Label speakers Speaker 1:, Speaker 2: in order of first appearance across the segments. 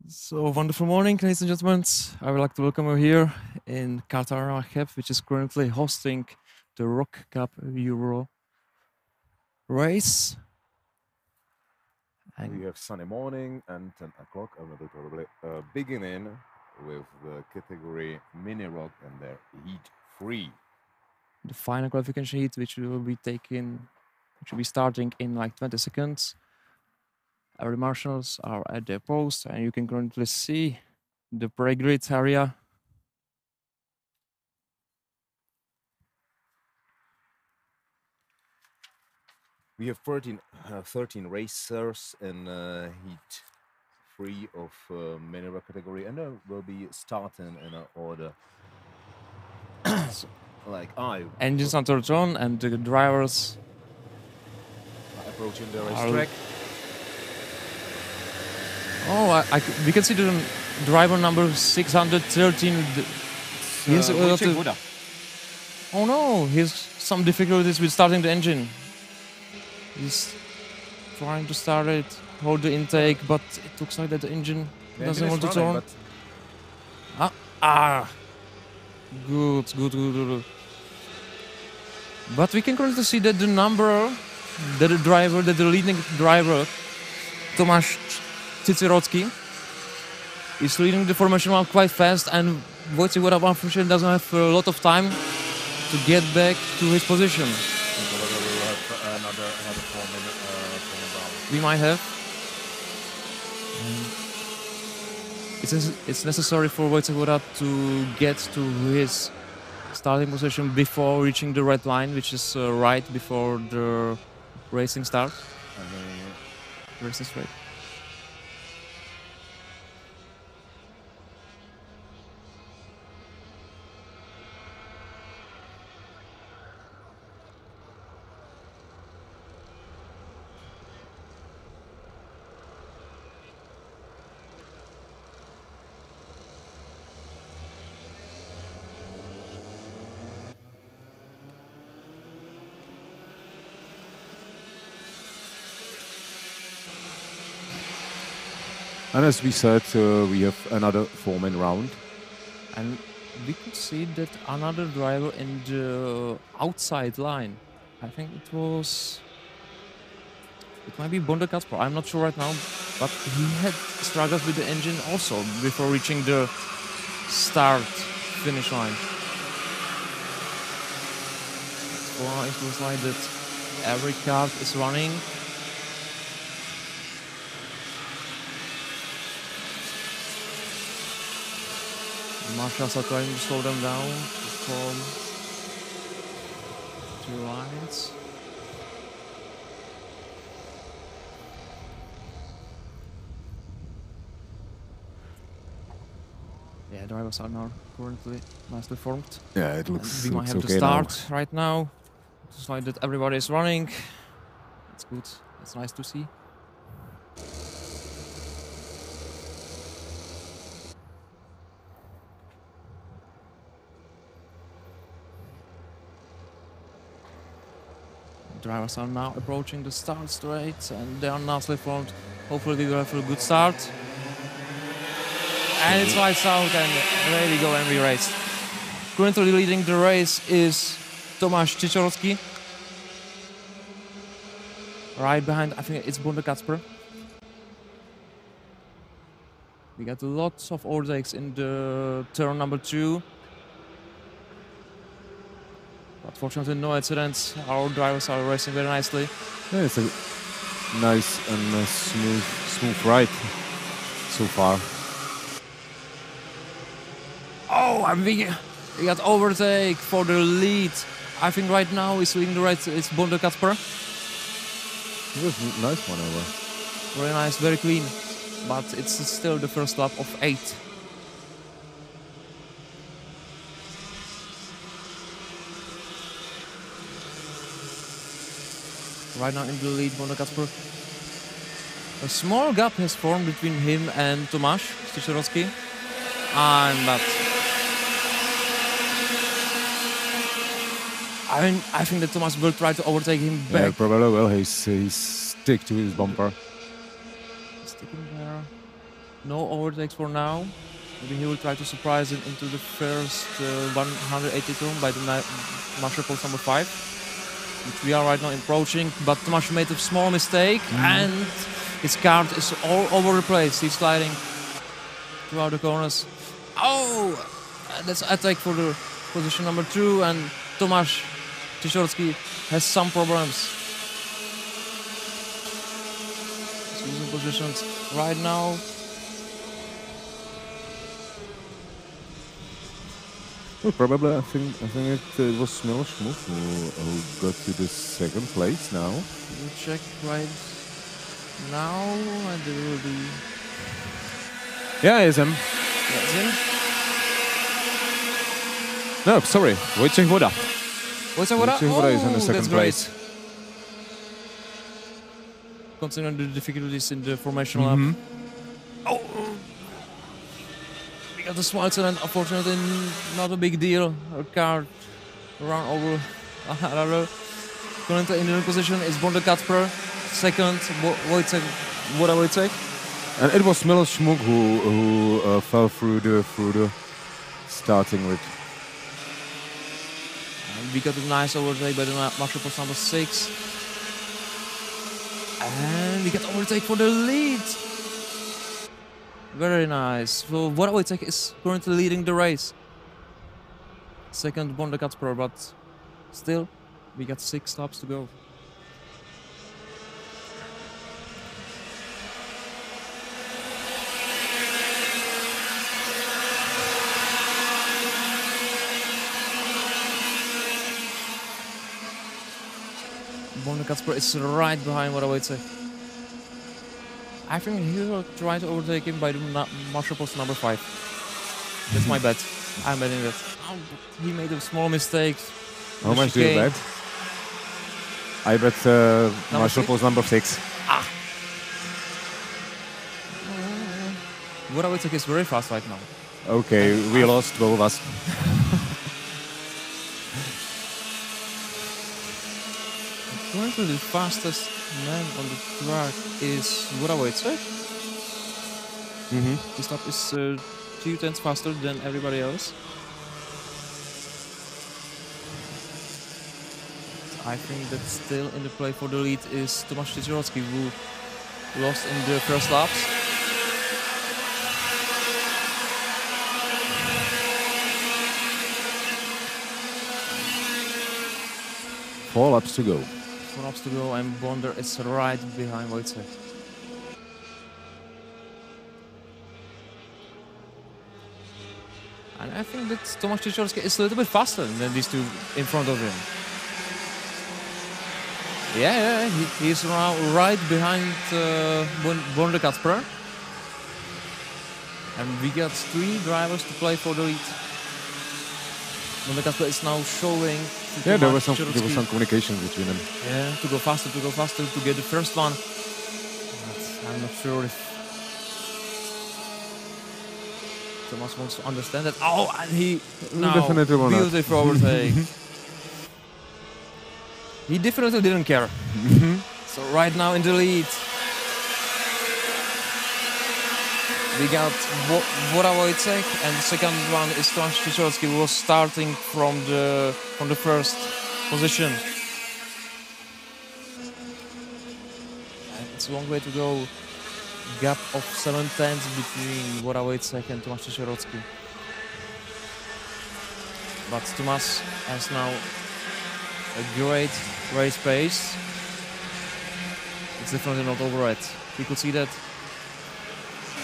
Speaker 1: So, wonderful morning, ladies and gentlemen. I would like to welcome you here in Kartarena, Cheb, which is currently hosting the ROK Cup Euro race.
Speaker 2: We have sunny morning and 10 o'clock. I will probably beginning with the category mini rock and their heat 3.
Speaker 1: The final qualification heat, which will be starting in like 20 seconds. Every marshals are at their post, and you can currently see the parade grid area.
Speaker 2: We have 13 racers in heat 3 of mini rock category, and will be starting in an order.
Speaker 1: Engines are turned on, and the drivers
Speaker 2: are approaching the racetrack.
Speaker 1: Oh, we can see the driver number 613. Oh no, he has some difficulties with starting the engine. He's trying to start it, hold the intake, but it looks like that the engine doesn't want to turn. Good. But we can currently see that the leading driver, Tomáš Cicerocki, is leading the formation round quite fast, and Wojciech Woda unfortunately doesn't have a lot of time to get back to his position. We might have. It's necessary for Wojciech Woda to get to his starting position before reaching the red line, which is right before the racing starts. Race is right.
Speaker 2: And as we said, we have another 4-man round.
Speaker 1: And we could see that another driver in the outside line. I think it might be Bonda Kasper. I'm not sure right now, but he had struggles with the engine also before reaching the start-finish line. Well, it looks like that every car is running. Marshals are trying to slow them down to form 2 lines. Yeah, drivers are now currently nicely formed.
Speaker 2: Yeah, it looks.
Speaker 1: We might have
Speaker 2: okay
Speaker 1: to start right now. It's like that everybody is running. It's good. It's nice to see. Drivers are now approaching the start straight, and they are nicely formed. Hopefully we will have a good start. And it's lights out, and there we go, and we race. Currently leading the race is Tomáš Cicerocki. Right behind, I think it's Bonda Kasper. We got lots of overtakes in the turn number 2. But fortunately, no accidents. Our drivers are racing very nicely.
Speaker 2: Yeah, it's a nice and smooth ride so far.
Speaker 1: Oh, and we got overtake for the lead. I think right now is leading the race. It's Bonda Kasper.
Speaker 2: It was a nice maneuver.
Speaker 1: Very nice, very clean. But it's still the first lap of 8. Right now in the lead, Bonda Kasper. A small gap has formed between him and Tomáš Cicerocki. But I think that Tomáš will try to overtake him back.
Speaker 2: Yeah, probably will. He's stick to his bumper.
Speaker 1: Sticking there. No overtakes for now. Maybe he will try to surprise him into the first 182 by the Marshall Post number 5, which we are right now approaching. But Tomáš made a small mistake and his car is all over the place. He's sliding throughout the corners. Oh! That's attack for the position number 2, and Tomáš Ciesiorski has some problems. He's losing positions right now.
Speaker 2: Well, probably, I think it was Miloš Šmuk who got to the second place now.
Speaker 1: We'll check right now, and there will be.
Speaker 2: Yeah, it's him.
Speaker 1: That's him.
Speaker 2: No, sorry, Wojciech Woda.
Speaker 1: Wojciech Woda?
Speaker 2: Wojciech Woda is in the second
Speaker 1: that's
Speaker 2: place.
Speaker 1: great. Considering the difficulties in the formation lap. Oh! We got the small accident, unfortunately not a big deal. Our car ran over another. Currently in the position is Bonda Kacper. Second, Wojciech Woda.
Speaker 2: And it was Miloš Šmuk who fell through the starting grid.
Speaker 1: We got a nice overtake by the Marshall Post number 6. And we get overtake for the lead. Very nice. So Wojciech is currently leading the race. Second, Bonda Kacper, but still, we got 6 laps to go. Bonda Kacper is right behind Wojciech. I think he will try to overtake him by the Marshall Post number 5. That's my bet. I'm betting that. Oh, he made a small mistake.
Speaker 2: How much do you bet? I bet Marshall Post number 6.
Speaker 1: Ah! Wojciech is very fast right now.
Speaker 2: Okay, we lost both of us.
Speaker 1: Currently the fastest man on the track is Wojciech. His lap is 2 tenths faster than everybody else. I think that still in the play for the lead is Tomáš Ciesiorski, who lost in the first laps.
Speaker 2: Four laps to go.
Speaker 1: 4 laps to go, and Bonder is right behind Wojciech. And I think that Tomáš Ciesiorski is a little bit faster than these two in front of him. Yeah, he's now right behind Bonder Kacper. And we got 3 drivers to play for the lead. Bonder Kacper is now showing.
Speaker 2: Yeah, there was some communication between them.
Speaker 1: Yeah, to go faster, to get the first one. But I'm not sure if Tomáš wants to understand that. Oh, and he now beautiful overtake. He definitely didn't care. So right now in the lead, we got Wojciech, and the second one is Tomáš Ciesiorski, who was starting from the first position. And it's a long way to go. Gap of 7 tenths between Wojciech and Tomáš Ciesiorski. But Tomáš has now a great race pace. It's definitely not over yet. You could see that.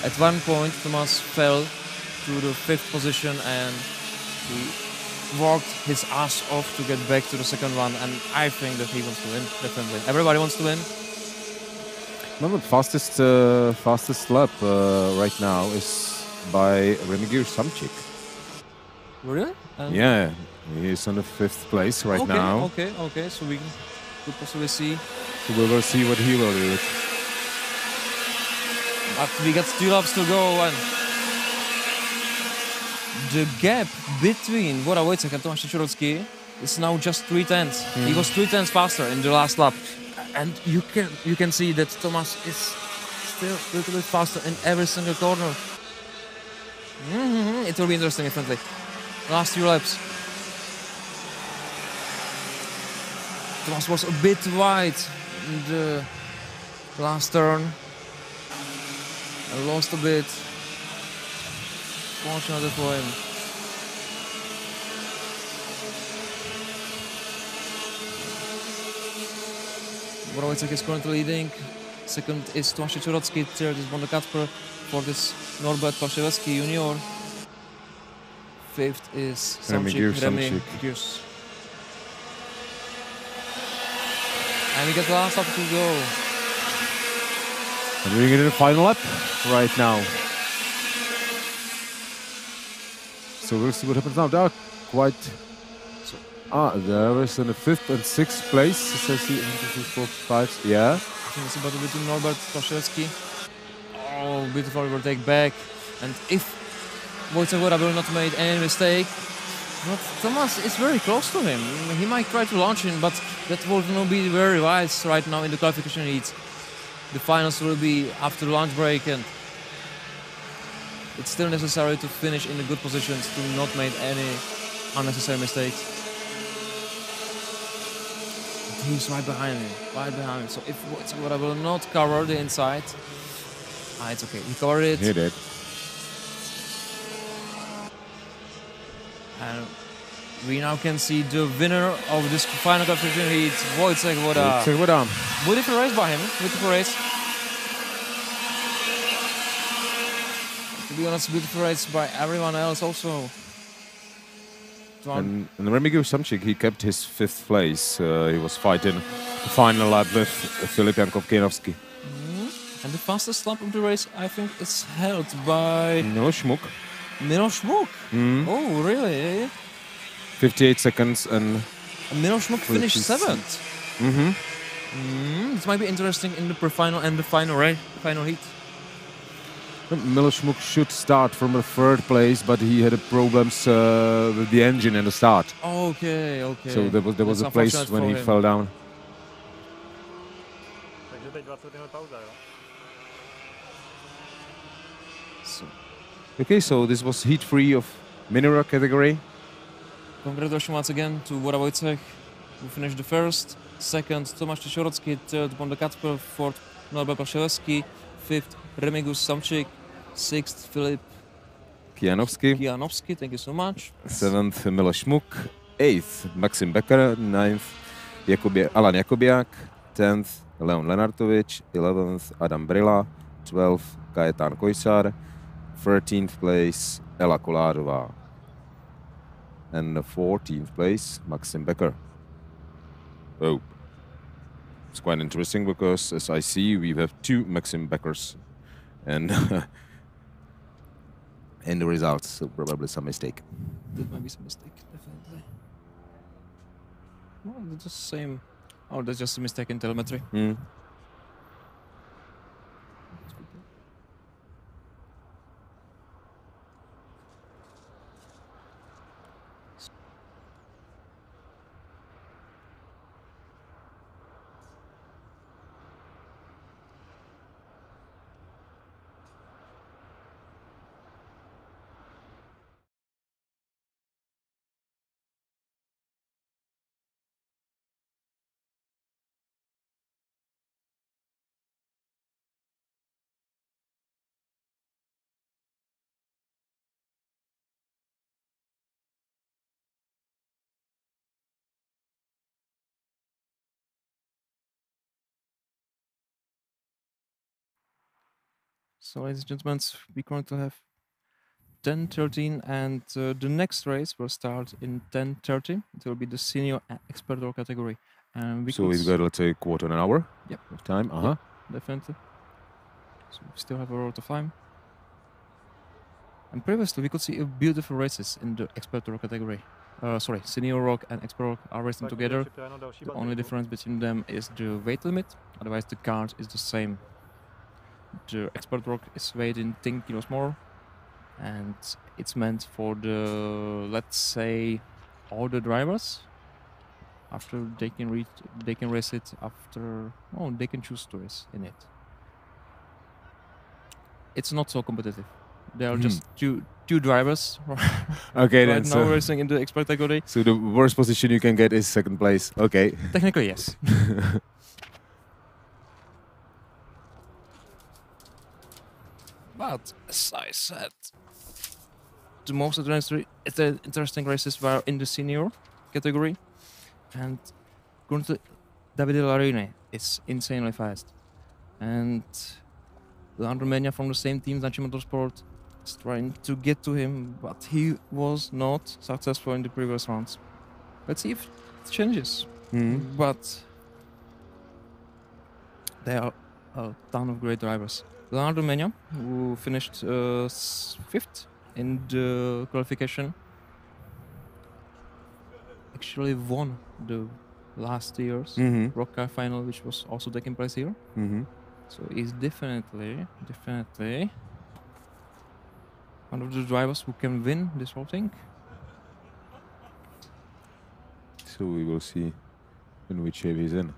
Speaker 1: At one point, Tomáš fell to the 5th position and he worked his ass off to get back to the second one. And I think that he wants to win, definitely. Everybody wants to win.
Speaker 2: No, the fastest lap right now is by Remigiusz Samcik.
Speaker 1: Really?
Speaker 2: Yeah, he's on the 5th place right now.
Speaker 1: Okay. So we could possibly see.
Speaker 2: So we will see what he will do.
Speaker 1: But we got 2 laps to go, and the gap between Wojciech and Tomáš Ciesiorski is now just 3 tenths. He was 3 tenths faster in the last lap, and you can see that Tomáš is still a little bit faster in every single corner. It will be interesting, definitely. Last few laps. Thomas was a bit wide in the last turn. I lost a bit. Fortunately for him. Wojciech is currently leading. Second is Tomasz Czechowski. Third is Bondo Kacper. Fourth is Norbert Paszewski Junior. Fifth is Remy Gius. And we get the last lap to go.
Speaker 2: And we're in the final lap right now. So we'll see what happens now. They are quite... there is in the 5th and 6th place. It says here, 4, 5, yeah.
Speaker 1: I think it's about between Norbert Paszewski. Oh, beautiful overtake back. And if Wojciech will not make any mistake, but Thomas is very close to him. He might try to launch him, but that will not be very wise right now in the qualification heats. The finals will be after the lunch break, and it's still necessary to finish in the good positions to not make any unnecessary mistakes. He's right behind him, So if Wojciech will not cover the inside, it's okay. He covered it.
Speaker 2: He did.
Speaker 1: And we now can see the winner of this final qualification heat, Wojciech Woda. Beautiful race by him. Beautiful race. To be honest, beautiful race by everyone else also.
Speaker 2: And Remigiusz Samcik, he kept his 5th place. He was fighting the final lap with Filip Jankov-Kienowski.
Speaker 1: And the fastest lap of the race, I think, is held by...
Speaker 2: Miloš Muk.
Speaker 1: Miloš Muk? Oh, really?
Speaker 2: 58 seconds and...
Speaker 1: Miloš Muk finished 7th. This might be interesting in the pre-final and the final heat.
Speaker 2: Miloš Muk should start from the 3rd place, but he had problems with the engine in the start.
Speaker 1: Okay.
Speaker 2: So there was a place when he fell down. Okay, so this was heat 3 of mini-ROK category.
Speaker 1: Congratulations once again to Woda Wojciech, who finished the 1st. 2nd, Tomasz Czechowski. 3rd, Bondo Kacper. 4th, Norbert Paszewski. 5th, Remigiusz Samcik. 6th, Filip Kianowski, thank you so much.
Speaker 2: 7th, Miloš Muk. 8th, Maxim Becker. 9th, Alan Jakubiak. 10th, Leon Lenartovič. 11th, Adam Brilla. 12th, Kajetan Kojsar. 13th place, Ela Kolářová. And the 14th place, Maxim Becker. Oh, it's quite interesting because, as I see, we have 2 Maxim Beckers. And in the results, so probably some mistake.
Speaker 1: That might be some mistake, definitely. Well, it's just the same. Oh, that's just a mistake in telemetry. So, ladies and gentlemen, we currently have 10:13, and the next race will start in 10:30. It will be the senior expert ROK category. And
Speaker 2: so we've got, let's say, quarter an hour of time.
Speaker 1: Yep, definitely. So we still have a lot of time. And previously, we could see beautiful races in the expert ROK category. Senior ROK and expert ROK are racing together. The only difference between them is the weight limit. Otherwise, the card is the same. The expert ROK is weighed in 10 kilos more, and it's meant for the, let's say, all the drivers. After they can race it after, they can choose to race in it. it's not so competitive. There are just two drivers
Speaker 2: Okay,
Speaker 1: right
Speaker 2: then.
Speaker 1: now
Speaker 2: So,
Speaker 1: racing in the expert category.
Speaker 2: so the worst position you can get is second place. Okay.
Speaker 1: Technically, yes. But as I said, the most interesting races were in the senior category, and currently Davide Larini is insanely fast, and Leandro Mena from the same team, Daci Motorsport, is trying to get to him, but he was not successful in the previous rounds. Let's see if it changes. But there are a ton of great drivers. Leonardo Mena, who finished fifth in the qualification, actually won the last year's ROK final, which was also taking place here. So he's definitely one of the drivers who can win this whole thing.
Speaker 2: So we will see in which shape he's in.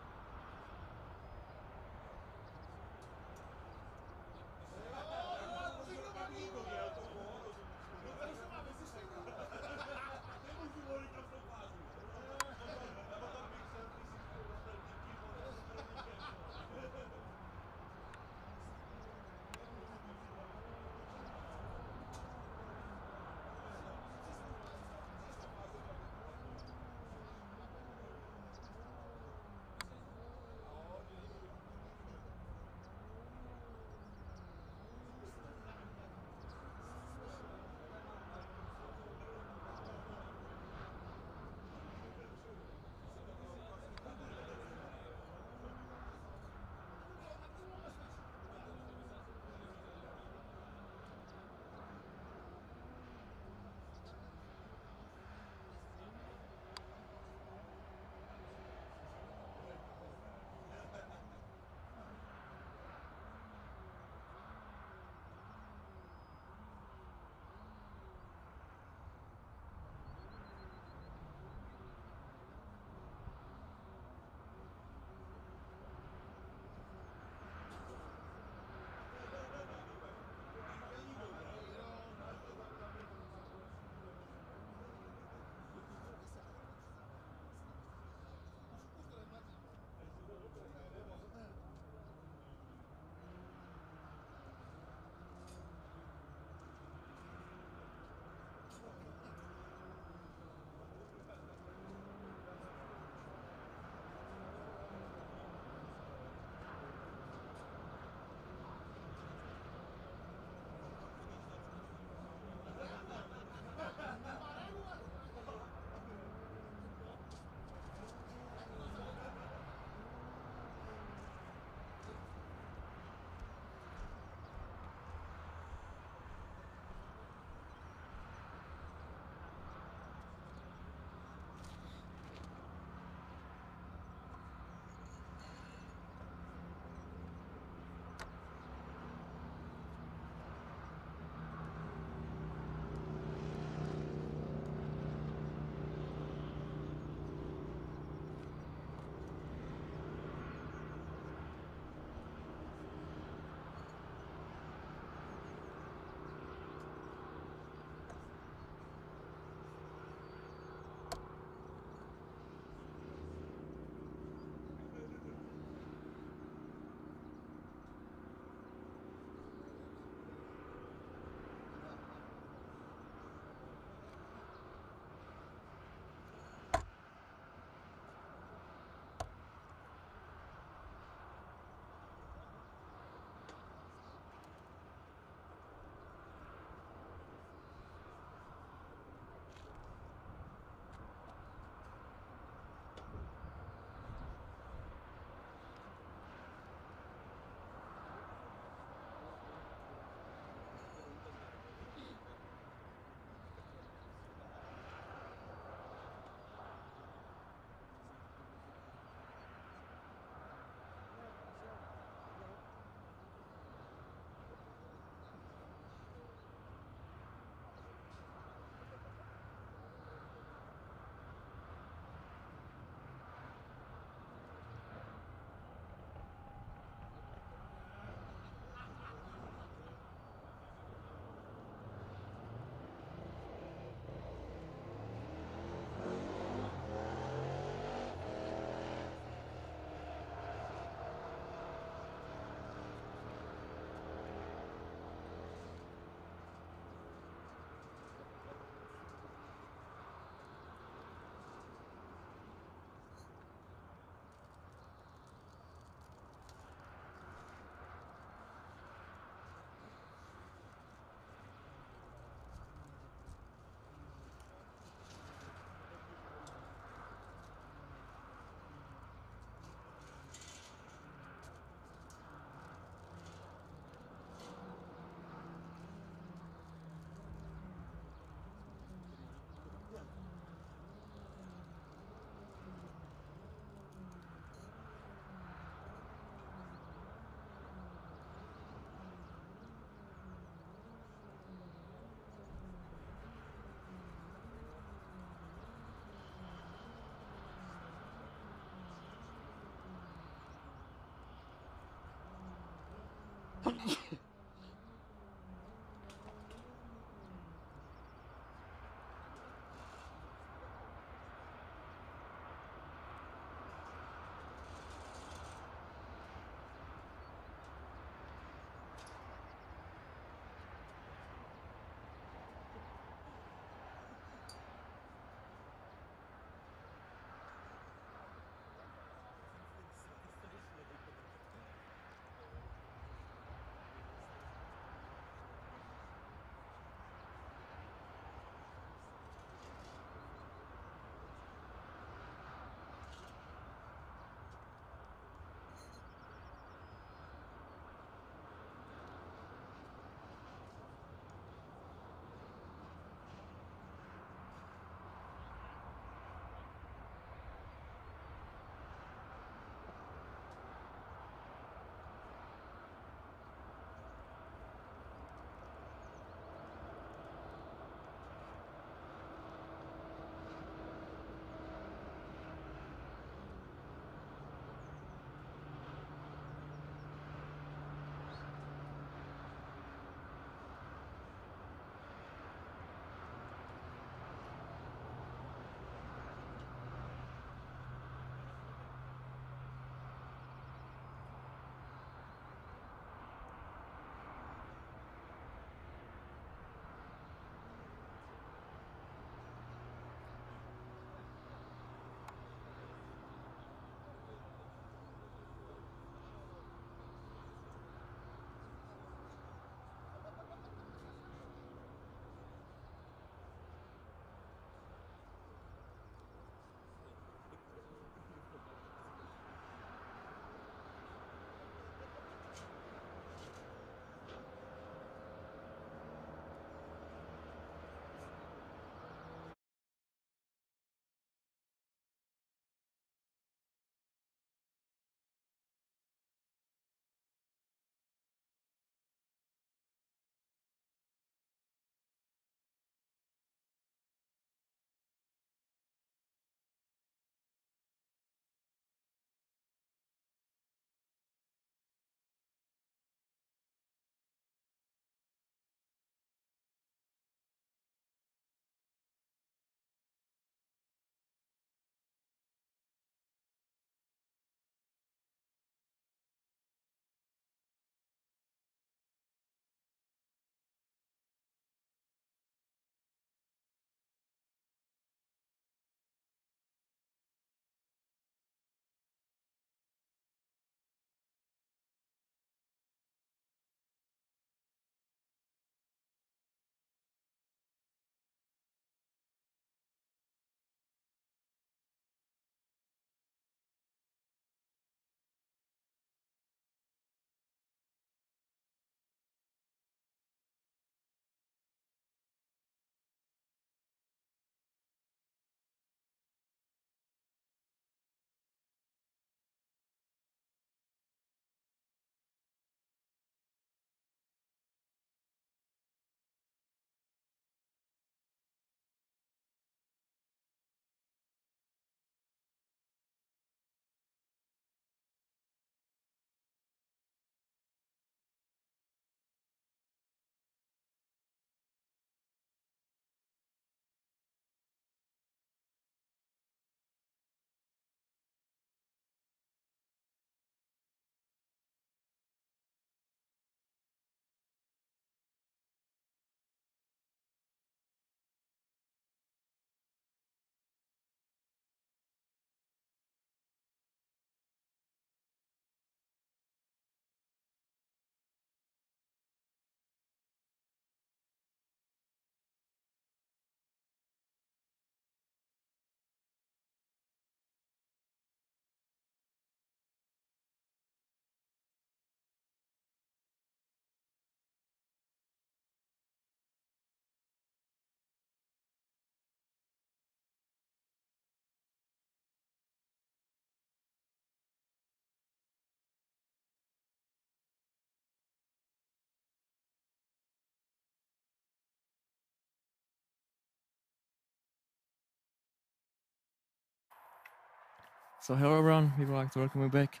Speaker 1: So hello everyone, we would like to welcome you back.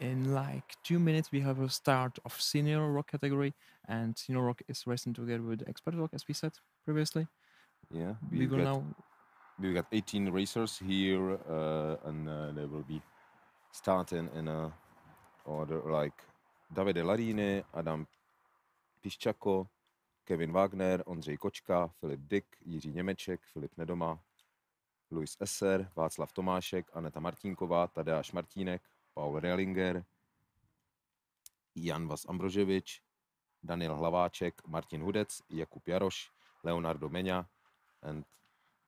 Speaker 1: In like 2 minutes, we have a start of senior ROK category, and senior ROK is racing together with expert ROK, as we said previously.
Speaker 2: Yeah,
Speaker 1: We will now.
Speaker 2: we've got 18 racers here, and they will be starting in a order like Davide Larini, Adam Piščako, Kevin Wagner, Ondřej Kočka, Filip Dyk, Jiří Němeček, Filip Nedoma, Luis Esser, Václav Tomášek, Aneta Martínková, Tadeáš Martínek, Paul Realinger, Jan Vas Ambroževič, Daniel Hlaváček, Martin Hudec, Jakub Jaroš, Leonardo Meňa, and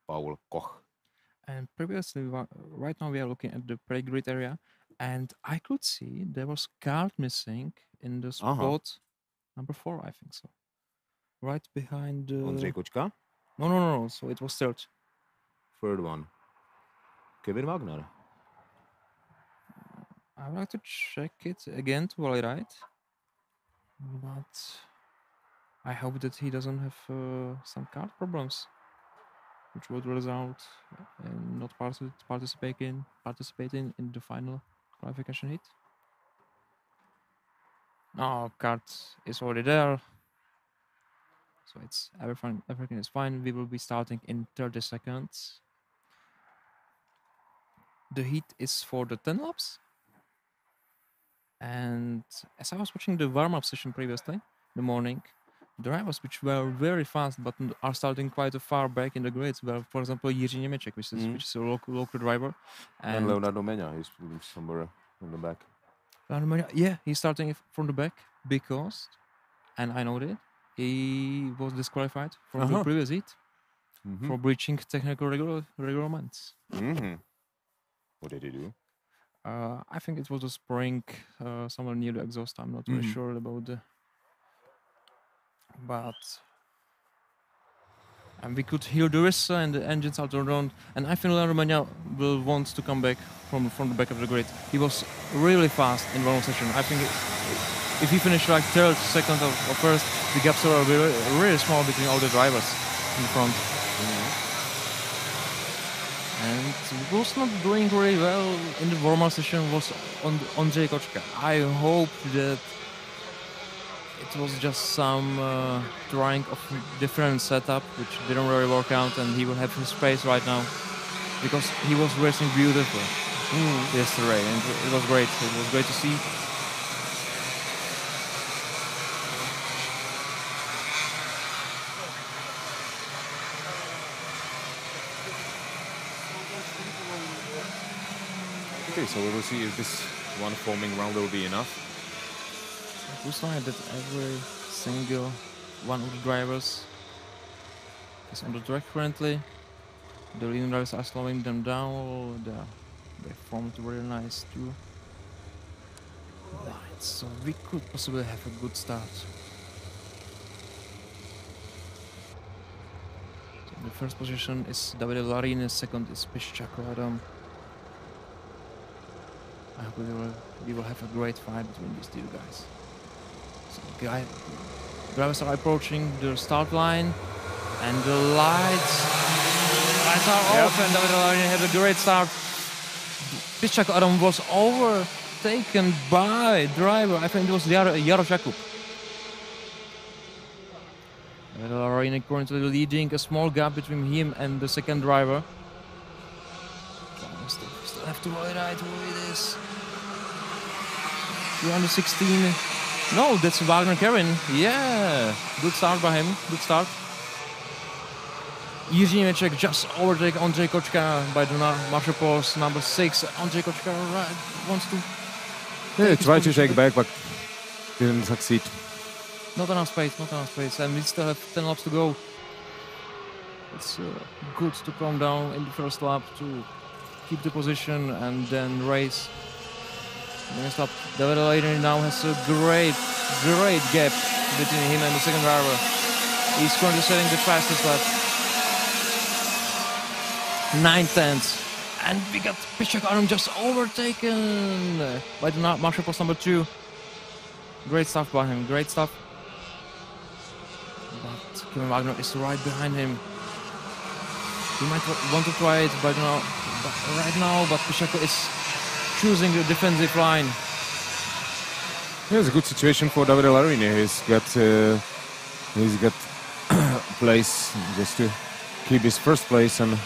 Speaker 2: Paul Koch.
Speaker 1: And previously, right now we are looking at the pre-grid area, and I could see there was card missing in the spot number 4, I think so. Right behind
Speaker 2: Ondřej Kočka?
Speaker 1: No. So it was third.
Speaker 2: Third one. Kevin Wagner.
Speaker 1: I would like to check it again to validate, but I hope that he doesn't have some card problems, which would result in not participating in the final qualification heat. No, card is already there, so it's everything is fine. We will be starting in 30 seconds. The heat is for the 10 laps. And as I was watching the warm-up session previously, in the morning, drivers which were very fast but are starting quite far back in the grids were, for example, Jiří Němeček, which is a local driver.
Speaker 2: And Leonardo Meňa is somewhere in the back.
Speaker 1: Leonardo Meňa, yeah, he's starting from the back because, and I know that, he was disqualified from the previous heat for breaching technical regulations.
Speaker 2: What did he do?
Speaker 1: I think it was a spring somewhere near the exhaust. I'm not really sure about the. But. And we could hear the whistle and the engines are turned on. And I think Leonardo Meňa will want to come back from the back of the grid. He was really fast in one session. I think if he finished like third, second, or first, the gaps are really small between all the drivers in the front. And was not doing very well in the warm-up session was Ondřej Kočka. I hope that it was just some trying of different setup which didn't really work out, and he will have his space right now because he was racing beautifully yesterday, and it was great. It was great to see.
Speaker 2: Okay, so we will see if this one forming round will be enough.
Speaker 1: It looks like that every single one of the drivers is on the track currently. The leading drivers are slowing them down. They formed really nice two lines, so we could possibly have a good start. So the first position is Davide Larini, second is Piščako Adam. I hope we will have a great fight between these two guys. So drivers are approaching the start line, and the lights are off, and Davide Larini had a great start. Piščako Adam was overtaken by driver, I think it was Jaroš Jakub. Davide Larini currently leading, a small gap between him and the second driver. Still have to validate who it is. 216. No, that's Wagner Kevin. Yeah, good start by him. Good start. Jiří Němeček just overtake Ondřej Kočka by the marshal post number 6. Ondřej Kočka wants to.
Speaker 2: Yeah, tried to take back, but didn't succeed.
Speaker 1: Not enough space, and we still have 10 laps to go. It's good to calm down in the first lap to keep the position and then race. Next lap, Davide Larini now has a great gap between him and the second driver. He's currently setting the fastest lap. 9/10, and we got Piščako Adam just overtaken by the marshal post number 2. Great stuff by him, great stuff. But Kevin Wagner is right behind him. He might want to try it right now, but Piščako is choosing the defensive line.
Speaker 2: Yeah, it's a good situation for Davide Larini. He's got place just to keep his first place, and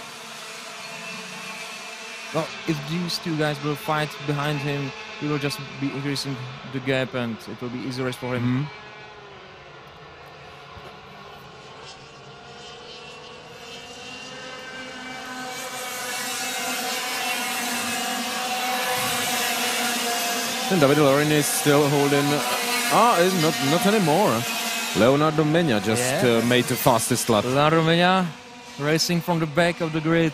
Speaker 1: Well, if these two guys will fight behind him, he will just be increasing the gap, and it will be easy race for him.
Speaker 2: And Davide Larini is still holding. Not anymore. Leonardo Mena just made the fastest lap.
Speaker 1: Leonardo Mena racing from the back of the grid.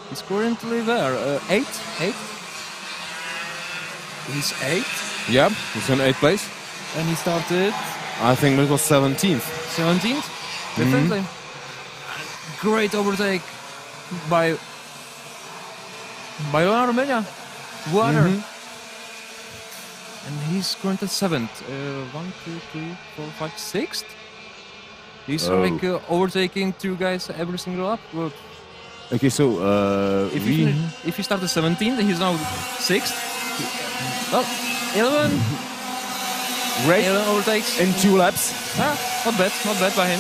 Speaker 1: He's currently there, 8? He's 8.
Speaker 2: Yeah, he's in 8th place.
Speaker 1: And he started
Speaker 2: I think it was 17th.
Speaker 1: 17th? Definitely. Great overtake by Leonardo Mena. Water. And he's currently 7th. 1, 2, 3, 4, 5, 6th. He's like overtaking 2 guys every single lap. Well,
Speaker 2: Okay, so
Speaker 1: if he started 17th, he's now 6th. Well, 11.
Speaker 2: Great
Speaker 1: 11 overtakes.
Speaker 2: in 2 laps.
Speaker 1: Not bad by him.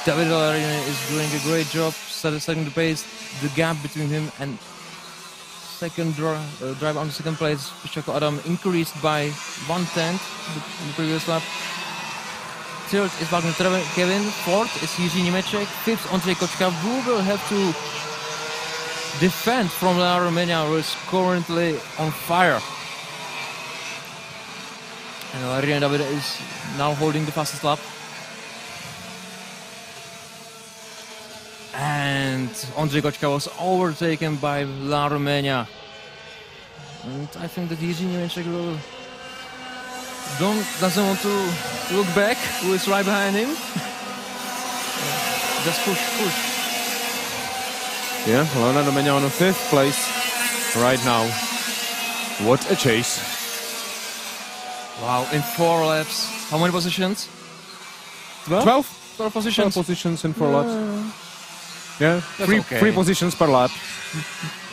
Speaker 1: Davide Larini is doing a great job setting the pace. The gap between him and second driver on the second place, Pichako Adam, increased by 1/10 in the previous lap. Third is Wagner Kevin. Fourth is Jiří Němeček. Fifth, Ondřej Kočka, who will have to defend from Leonardo Mena, who is currently on fire. And Larini Davide is now holding the fastest lap. And Ondřej Kočka was overtaken by Leonardo Mena. And I think that Jiří Němeček doesn't want to look back, who is right behind him. Just push.
Speaker 2: Yeah, Leonardo Mena on 5th place right now. What a chase.
Speaker 1: Wow, in 4 laps. How many positions?
Speaker 2: 12
Speaker 1: positions.
Speaker 2: 12 positions in 4 laps. Yeah,
Speaker 1: That's okay.
Speaker 2: 3 positions per lap.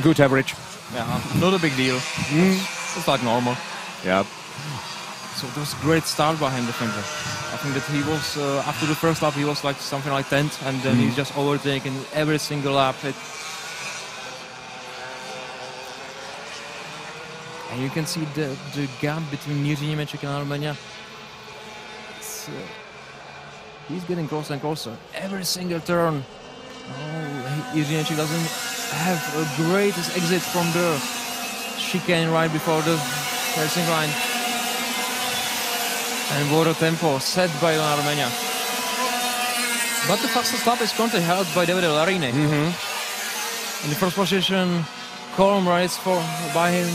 Speaker 2: Good average.
Speaker 1: Yeah, not a big deal. It's like normal.
Speaker 2: Yeah.
Speaker 1: So it was a great start by him, definitely. I think that he was, after the first lap, he was like something like 10th, and then he's just overtaken every single lap. And you can see the gap between Jiří Němeček and Armenia. He's getting closer and closer. Every single turn. Jiří Němeček doesn't have a greatest exit from the chicane right before the racing line. And what a tempo set by Leonardo Mena. But the fastest lap is currently held by Davide Larini. In the first position, calm race by him.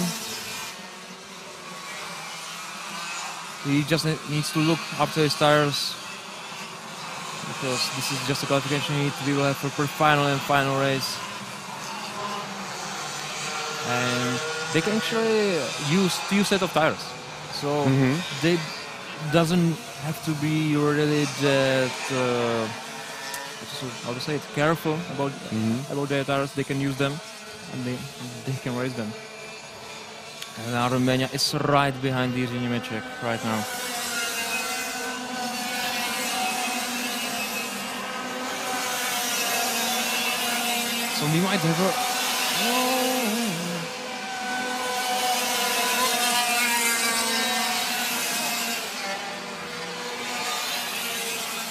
Speaker 1: He just needs to look after his tires, because this is just a qualification heat. We will have for final and final race. And they can actually use 2 sets of tires. So they doesn't have to be really that how to say it, careful about their tires. They can use them and they can race them. And now Romania is right behind Jiří Němeček right now. So we might have a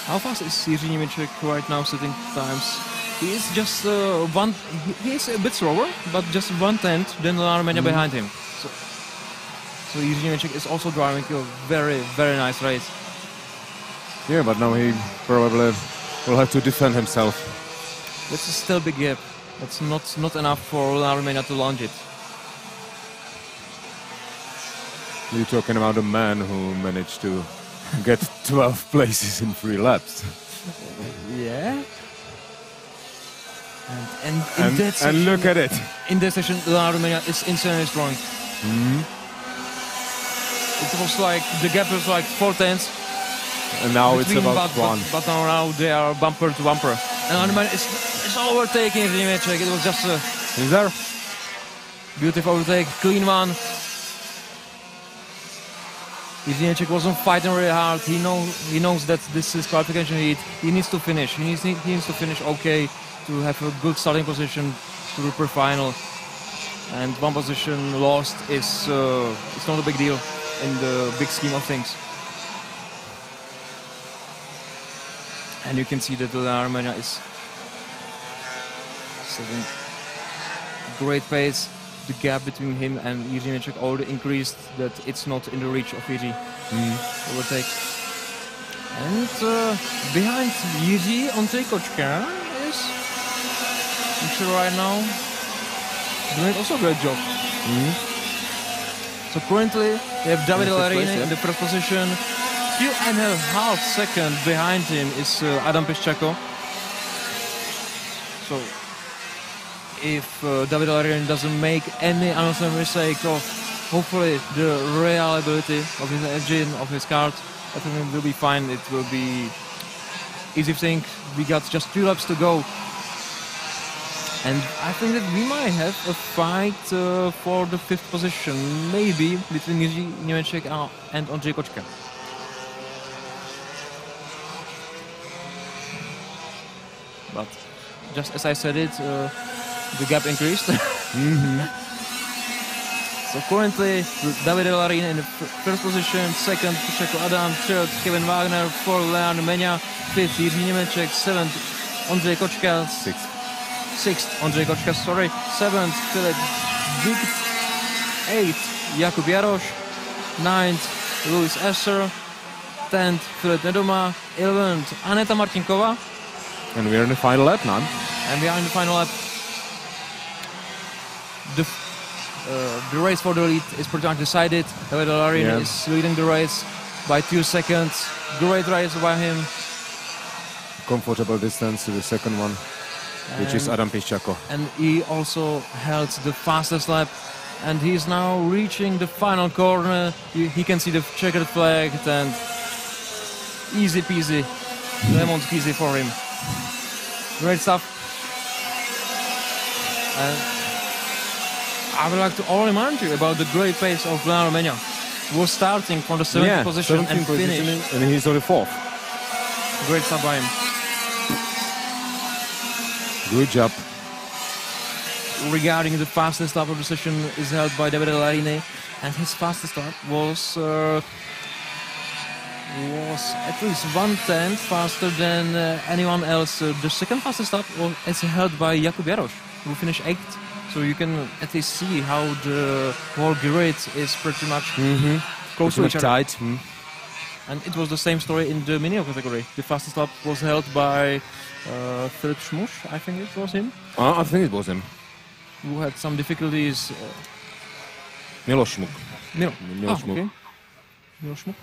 Speaker 1: How fast is Jiří Němeček right now setting times? He is just he is a bit slower, but just 1/10 than Armenia behind him. So Jiří Němeček is also driving a very, very nice race.
Speaker 2: Yeah, but now he probably will have to defend himself.
Speaker 1: That's still a big gap. That's not enough for Armenia to launch it.
Speaker 2: You're talking about a man who managed to get 12 places in 3 laps.
Speaker 1: Yeah. And in that section,
Speaker 2: and look at it.
Speaker 1: In that section, Armenia is insanely strong. It was like the gap was like 4/10.
Speaker 2: And now it's about 1.
Speaker 1: But now they are bumper to bumper. And Underman is overtaking Jiří. It was just a
Speaker 2: He's there.
Speaker 1: beautiful overtake, clean one. Jiří wasn't fighting really hard. He knows that this is qualification heat. He needs to finish. He needs to finish okay to have a good starting position to the pre-final. And one position lost is it's not a big deal in the big scheme of things. And you can see that Armenia is setting great pace. The gap between him and Jiří already increased, that it's not in the reach of Jiří overtake. And behind Jiří, Ondřej Kočka is, I'm sure right now, doing also a great job. So currently we have David Larini in the first position. 2.5 seconds behind him is Adam Piszczako. So if David Larini doesn't make any unnecessary mistake of hopefully the reliability of his engine, of his car, everything will be fine. It will be easy thing. We got just 2 laps to go. And I think that we might have a fight for the 5th position, maybe between Jiří Němeček and Ondřej Kočka. But just as I said it, the gap increased. So currently, David Larini in the first position, 2nd, Piszczako Adam, 3rd, Kevin Wagner, 4th, Leon Menia, 5th, Jiří Němeček, 7th, Ondřej Kočka, 6th, Ondřej Kočka, sorry, 7th, Filip Vigt, 8th, Jakub Jaroš, 9th, Louis Esser, 10th, Filip Nedoma, 11th, Aneta Martinkova.
Speaker 2: And we're in the final lap now.
Speaker 1: And we are in the final lap. The race for the lead is pretty much decided. David Larini is leading the race by 2 seconds. Great race by him.
Speaker 2: Comfortable distance to the second one, which is Adam Piszczako.
Speaker 1: And he also held the fastest lap. And he's now reaching the final corner. He can see the checkered flag, and easy peasy, lemon squeezy for him. Great stuff. And I would like to all remind you about the great pace of Leon Menia, who was starting from the 7th position and finished.
Speaker 2: And he's on the 4th.
Speaker 1: Great stuff by him.
Speaker 2: Good job.
Speaker 1: Regarding the fastest lap of the session is held by David Larini, and his fastest lap was at least 1/10 faster than anyone else. The second fastest lap is held by Jakub Jaroš, who finished 8th. So you can at least see how the whole grid is pretty much close to each other.
Speaker 2: Tight.
Speaker 1: And it was the same story in the mini category. The fastest lap was held by Filip Schmusch, I think it was him.
Speaker 2: I think it was him.
Speaker 1: Who had some difficulties.
Speaker 2: Miloš Šmuk.
Speaker 1: Miloš Šmuk. Okay. Miloš Šmuk.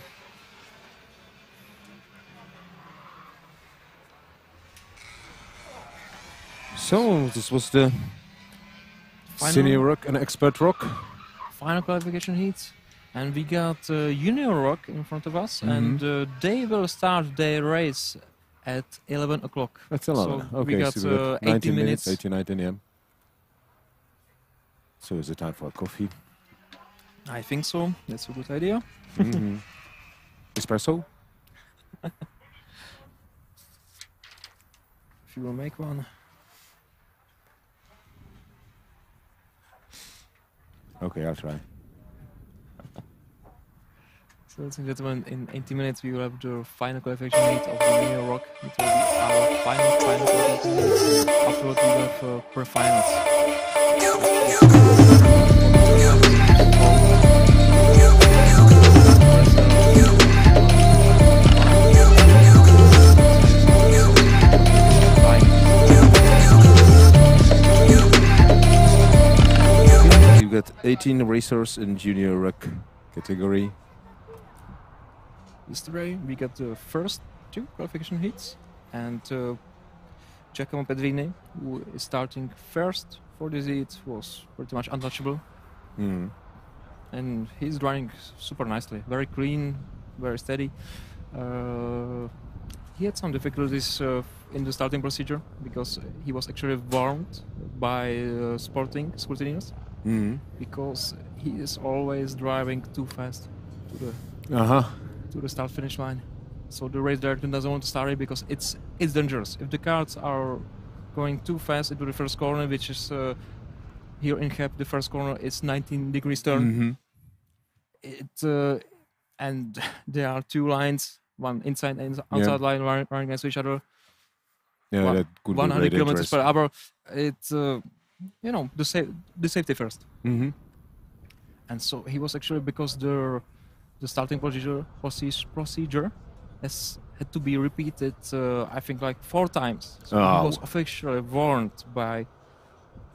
Speaker 2: So this was the senior ROK and expert ROK.
Speaker 1: Final qualification heats. And we got junior ROK in front of us, and they will start their race at 11 o'clock.
Speaker 2: That's 11.
Speaker 1: So
Speaker 2: okay,
Speaker 1: we got
Speaker 2: so
Speaker 1: 80 minutes.
Speaker 2: 18, 19, yeah. So is it time for a coffee?
Speaker 1: I think so. That's a good idea.
Speaker 2: Espresso?
Speaker 1: If you will make one.
Speaker 2: Okay, I'll try.
Speaker 1: So, ladies and gentlemen, in 80 minutes we will have the final qualification heat of the junior ROK. It will be our final qualification heat. Afterwards we will have pre-finals.
Speaker 2: You got 18 racers in junior ROK category.
Speaker 1: Yesterday we got the first 2 qualification heats, and Giacomo Pedrini, who is starting first for this heat, was pretty much untouchable. And he's driving super nicely, very clean, very steady. He had some difficulties in the starting procedure because he was actually warned by sporting scrutineers
Speaker 2: Mhm.
Speaker 1: because he is always driving too fast
Speaker 2: Aha.
Speaker 1: to the start finish line. So the race director doesn't want to start it because it's dangerous. If the cars are going too fast into the first corner, which is here in Cheb, the first corner is 19 degrees turn.
Speaker 2: Mhm.
Speaker 1: And there are two lines, one inside and outside line running against each other.
Speaker 2: Yeah, that could be
Speaker 1: 100
Speaker 2: very
Speaker 1: kilometers
Speaker 2: dangerous.
Speaker 1: per hour. It's the safety first.
Speaker 2: Mhm.
Speaker 1: And so he was actually, because the starting procedure has had to be repeated, I think like 4 times. So he was officially warned by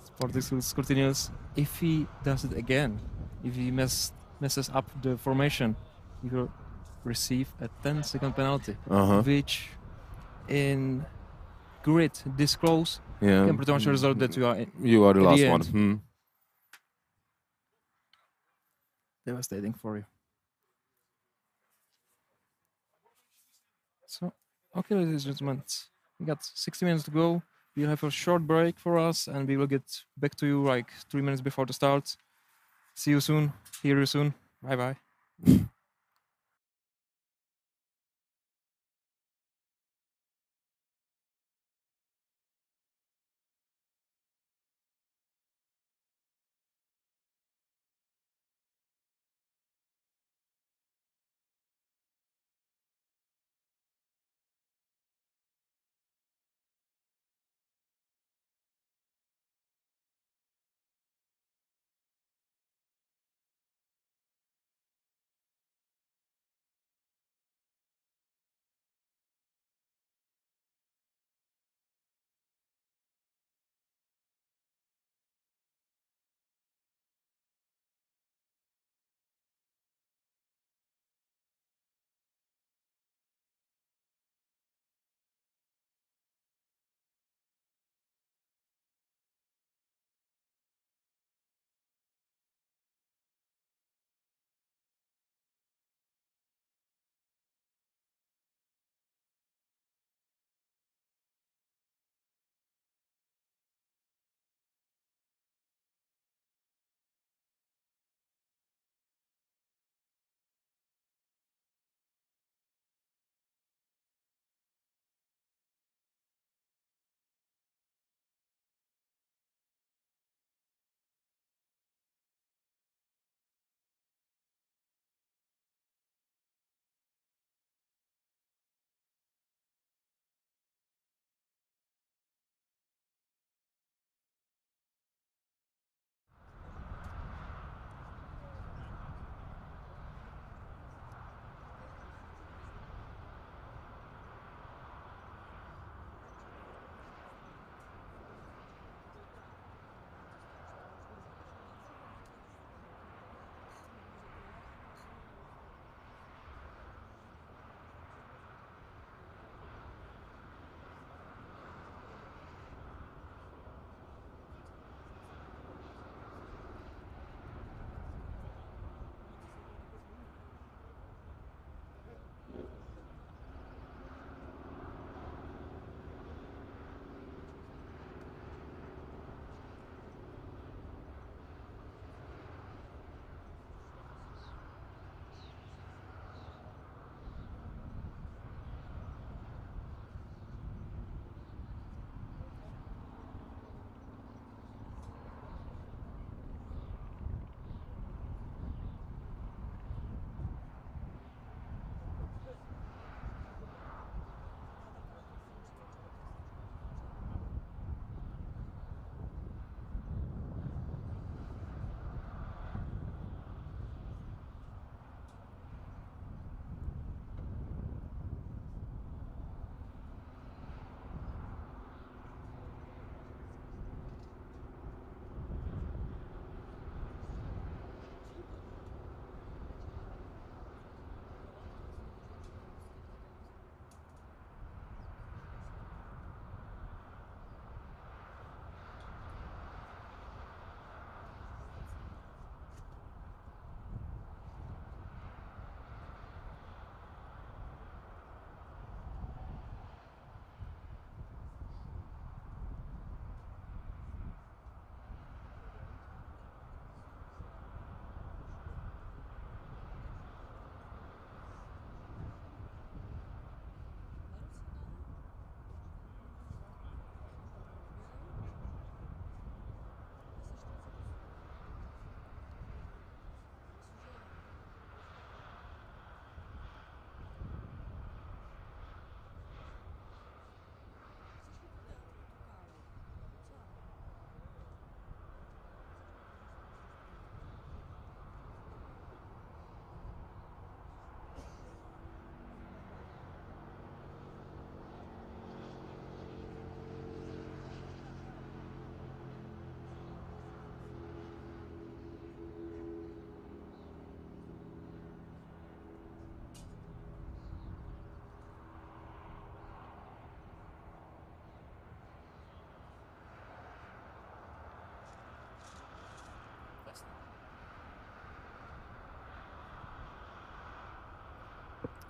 Speaker 1: sporting scrutineers, if he does it again, if he messes up the formation, he will receive a 10-second penalty, which in grid this close can pretty much result that
Speaker 2: you are the last
Speaker 1: the
Speaker 2: one.
Speaker 1: end. Devastating for you. So, okay, ladies and gentlemen, we got 60 minutes to go. We'll have a short break for us, and we will get back to you like 3 minutes before the start. See you soon. Hear you soon. Bye bye.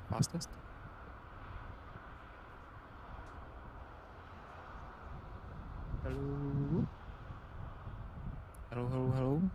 Speaker 1: fastest. Hello. Hello, hello, hello.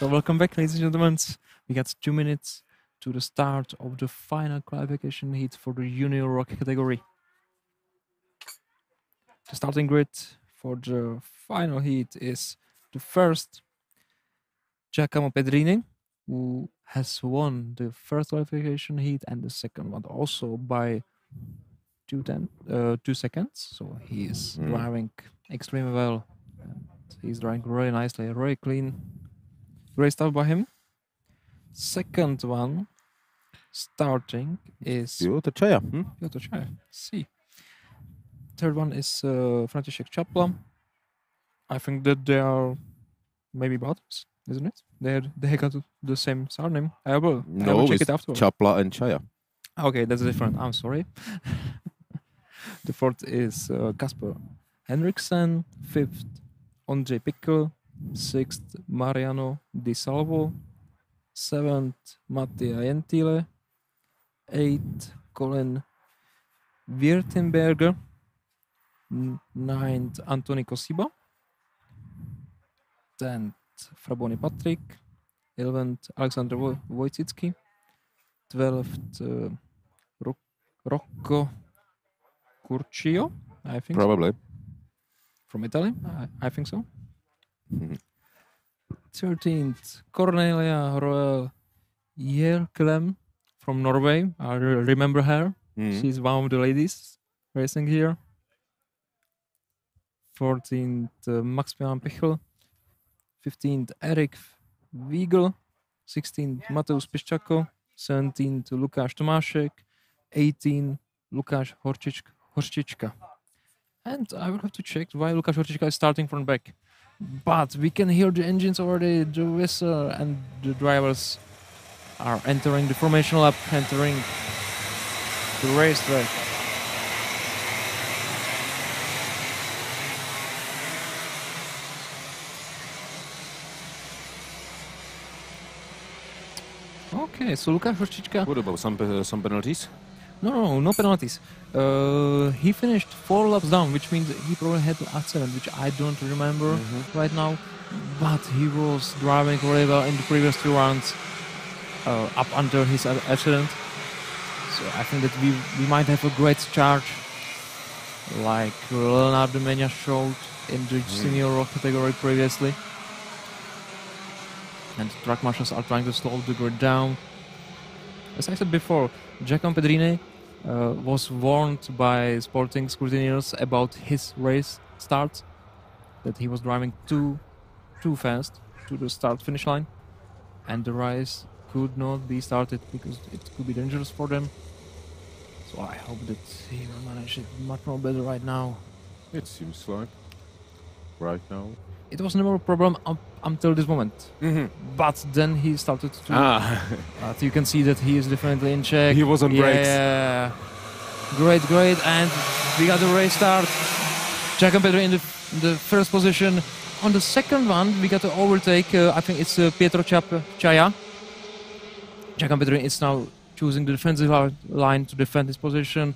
Speaker 1: So welcome back, ladies and gentlemen. We got 2 minutes to the start of the final qualification heat for the Junior ROK category. The starting grid for the final heat is the first Giacomo Pedrini, who has won the first qualification heat and the second one also by 2 seconds. So he is driving extremely well. And he's driving really nicely, really clean. Great start by him. Second one starting is
Speaker 2: Piotr Čaja.
Speaker 1: Piotr Čaja. See. Third one is František Čapla. I think that they are maybe brothers, isn't it? They got the same surname. I will check it afterwards.
Speaker 2: Čapla and Čaja.
Speaker 1: Okay, that's different. I'm sorry. The fourth is Kasper Henriksen. Fifth, Ondřej Pikl. Sixth, Mariano Di Salvo. Seventh, Mattia Gentile. Eighth, Colin Wirtenberger. Ninth, Antoni Kosiba. 10th, Fraboni Patrick. 11th, Alexander Wojcicki. 12th, Rocco Curcio, I think.
Speaker 2: Probably.
Speaker 1: From Italy, I think so. 13th, Cornelia Royal Jerkelem from Norway. I remember her. She's one of the ladies racing here. 14th, Maximilian Pichel. 15th, Erik Wiegel. 16th, Mateusz Piszczako. 17th, Lukáš Tomášek. 18th, Lukáš Horčička. And I will have to check why Lukáš Horčička is starting from back. But we can hear the engines already, the whistle, and the drivers are entering the formation lap, entering the racetrack. Okay, so Lukáš Horčička.
Speaker 2: What about some penalties?
Speaker 1: No penalties. He finished 4 laps down, which means he probably had an accident, which I don't remember right now. But he was driving really well in the previous 2 rounds up until his accident. So I think that we might have a great charge, like Leonardo Mena showed in the senior ROK category previously. And track marshals are trying to slow the grid down. As I said before, Giacomo Pedrini was warned by sporting scrutineers about his race start, that he was driving too fast to the start-finish line, and the race could not be started because it could be dangerous for them. So I hope that he will manage it much more better right now.
Speaker 2: It seems like right now.
Speaker 1: It was never a problem up until this moment. But then he started to... But you can see that he is definitely in check.
Speaker 2: He was on brakes.
Speaker 1: Yeah. Great. And we got the race start. Giacomo Pedrini in the first position. On the second one, we got to overtake, I think it's Pietro Čaja. Giacomo Pedrini is now choosing the defensive line to defend his position.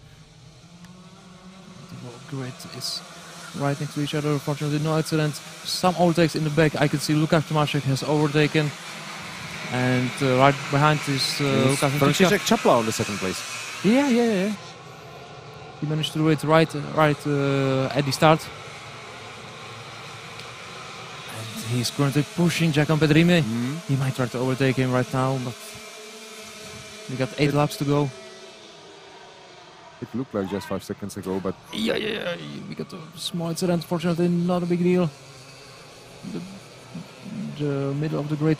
Speaker 1: The grid is right next to each other. Fortunately, no accidents. Some overtakes in the back. I can see Lukáš Tomášek has overtaken. And right behind is Lukáš
Speaker 2: František Čapla on the second place.
Speaker 1: Yeah. He managed to do it right at the start. And he's currently pushing Giacomo Pedrini. He might try to overtake him right now, but we got 8 laps to go.
Speaker 2: It looked like just 5 seconds ago, but...
Speaker 1: Yeah. We got a small accident, fortunately not a big deal. The middle of the grid.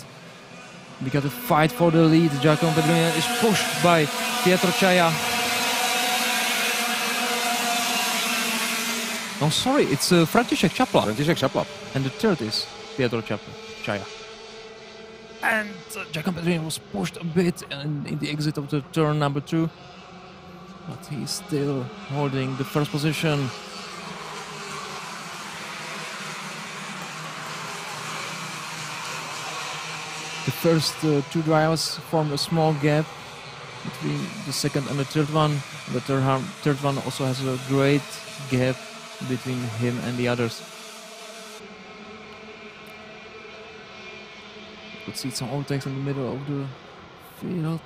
Speaker 1: We got a fight for the lead. Giacomo Pedrini is pushed by Pietro Čaja. Oh, sorry, it's František Čapla. And the third is Pietro Čaja. And Giacomo Pedrini was pushed a bit in the exit of the turn number 2. But he's still holding the first position. The first 2 drivers formed a small gap between the second and the third one. The third one also has a great gap between him and the others. Could see some overtakes in the middle of the field.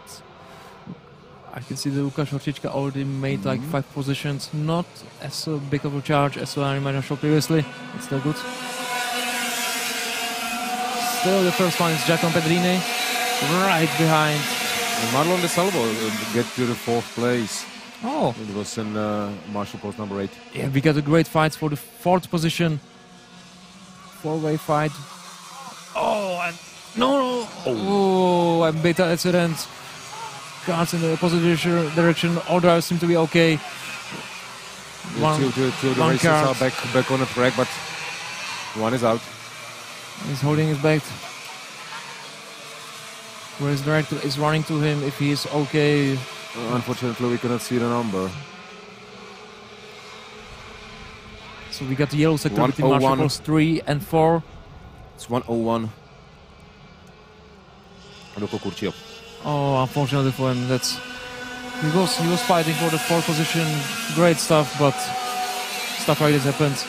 Speaker 1: I can see that Lukáš Horčička already made like 5 positions. Not as big of a charge as I imagined previously. It's still good. Still the first one is Giacomo Pedrini. Right behind.
Speaker 2: And Marlon De Salvo get to the 4th place.
Speaker 1: Oh.
Speaker 2: It was in Marshall Post number 8.
Speaker 1: Yeah, we got a great fight for the 4th position. 4-way fight. Oh, and no. Oh, a bit accident. Cars in the opposite direction. All drivers seem to be okay.
Speaker 2: Two of the racers are back on the track, but one is out.
Speaker 1: He's holding his back. Where his director is running to him if he is okay.
Speaker 2: Unfortunately, we cannot see the number.
Speaker 1: So we got the yellow sector between Marshall Post 3 and 4.
Speaker 2: It's 101. Roko Kurčio.
Speaker 1: Oh, unfortunately for him, he was fighting for the 4th position. Great stuff, but stuff like this happens.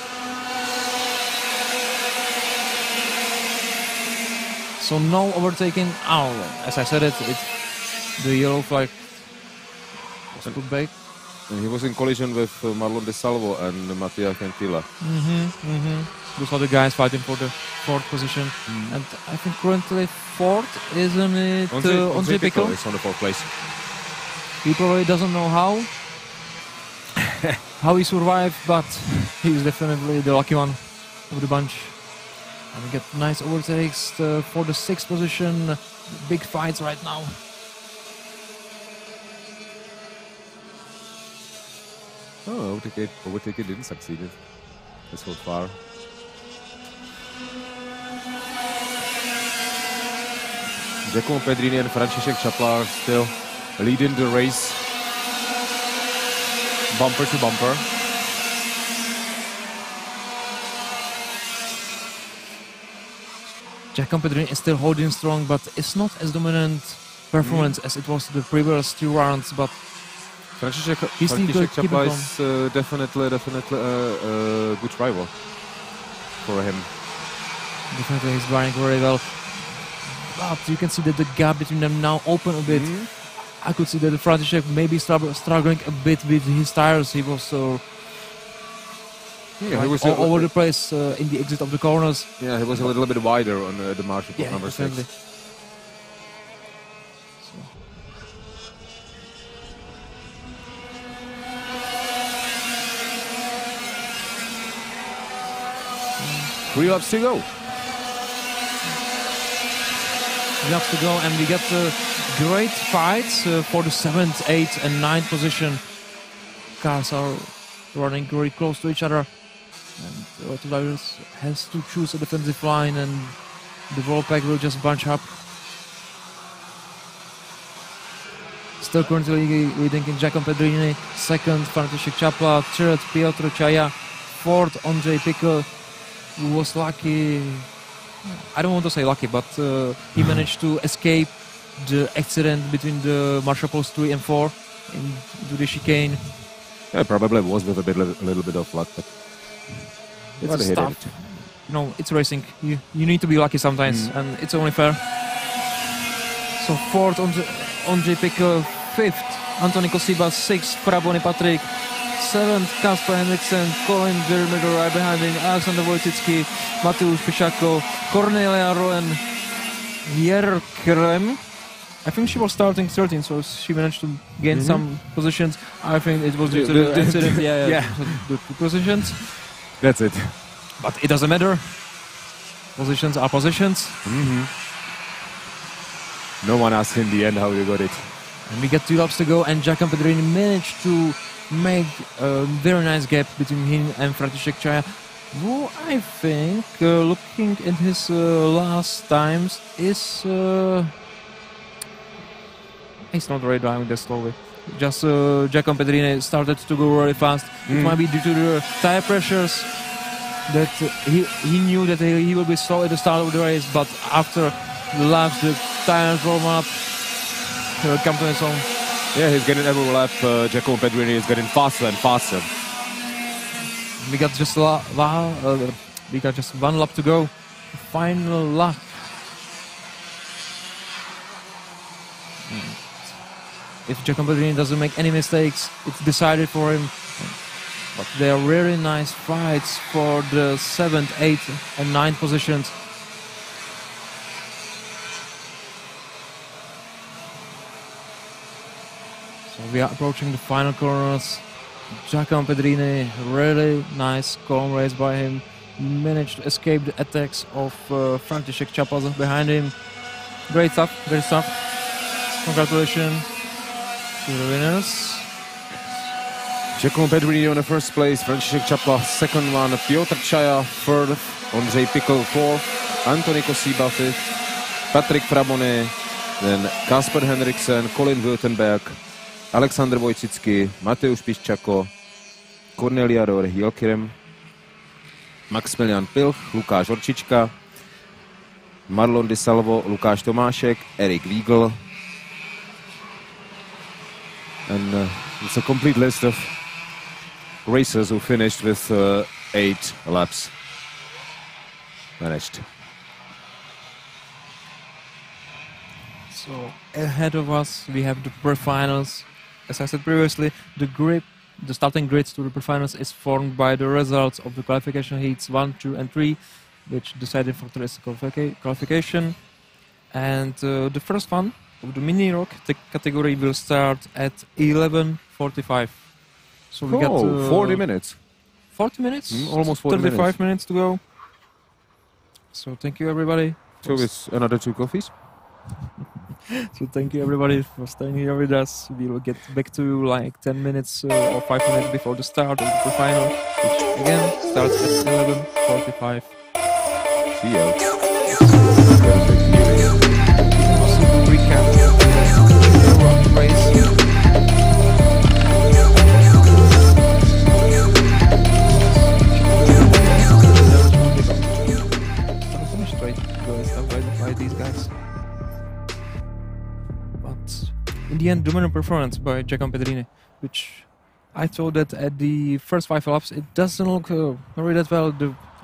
Speaker 1: So no overtaking. Oh, as I said the yellow flag was put back.
Speaker 2: And he was in collision with Marlon De Salvo and Mattia Gentile.
Speaker 1: Those are the guys fighting for the 4th position. And I think currently 4th, isn't it? Ondřej Pikl
Speaker 2: is on the 4th place.
Speaker 1: He probably doesn't know how he survived, but he's definitely the lucky one of the bunch. And we get nice overtakes for the 6th position. Big fights right now.
Speaker 2: Oh, overtake didn't succeed so far. Giacomo Pedrini and František Čapla are still leading the race, bumper to bumper.
Speaker 1: Giacomo Pedrini is still holding strong, but it's not as dominant performance as it was the previous 2 rounds. But
Speaker 2: František Čapla is definitely a good rival for him.
Speaker 1: Definitely he's driving very well. But you can see that the gap between them now open a bit. I could see that František may be struggling a bit with his tires. He was
Speaker 2: he was
Speaker 1: all over the place in the exit of the corners.
Speaker 2: Yeah, he was a little bit wider on the Marshall Post number 6. Three laps to go.
Speaker 1: 3 laps to go, and we get great fights for the 7th, 8th, and 9th position. Cars are running very close to each other, and the drivers has to choose a defensive line, and the whole pack will just bunch up. Still currently leading in Giacomo Pedrini, 2nd František Čapla, 3rd Piotr Čaja, 4th Ondřej Pikl, who was lucky. I don't want to say lucky, but he managed to escape the accident between the Marshall Post 3 and 4 into the chicane.
Speaker 2: Yeah, probably was with a little bit of luck, but
Speaker 1: it's tough. You know, it's racing. You need to be lucky sometimes, and it's only fair. So 4th Ondřej Pikl, 5th Antoni Kosiba, 6th Fraboni Patrik, 7th Kasper Henriksen, Colin Dermidor right behind him, Alexander Wojcicki, Mateusz Piszako, Cornelia Roen, Jerkrem. I think she was starting 13th, so she managed to gain some positions. I think it was due to the incident. The 2 positions.
Speaker 2: That's it.
Speaker 1: But it doesn't matter. Positions are positions.
Speaker 2: No one asked in the end how you got it.
Speaker 1: And we get 2 laps to go, and Giacomo Pedrini managed to make a very nice gap between him and František Čaja, who I think, looking at his last times, is he's not really driving that slowly. Just Giacomo Pedrini started to go really fast. It might be due to the tire pressures that he knew that he will be slow at the start of the race, but after the laps, the tires warm up, he'll come to his own.
Speaker 2: Yeah, he's getting every lap. Giacomo Pedrini is getting faster and faster.
Speaker 1: We got just 1 lap to go. Final lap. if Czech doesn't make any mistakes, it's decided for him. But they are really nice fights for the 7th, 8th and 9th positions. So we are approaching the final corners. Giacomo Pedrini, really nice, calm race by him. Managed to escape the attacks of František Čapa behind him. Great stuff, great stuff. Congratulations to the winners.
Speaker 2: Giacomo Pedrini on the first place, František Čapa second one, Piotr Čaja third, Ondřej Pikl fourth, Anthony Kosiba fifth, Patrik Frabony, then Kasper Henriksen, Colin Württemberg, Alexander Wojcicky, Mateusz Piščako, Corneliador Hilkirem, Maximilian Pilch, Lukáš Orčička, Marlon Di Salvo, Lukáš Tomášek, Erik Wiegel. And it's a complete list of racers who finished with 8 laps managed.
Speaker 1: So ahead of us we have the pre-finals. As I said previously, the starting grid to the pre-finals is formed by the results of the qualification heats 1, 2 and 3, which decided for today's qualification. And the first one of the mini ROK category will start at 11:45. So we got
Speaker 2: 40 minutes.
Speaker 1: 40 minutes?
Speaker 2: Almost 40 minutes.
Speaker 1: 35 minutes to go. So thank you everybody.
Speaker 2: So it's another 2 coffees.
Speaker 1: So thank you everybody for staying here with us. We will get back to you like 10 minutes or 5 minutes before the start of the final, which again starts at 11:45.
Speaker 2: See you.
Speaker 1: Recap the race. Finish straight by these guys. But in the end, dominant performance by Giacomo Pedrini, which I thought that at the first 5 laps it doesn't look really that well.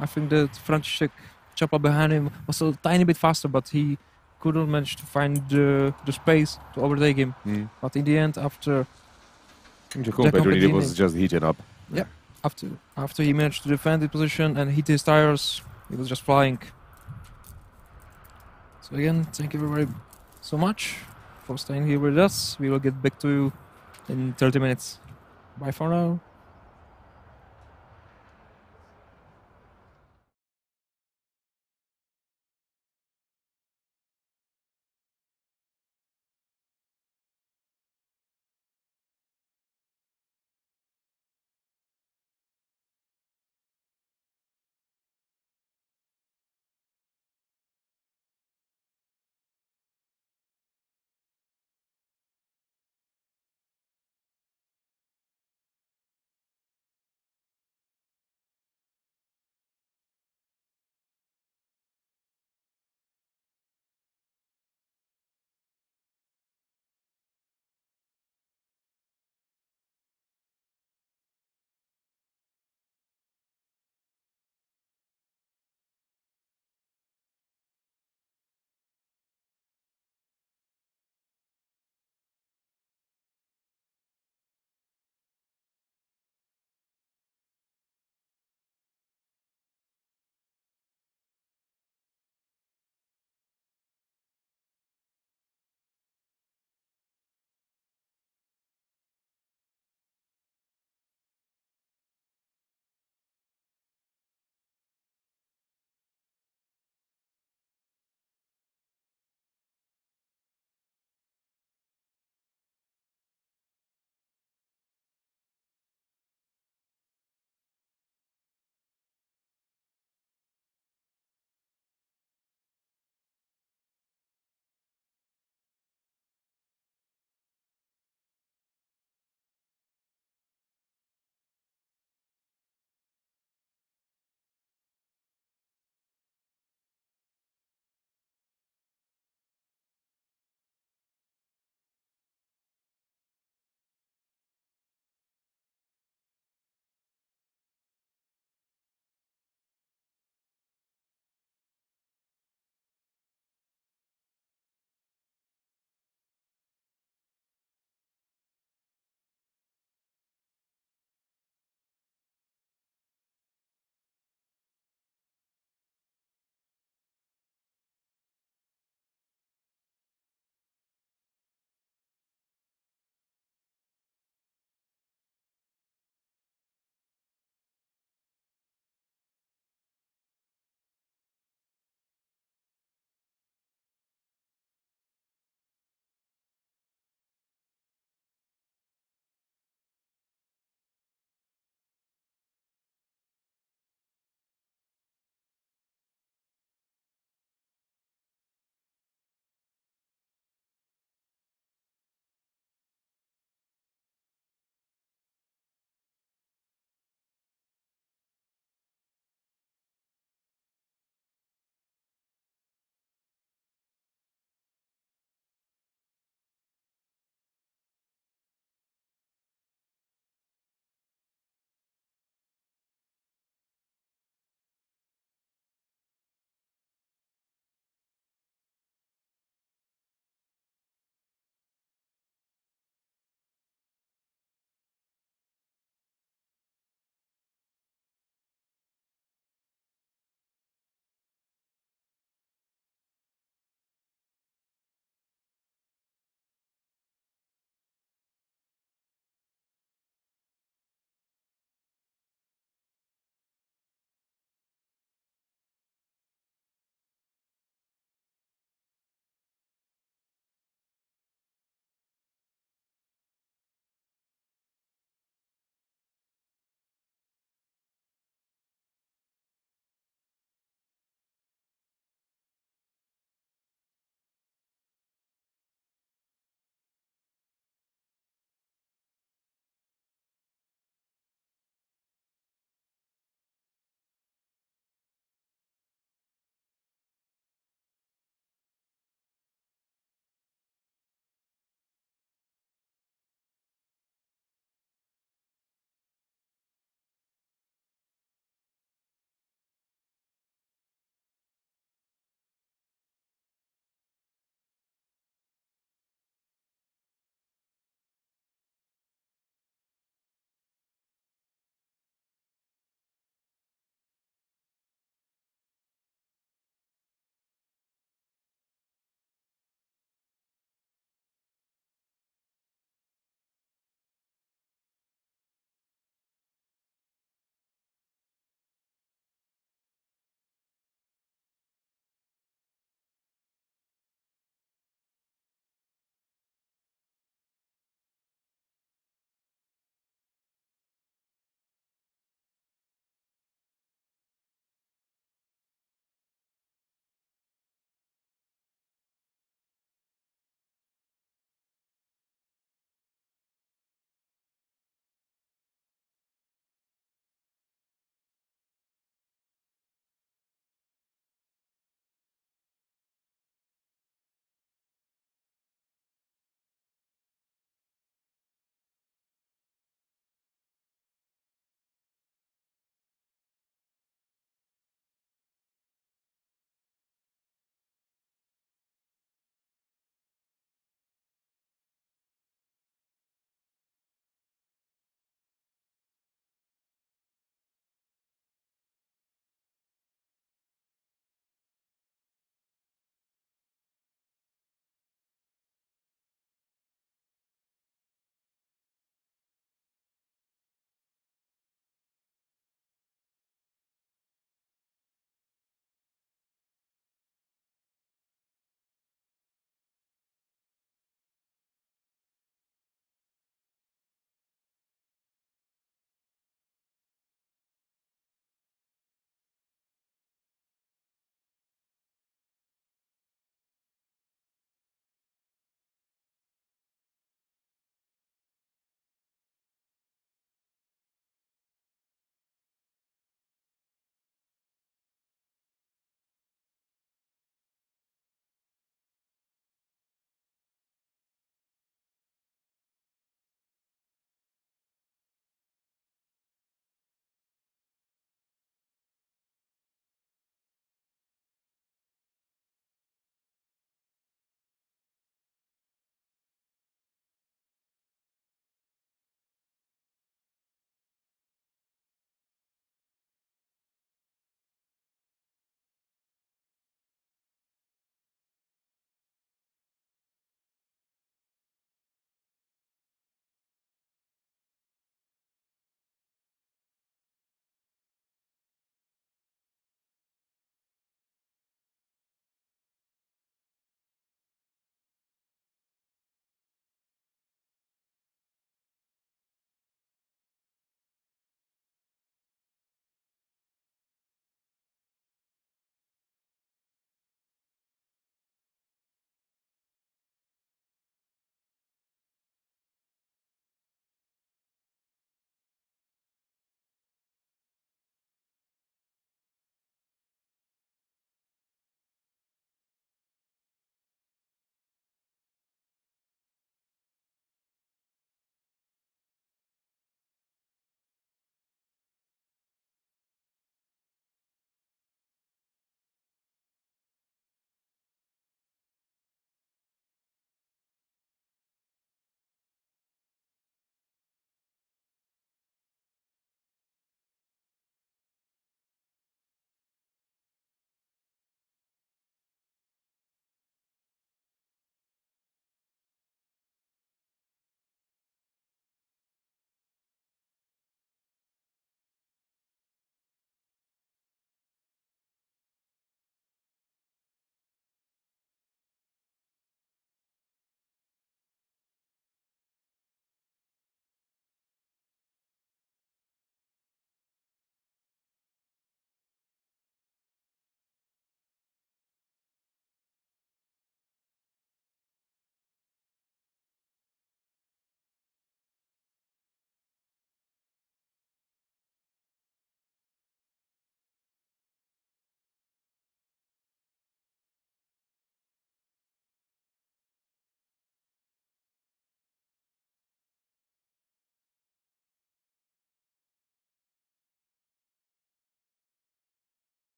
Speaker 1: I think that František Čapa behind him was a tiny bit faster, but he couldn't manage to find the space to overtake him. But in the end, after
Speaker 2: Giacomo Pedrini was just heating up.
Speaker 1: Yeah, after he managed to defend the position and hit his tires, he was just flying. So again, thank you very so much for staying here with us. We will get back to you in 30 minutes. Bye for now.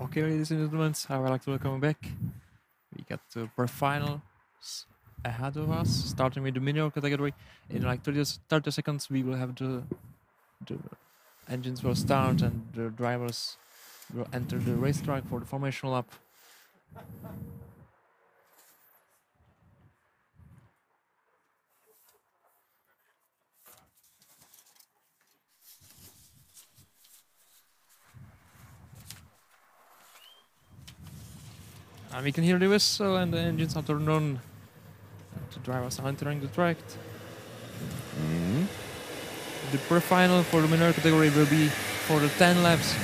Speaker 1: Okay, ladies and gentlemen, I would like to welcome back. We got the pre-finals ahead of us, starting with the minor category. In like 30 seconds, we will have the engines will start and the drivers will enter the racetrack for the formation lap. And we can hear the whistle and the engines are turned on. The drivers are entering the track. The pre-final for the minor category will be for the 10 laps.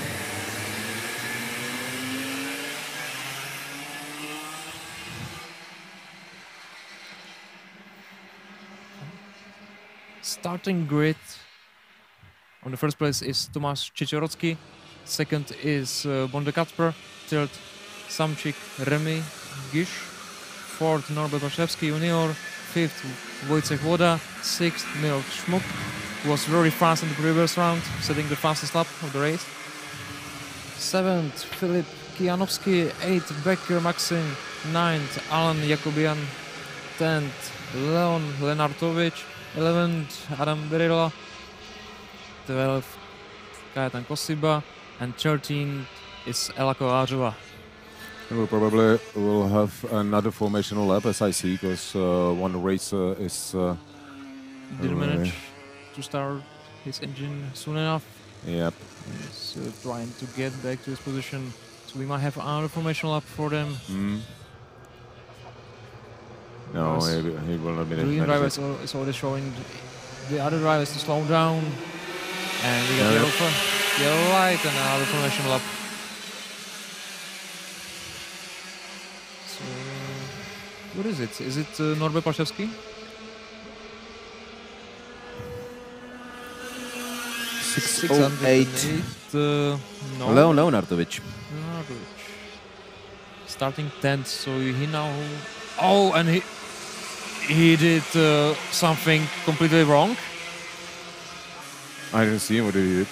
Speaker 1: Starting grid. On the first place is Tomáš Čičerocký. Second is Bonde Kacper. Third, Samčík Remy Gish. Fourth, Norbert Barszewski Junior. Fifth, Wojciech Woda. Sixth, Miloš Šmuk. Was very fast in the previous round, setting the fastest lap of the race. Seventh, Filip Kijanowski. Eighth, Becker Maxim. Ninth, Alan Jakubian. 10th, Leon Lenartovic. 11th, Adam Berila. 12th, Kajetan Kosiba. And 13th is Elako Ažova.
Speaker 2: We probably will have another formational lap, as I see, because one racer is...
Speaker 1: Didn't manage to start his engine soon enough.
Speaker 2: Yep.
Speaker 1: He's trying to get back to his position. So we might have another formation lap for them.
Speaker 2: No, he will not be
Speaker 1: the green driver is already showing the other drivers to slow down. And we got yellow light and another formation lap. So, what is it? Is it Norbert Barszewski?
Speaker 2: 608.
Speaker 1: No.
Speaker 2: Leon Leonardovic.
Speaker 1: Starting 10th, so he now... Oh, and he did something completely wrong.
Speaker 2: I didn't see what he did.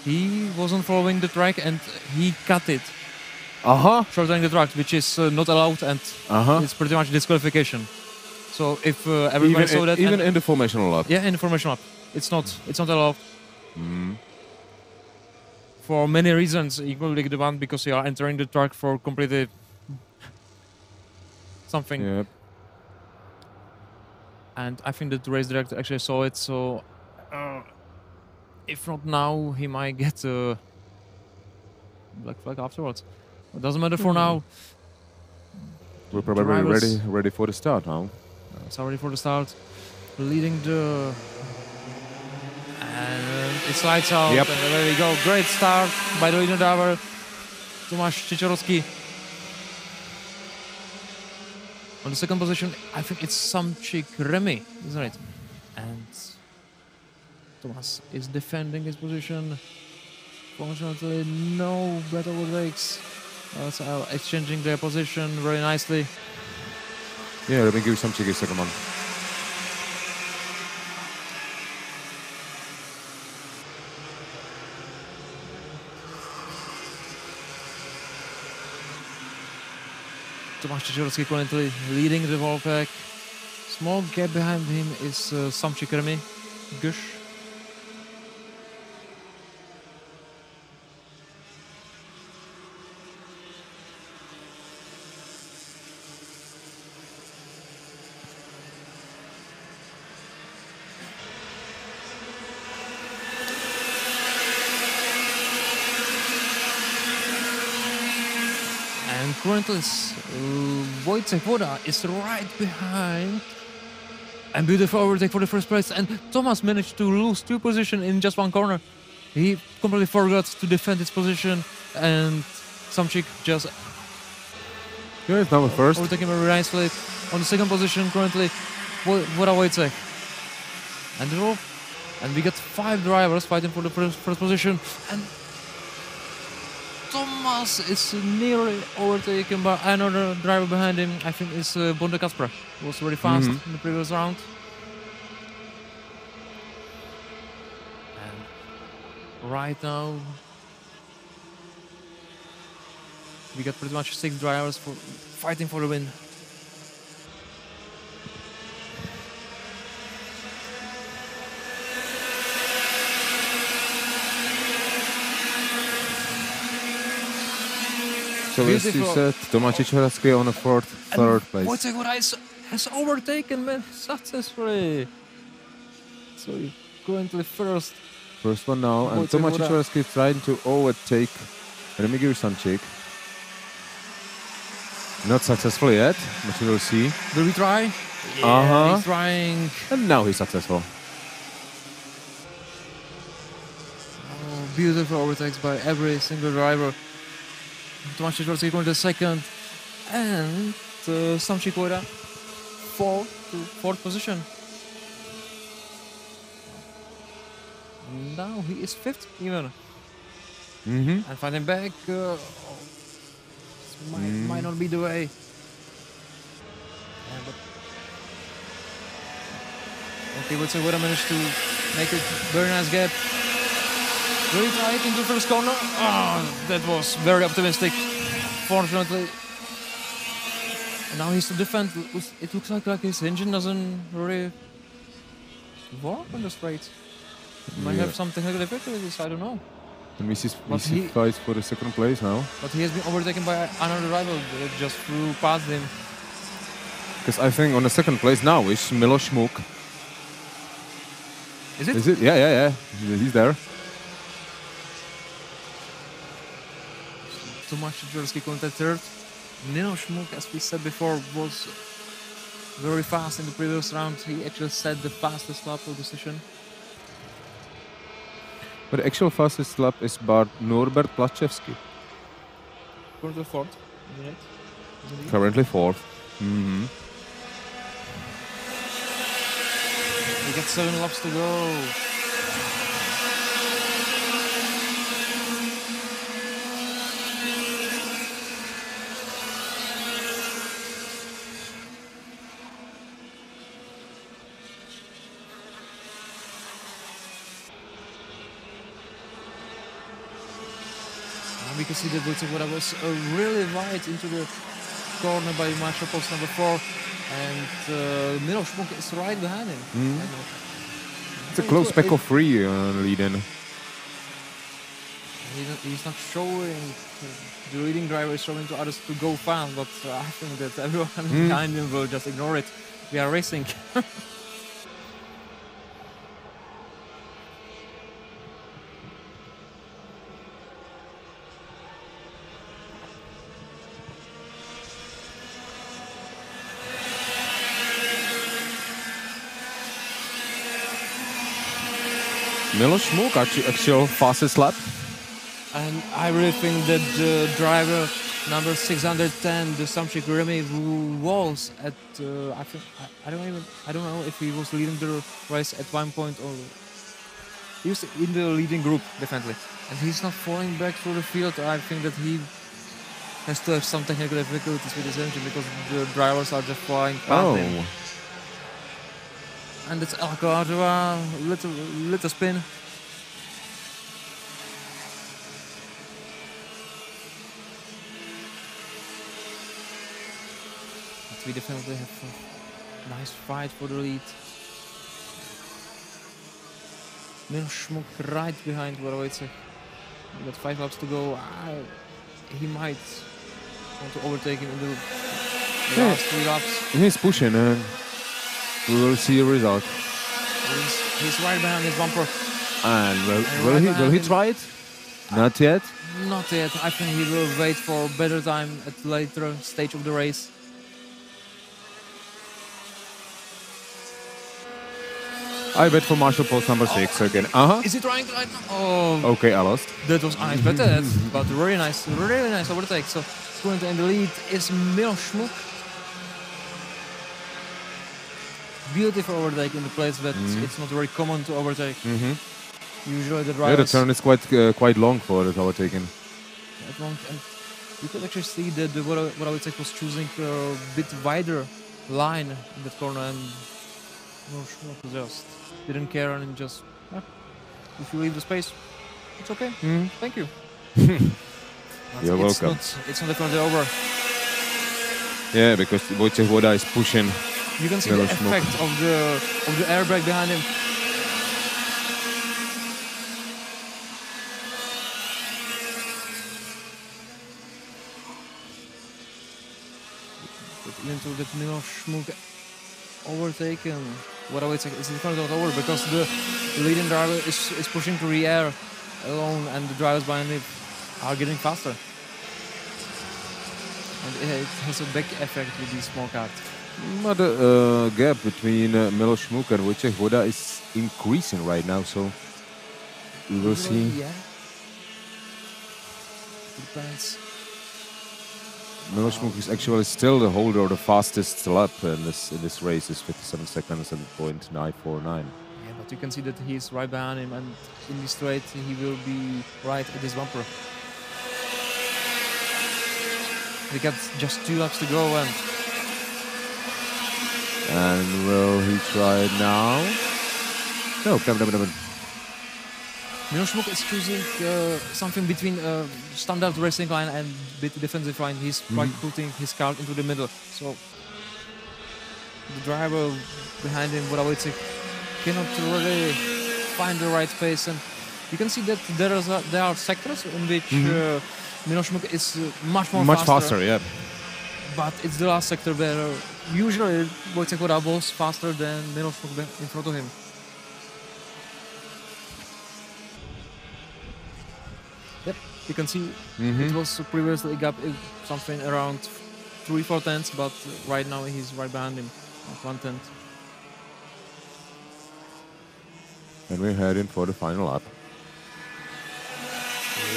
Speaker 1: He wasn't following the track and he cut it. Shortening the track, which is not allowed, and it's pretty much disqualification. So if everybody saw that...
Speaker 2: Even in the formational lap?
Speaker 1: Yeah, in the formation lap. It's not allowed. For many reasons, including the one because you are entering the track for completely something.
Speaker 2: Yep.
Speaker 1: And I think that the race director actually saw it, so if not now, he might get a black flag afterwards. It doesn't matter for now.
Speaker 2: We're probably ready for the start now.
Speaker 1: It's already for the start. Leading the... And it's lights out.
Speaker 2: Yep.
Speaker 1: And there we go. Great start by the leading driver, Tomáš Čičerocký. On the second position, I think it's Samčík Remy, isn't it? And Tomáš is defending his position. Fortunately, no better overtakes. Also exchanging their position very nicely.
Speaker 2: Yeah, let me give Samčík a second one.
Speaker 1: Tomáš Čičerocký currently leading the whole pack. Small gap behind him is Samčík Remy Gish. And currently Wojciech Woda is right behind. And beautiful overtake for the first place. And Tomáš managed to lose 2 positions in just one corner. He completely forgot to defend his position. And Samčík just...
Speaker 2: Yeah, it's now first.
Speaker 1: Overtaking very nicely. On the second position currently, Woda Wojciech. And we got 5 drivers fighting for the first position. And Tomáš is nearly overtaken by another driver behind him. I think it's Bonde Kacper. He was very fast in the previous round. And right now, We got pretty much 6 drivers fighting for the win.
Speaker 2: So as you said, Tomáš Horacký on a third place.
Speaker 1: Wojciech Góra has overtaken me successfully. So he's currently first.
Speaker 2: First one now, and Tomáš Horacký is trying to overtake Remigiusz Samčík. Not successful yet, but we will see.
Speaker 1: Will we try? Yeah, he's trying.
Speaker 2: And now he's successful.
Speaker 1: Oh, beautiful overtakes by every single driver. Tomáš Horacký going to second, and Samčík Góra fourth position. Now he is 5th even. And fighting back might not be the way. Yeah, but okay, Wojciech Góra managed to make a very nice gap. Very tight into the first corner. That was very optimistic. Fortunately. And now he's to defend. It looks like his engine doesn't really work on the straight. Might have something like difficulties, I don't know.
Speaker 2: And we see fights for the second place now.
Speaker 1: But he has been overtaken by another rival that just flew past him.
Speaker 2: Because I think on the second place now is Miloš Šmuk.
Speaker 1: Is it?
Speaker 2: Is it? Yeah. He's there.
Speaker 1: Tomáš Horacký contact third. Miloš Šmuk, as we said before, was very fast in the previous round. He actually set the fastest lap of the session.
Speaker 2: But the actual fastest lap is by Norbert Plačevský.
Speaker 1: Currently fourth.
Speaker 2: Currently fourth.
Speaker 1: We got 7 laps to go. We can see that Wojciech Góra was really wide into the corner by Marshall post number 4, and Miloš Šmuk is right behind him.
Speaker 2: It's a close pack of 3 leading.
Speaker 1: He's not showing, the leading driver is showing to others to go fast, but I think that everyone behind him will just ignore it. We are racing.
Speaker 2: Miloš Šmuk, actual fastest lap.
Speaker 1: And I really think that the driver number 610, the Samčík Remy, who was at I don't know if he was leading the race at one point, or he was in the leading group definitely, and he's not falling back through the field. I think that he has to have some technical difficulties with his engine, because the drivers are just flying past him. And it's Alcantara, little spin. But we definitely have a nice fight for the lead. Miloš Šmuk right behind Wojciech. We got 5 laps to go. He might want to overtake him in the last 3 laps.
Speaker 2: He's pushing, and we will see a result.
Speaker 1: He's right behind his bumper.
Speaker 2: And will he try it? Not yet?
Speaker 1: Not yet. I think he will wait for better time at later stage of the race.
Speaker 2: I bet for Marshall post number 6 again.
Speaker 1: Is he trying right now? Oh.
Speaker 2: Okay, I lost.
Speaker 1: That was unexpected, but really nice overtake. So currently in the lead is Miloš Šmuk. Beautiful overtake in the place that it's not very common to overtake. Usually the drivers...
Speaker 2: Yeah, the turn is quite long for the overtaking.
Speaker 1: Quite long, and you could actually see that what I would say was choosing a bit wider line in that corner, and Šmuk just didn't care, and just, if you leave the space, it's okay. Thank you.
Speaker 2: You're welcome.
Speaker 1: It's not definitely over.
Speaker 2: Yeah, because Wojciech Voda is pushing.
Speaker 1: You can see the effect of the air brake behind him. But even though that Miloš Šmuk overtaken, what I would say is definitely not over because the leading driver is pushing to the air alone and the drivers behind him are getting faster. And it has a big effect with these small cars.
Speaker 2: But the gap between Miloš Šmuk and Wojciech Voda is increasing right now, so we will see.
Speaker 1: Yeah. Depends.
Speaker 2: Miloš Šmuk is actually still the holder of the fastest lap in this race, is 57 seconds and .949.
Speaker 1: Yeah, but you can see that he's right behind him, and in the straight he will be right at this bumper. We got just 2 laps to go,
Speaker 2: and will he try it now? No, come.
Speaker 1: Miloš Šmuk is choosing something between standard racing line and bit defensive line. He's putting his car into the middle. So the driver behind him, what I would say, cannot really find the right pace. And you can see that there are sectors in which Miloš Šmuk is much faster.
Speaker 2: Yeah.
Speaker 1: But it's the last sector where usually Wojciech Voda was faster than Miloš Šmuk in front of him. Yep, you can see it was previously a gap something around 3-4 tenths, but right now he's right behind him at 1 tenth.
Speaker 2: And we're heading for the final lap.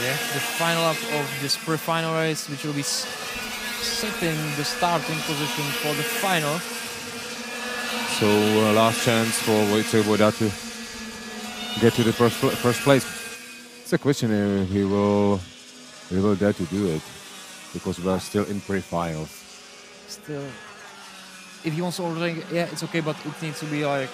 Speaker 1: Yeah, the final lap of this pre-final race, which will be setting the starting position for the final.
Speaker 2: So last chance for Wojciech Voda to get to the first place. It's a question if he will dare to do it, because we are still in pre-finals.
Speaker 1: Still, if he wants to overtake, yeah, it's okay, but it needs to be like.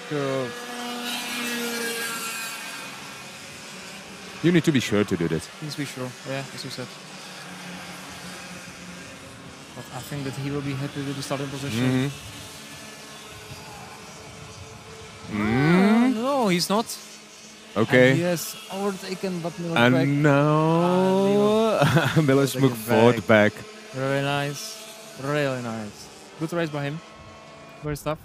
Speaker 2: You need to be sure to do this.
Speaker 1: Needs to be sure, yeah, as you said. But I think that he will be happy with the starting position. No, he's not.
Speaker 2: Okay.
Speaker 1: And he has overtaken, but Miloš
Speaker 2: and
Speaker 1: back.
Speaker 2: now Miloš Šmuk fought back.
Speaker 1: Really nice. Really nice. Good race by him. Very tough.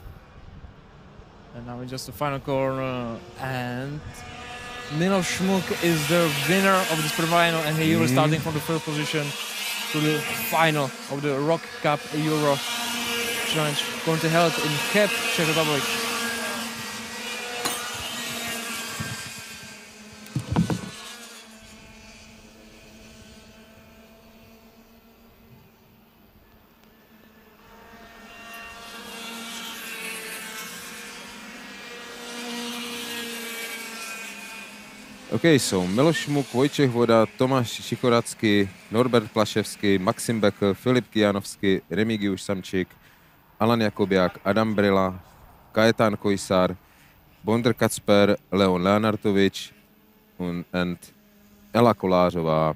Speaker 1: And now it's just the final corner. And Miloš Šmuk is the winner of this pre-final, and he will starting from the first position to the final of the ROK Cup Euro Challenge, going to held in Cheb, Czech Republic.
Speaker 2: Okay, so Miloš Šmuk, Wojciech Voda, Tomáš Šichoracký, Norbert Plaševský, Maxim Becker, Filip Kijanovský, Remigiusz Samčík, Alan Jakubiak, Adam Brila, Kajetán Kojsár, Bondr Kacper, Leon Leonartovič, and Ela Kolářová.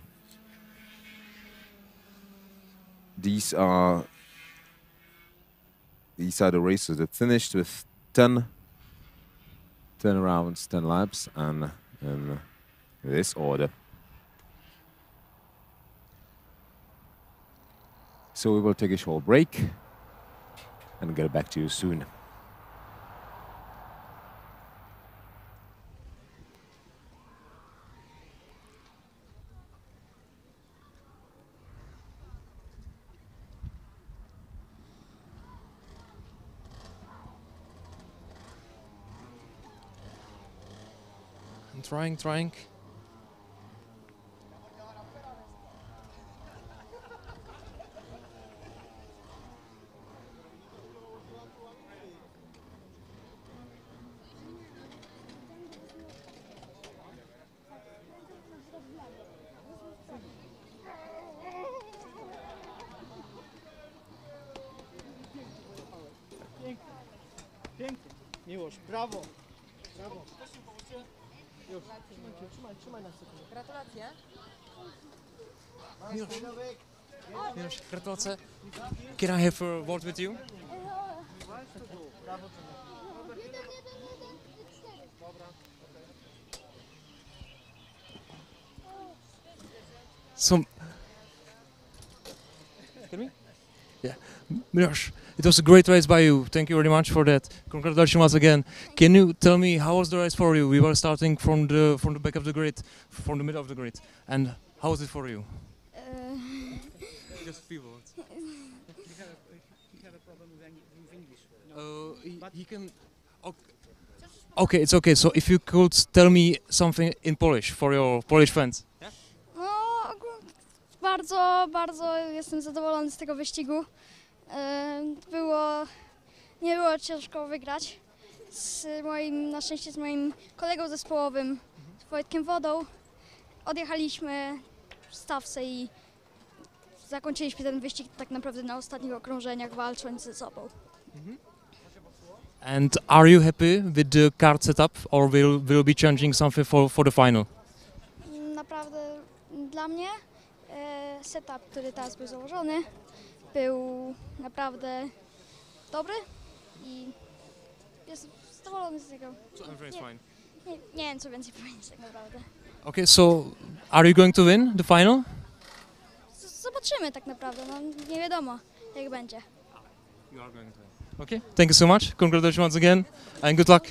Speaker 2: These are the races that finished with 10 rounds, 10 laps, and in this order. So we will take a short break and get back to you soon.
Speaker 1: Trying.
Speaker 3: Pięknie. Miłość, brawo. Brawo. Już. Trzymaj na sekundę.
Speaker 4: Gratulacje.
Speaker 1: Miloš, gratulace. Can I have a word with you? Some. Hear me? Yeah. Miloš, it was a great race by you. Thank you very much for that. Congratulations once again. Can you tell me how was the race for you? We were starting from the back of the grid, from the middle of the grid, and how was it for you? Just few words.
Speaker 3: He had a problem with English.
Speaker 1: He can. Okay, it's okay. So if you could tell me something in Polish for your Polish friends.
Speaker 4: No, bardzo, bardzo jestem zadowolony z tego wyścigu. Nie było ciężko wygrać. Na szczęście z moim kolegą zespołowym, z Wojtkiem Wodą, odjechaliśmy w stawce i zakończyliśmy ten wyścig tak naprawdę na ostatnich okrążeniach, walcząc ze sobą.
Speaker 1: And are you happy with the kart setup, or will be changing something for the final?
Speaker 4: Naprawdę dla mnie setup, który teraz był założony, był naprawdę dobry i jestem zadowolony z niego.
Speaker 1: So everything's fine.
Speaker 4: Nie wiem, co więcej powiedzieć tak naprawdę.
Speaker 1: Okay, so are you going to win the final?
Speaker 4: Zobaczymy tak naprawdę, no nie wiadomo jak będzie.
Speaker 1: You are going to win. Okay, thank you so much. Congratulations once again, and good luck.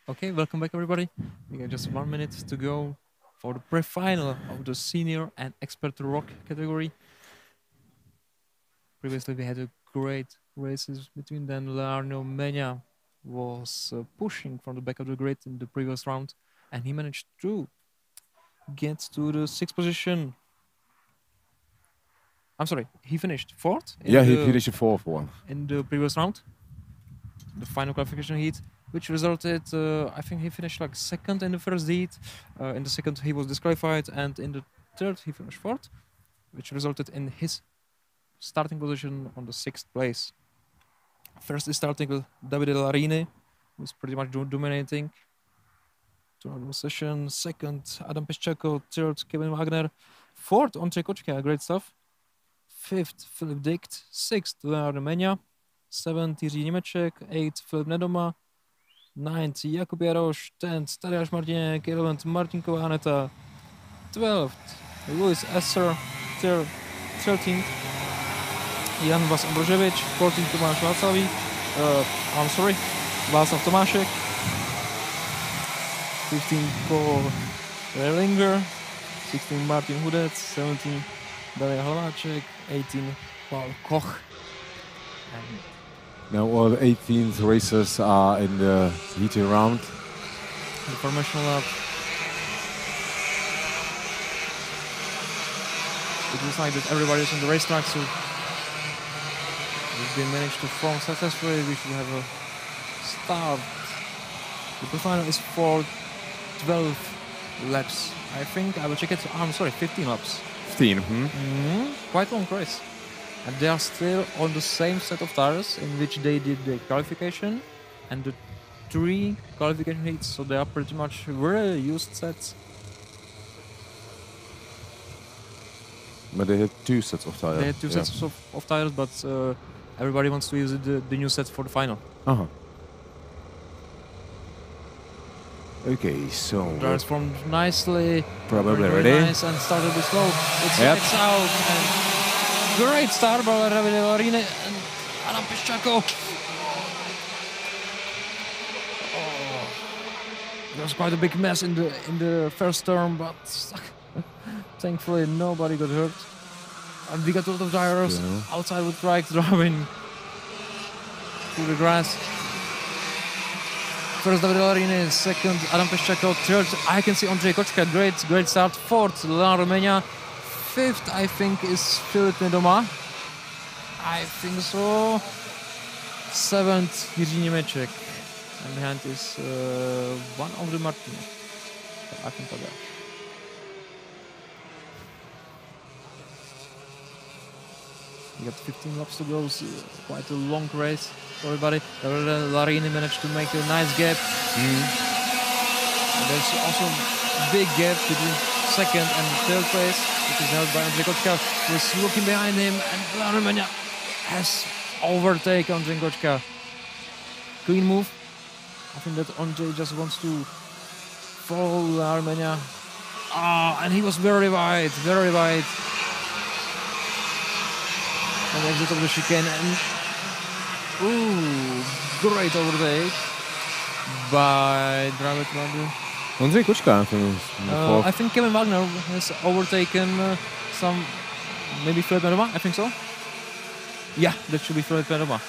Speaker 1: Okay, welcome back everybody. We got just 1 minute to go for the pre-final of the senior and expert ROK category. Previously we had a great races between them. Leonardo Mena was pushing from the back of the grid in the previous round, and he managed to get to the 6th position. I'm sorry, he finished 4th?
Speaker 2: Yeah, he finished the 4th one.
Speaker 1: In the previous round, the final qualification heat, which resulted, I think he finished like 2nd in the first heat. In the 2nd he was disqualified, and in the 3rd he finished 4th, which resulted in his starting position on the 6th place. First is starting with Davide Larini, who's pretty much dominating the session. 2nd, Adam Piszczeko. 3rd, Kevin Wagner. 4th, Ondřej Kočka, great stuff. 5th, Filip Dikt. 6th, Leonardo Mena. 7th, Jiří Němeček. 8th, Filip Nedoma. 9th, Jakub Jaroš. 10th, Tadeáš Martiněk. 11th, Martin Kovaneta. 12th, Louis Esser. 13th, Jan Vas Ambroževič. 14th, Tomáš Václavý. Václav Tomášek. 15th, Paul Erlinger. 16th, Martin Hudec. 17th, Daniel Hlaváček. 18th, Paul Koch. And
Speaker 2: Now all 18 racers are in the heated round.
Speaker 1: the formation lap. It looks like that everybody's on the racetrack, so if they manage to form successfully, we should have a start. The final is for 12 laps. I think I will check it. I'm sorry, 15 laps.
Speaker 2: 15.
Speaker 1: Quite long race. And they are still on the same set of tires in which they did the qualification and the 3 qualification heats, so they are pretty much very used sets.
Speaker 2: But they had 2 sets of tires.
Speaker 1: They had 2 sets of tires, but everybody wants to use the new sets for the final.
Speaker 2: Okay, so
Speaker 1: Drivers formed nicely.
Speaker 2: probably
Speaker 1: very
Speaker 2: ready.
Speaker 1: nice, and started the slope. It's
Speaker 2: Yep.
Speaker 1: next out. And great start by Davide Larini and Adam Piszczeko. There was quite a big mess in the first turn, but thankfully nobody got hurt. And we got a lot of drivers outside with trikes driving through the grass. First Davide Larini, 2nd Adam Piszczeko, 3rd I can see Ondřej Kočka, great start. 4th Leonardo Mena, 5th I think is Filip Nedoma, I think so. 7th Jiří Němeček, and behind is one of the Martinek, I think that. We got 15 laps to go, so quite a long race for everybody. Larini managed to make a nice gap. And there's also a big gap between 2nd and 3rd place, which is held by Ondřej Kočka, who is looking behind him, and Leonardo Mena has overtaken Ondřej Kočka. Clean move. I think that Ondřej just wants to follow Leonardo Mena. And he was very wide. On the exit of the chicane, and great overtake by driver number.
Speaker 2: Ondřej Kočka finished.
Speaker 1: I think Kevin Wagner has overtaken maybe Filip Nedoma, I think so. Yeah, that should be Filip Nedoma.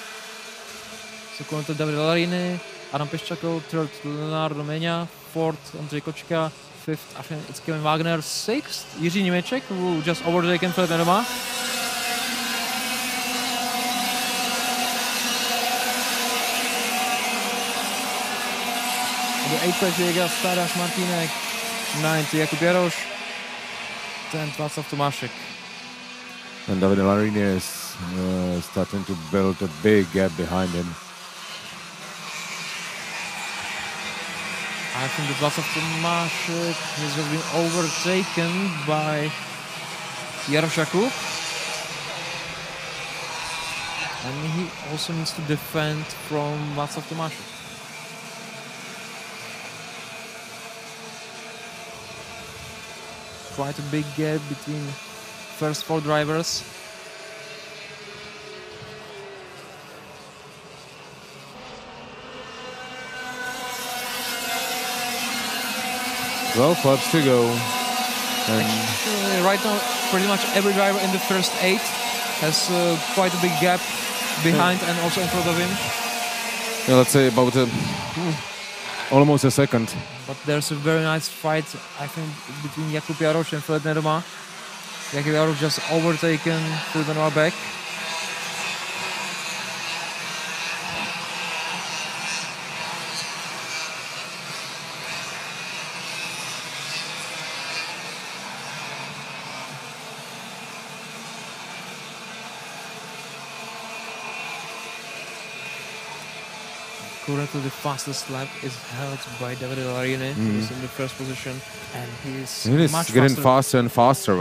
Speaker 1: Second Davide Larini, Adam Piszczeko, 3rd Leonardo Mena, 4th Ondřej Kočka, 5th I think it's Kevin Wagner, 6th Jiří Němeček, who just overtaken Filip Nedoma. The 8th place we got Tadeáš Martiněk, 9th Jakub Jaroš, 10th Václav Tomášek.
Speaker 2: And Davide Larini is starting to build a big gap behind him.
Speaker 1: I think that Václav Tomášek has just been overtaken by Jaroš Jakub. And he also needs to defend from Václav Tomášek. Quite a big gap between first 4 drivers.
Speaker 2: 12 laps to go. And
Speaker 1: Right now, pretty much every driver in the first 8 has quite a big gap behind and also in front of him.
Speaker 2: yeah, let's say about almost a second.
Speaker 1: But there's a very nice fight, I think, between Jakub Jaroš and Filip Nedoma. Jakub Jaroš just overtaken Filip Nedoma back. Currently, the fastest lap is held by Davide Larini, who is in the first position, and he's
Speaker 2: It
Speaker 1: much
Speaker 2: is getting
Speaker 1: faster.
Speaker 2: faster and faster.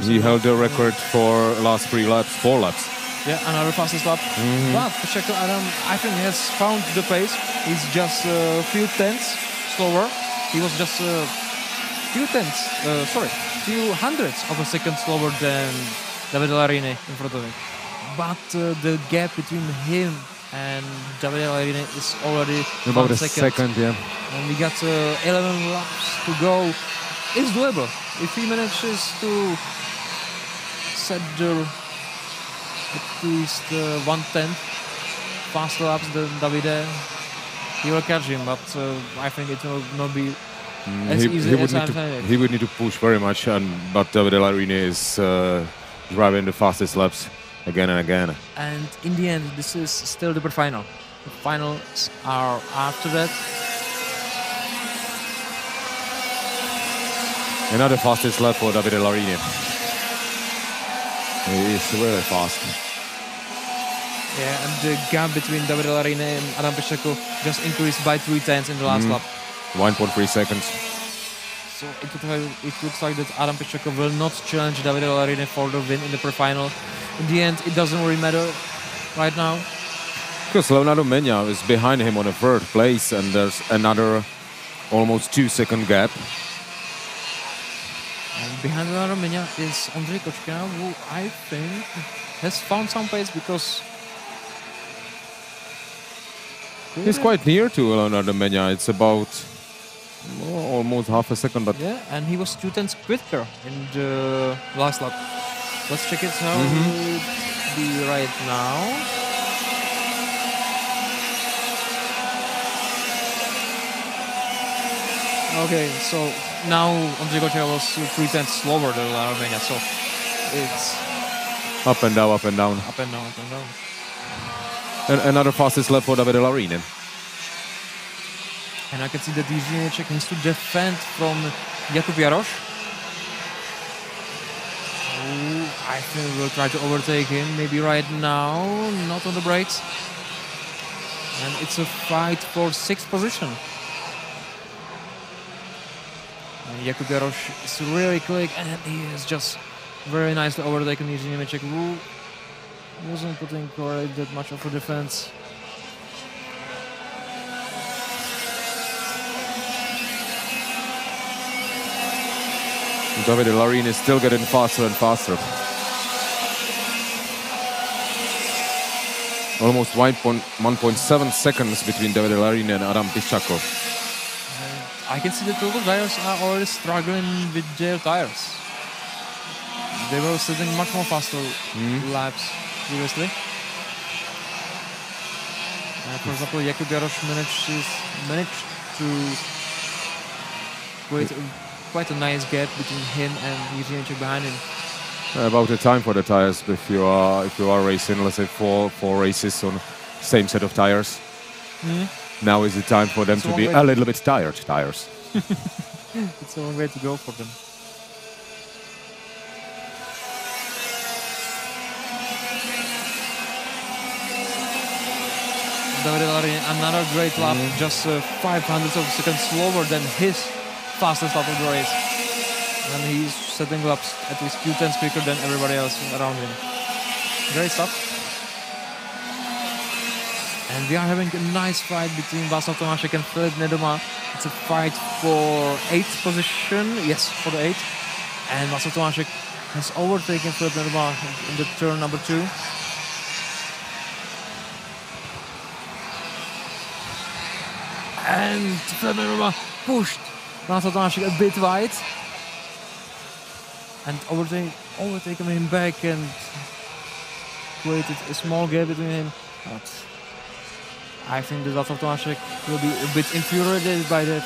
Speaker 2: He held the record for last 3 laps, 4 laps.
Speaker 1: Yeah, another fastest lap. But Pacheco Adam, I think, has found the pace. He's just a few tenths slower. He was just a few hundredths of a second slower than Davide Larini in front of him. But the gap between him and Davide Larini is already
Speaker 2: About
Speaker 1: 1
Speaker 2: a
Speaker 1: second.
Speaker 2: second, yeah.
Speaker 1: And we got 11 laps to go. It's doable. If he manages to set at least 1/10 faster laps than Davide, he will catch him. But I think it will not be as easy as I'm saying it.
Speaker 2: He would need to push very much, but Davide Larini is driving the fastest laps again and again.
Speaker 1: And in the end, this is still the final. The finals are after that.
Speaker 2: Another fastest lap for Davide Larini. He is really fast.
Speaker 1: Yeah, and the gap between Davide Larini and Adam Pacheco just increased by 3/10 in the last lap.
Speaker 2: 1.3 seconds.
Speaker 1: So it looks like that Adam Pacheco will not challenge Davide Larini for the win in the pre-final. In the end, it doesn't really matter right now.
Speaker 2: Because Leonardo Mena is behind him on a 3rd place, and there's another almost 2-second gap.
Speaker 1: And behind Leonardo Mena is Ondřej Kočka, who I think has found some pace because
Speaker 2: He's quite near to Leonardo Mena. It's about almost half a second, but
Speaker 1: yeah, and he was 2/10 quicker in the last lap. Let's check it how it will be right now. Okay, so now Ondřej Kočka was 3/10 slower than Leonardo Mena, so it's
Speaker 2: up and down, up and down.
Speaker 1: up and down, up and down.
Speaker 2: And another fastest lap for Davide Larini.
Speaker 1: And I can see that Jiří Čech needs to defend from Jakub Jaroš. I think we'll try to overtake him, maybe right now, not on the brakes. And it's a fight for 6th position. And Jakub Jaroš is really quick, and he is just very nicely overtaken Jiří Němeček, who wasn't putting quite that much of a defense.
Speaker 2: Davide Larini is still getting faster and faster. Almost 1.7 seconds between Davide Larini and Adam Pacheco.
Speaker 1: I can see the total drivers are already struggling with their tires. They were setting much more faster laps previously. For example, Jakub Jaroš managed to create quite a nice gap between him and Jiří Němeček behind him.
Speaker 2: About the time for the tires if you are racing, let's say four races on same set of tires. Now is the time for them to be a little bit tired tires.
Speaker 1: It's a long way to go for them. Davide Larini, another great lap, just 0.05 of a second slower than his fastest lap of the race. And he's setting laps at least 2/10 quicker than everybody else around him. Great stuff. And we are having a nice fight between Václav Tomášek and Filip Nedoma. It's a fight for 8th position. Yes, for the 8th. And Václav Tomášek has overtaken Filip Nedoma in the turn number 2. And Filip Nedoma pushed Renato Tomášek a bit wide. And overtaking him back and created a small gap between him. But I think that Renato Tomášek will be a bit infuriated by that.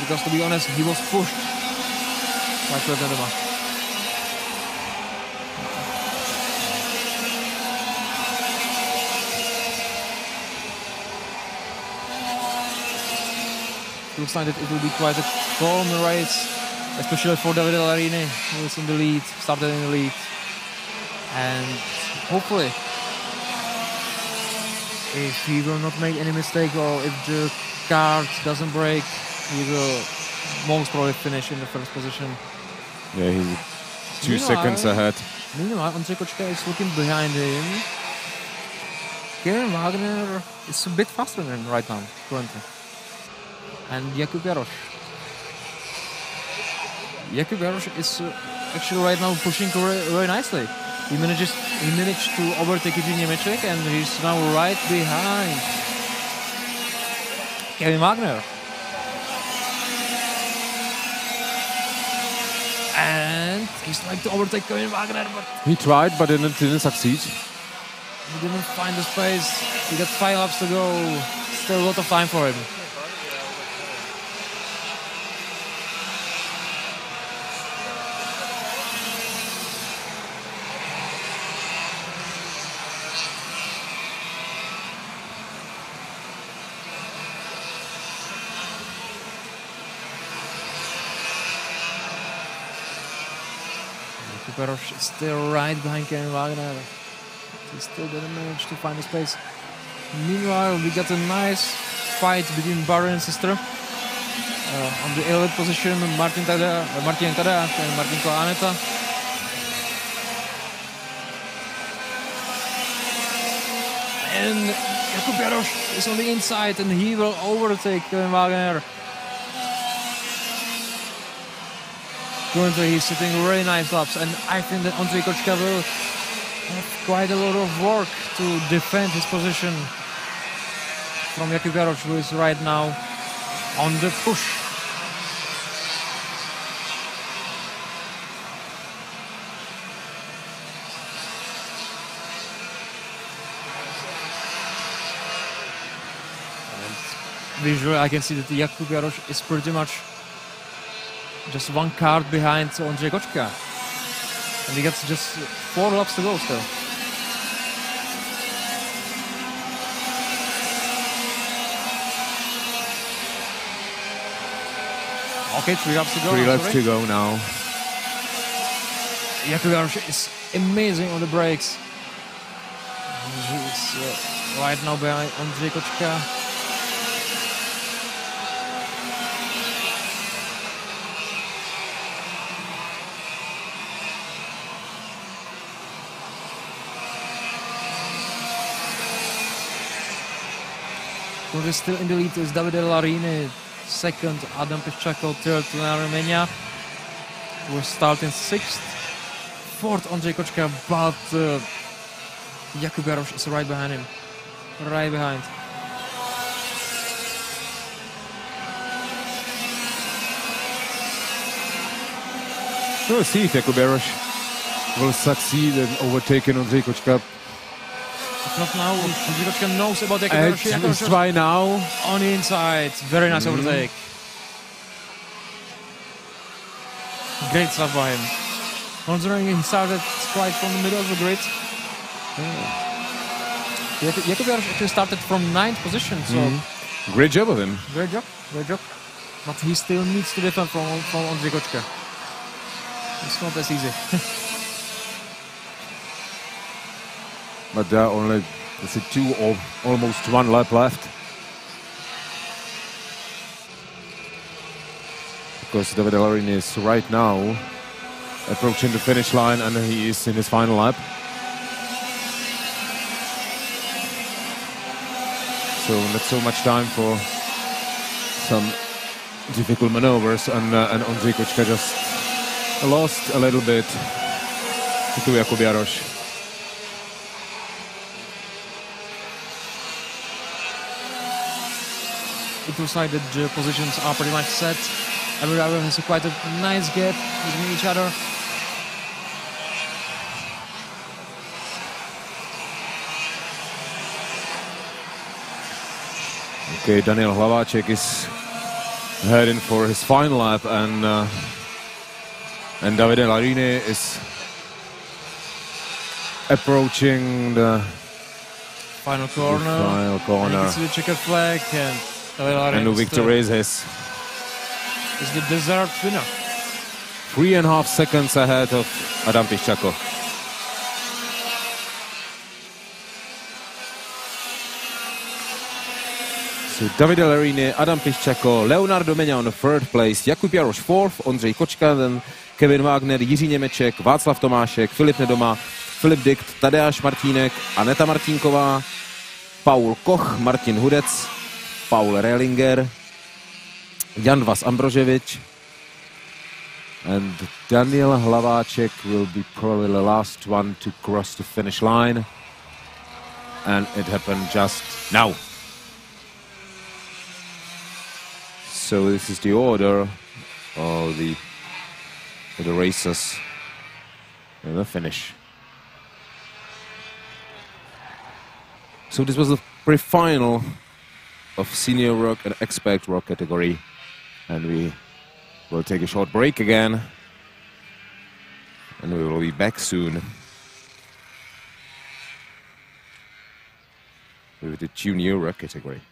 Speaker 1: Because to be honest, he was pushed by Kartarena. Looks like that it will be quite a calm race, especially for Davide Larini, who is in the lead, started in the lead. And hopefully, if he will not make any mistake or if the car doesn't break, he will most probably finish in the first position.
Speaker 2: Yeah, he's 2 seconds ahead.
Speaker 1: Meanwhile, Ondřej Kočka is looking behind him. Karen Wagner is a bit faster than him right now, currently. And Jakub Jaroš. Jakub Jaroš is actually right now pushing very nicely. He managed to overtake Jiří Němeček and he's now right behind Kevin Wagner. And he's trying to overtake Kevin Wagner, but
Speaker 2: He tried, but didn't succeed.
Speaker 1: he didn't find the space. He got 5 laps to go. Still a lot of time for him. Jaroš is still right behind Kevin Wagner. He still didn't manage to find a space. Meanwhile, we got a nice fight between brother and sister. On the 11th position, Martin Tadea and Martin Koaneta. And Jakub Jaroš is on the inside and he will overtake Kevin Wagner. Currently he's sitting very nice laps and I think that Ondřej Kočka will have quite a lot of work to defend his position from Jakub Jaroš, who is right now on the push. And visually I can see that Jakub Jaroš is pretty much just 1 car behind Ondřej Kočka. And he gets just 4 laps to go still. Okay, 3 laps to go.
Speaker 2: 3 laps to go now.
Speaker 1: Jakub Jaroš is amazing on the brakes. He's right now behind Ondřej Kočka. Who is still in the lead is Davide Larini, 2nd Adam Piszczako, 3rd Leonardo Mena, who is starting 6th, 4th Ondřej Kočka, but Jakub Jaroš is right behind him, right behind.
Speaker 2: We'll see if Jakub Jaroš will succeed in overtaking Ondřej Kočka.
Speaker 1: If not now, Ondřej Kočka knows about Jakub Jaroš.
Speaker 2: Let's try now.
Speaker 1: On the inside, very nice overtake. Great stuff by him. Considering he started quite from the middle of the grid. Jakub Jaroš actually started from 9th position, so
Speaker 2: Great job of him.
Speaker 1: great job. But he still needs to defend from Ondřej Kočka. It's not as easy.
Speaker 2: But there are only, let's say, 2 or almost 1 lap left. Because Davide Larini is right now approaching the finish line and he is in his final lap. So not so much time for some difficult maneuvers and Ondřej Kočka just lost a little bit to Jakub Jaroš.
Speaker 1: it looks like that the positions are pretty much set. Every driver has quite a nice gap between each other.
Speaker 2: Okay, Daniel Hlaváček is heading for his final lap, and Davide Larini is approaching the
Speaker 1: Final corner.
Speaker 2: final
Speaker 1: And you
Speaker 2: corner.
Speaker 1: can see the checkered flag, and David Larin
Speaker 2: And the
Speaker 1: is
Speaker 2: victory is his.
Speaker 1: is the deserved winner.
Speaker 2: 3.5 seconds ahead of Adam Piščako. So Davide Larini, Adam Piščako, Leonardo Meňan third place, Jakub Jaroš fourth, Ondřej Kočka, then Kevin Wagner, Jiří Němeček, Václav Tomášek, Filip Nedoma, Filip Dikt, Tadeáš Martínek, Aneta Martínková, Paul Koch, Martin Hudec, Paul Relinger, Jan Vas Ambroževič, and Daniel Hlaváček will be probably the last one to cross the finish line. And it happened just now. So this is the order of the racers in the finish. So this was the pre-final of Senior ROK and Expert ROK category. And we will take a short break again. And we will be back soon with the Junior ROK category.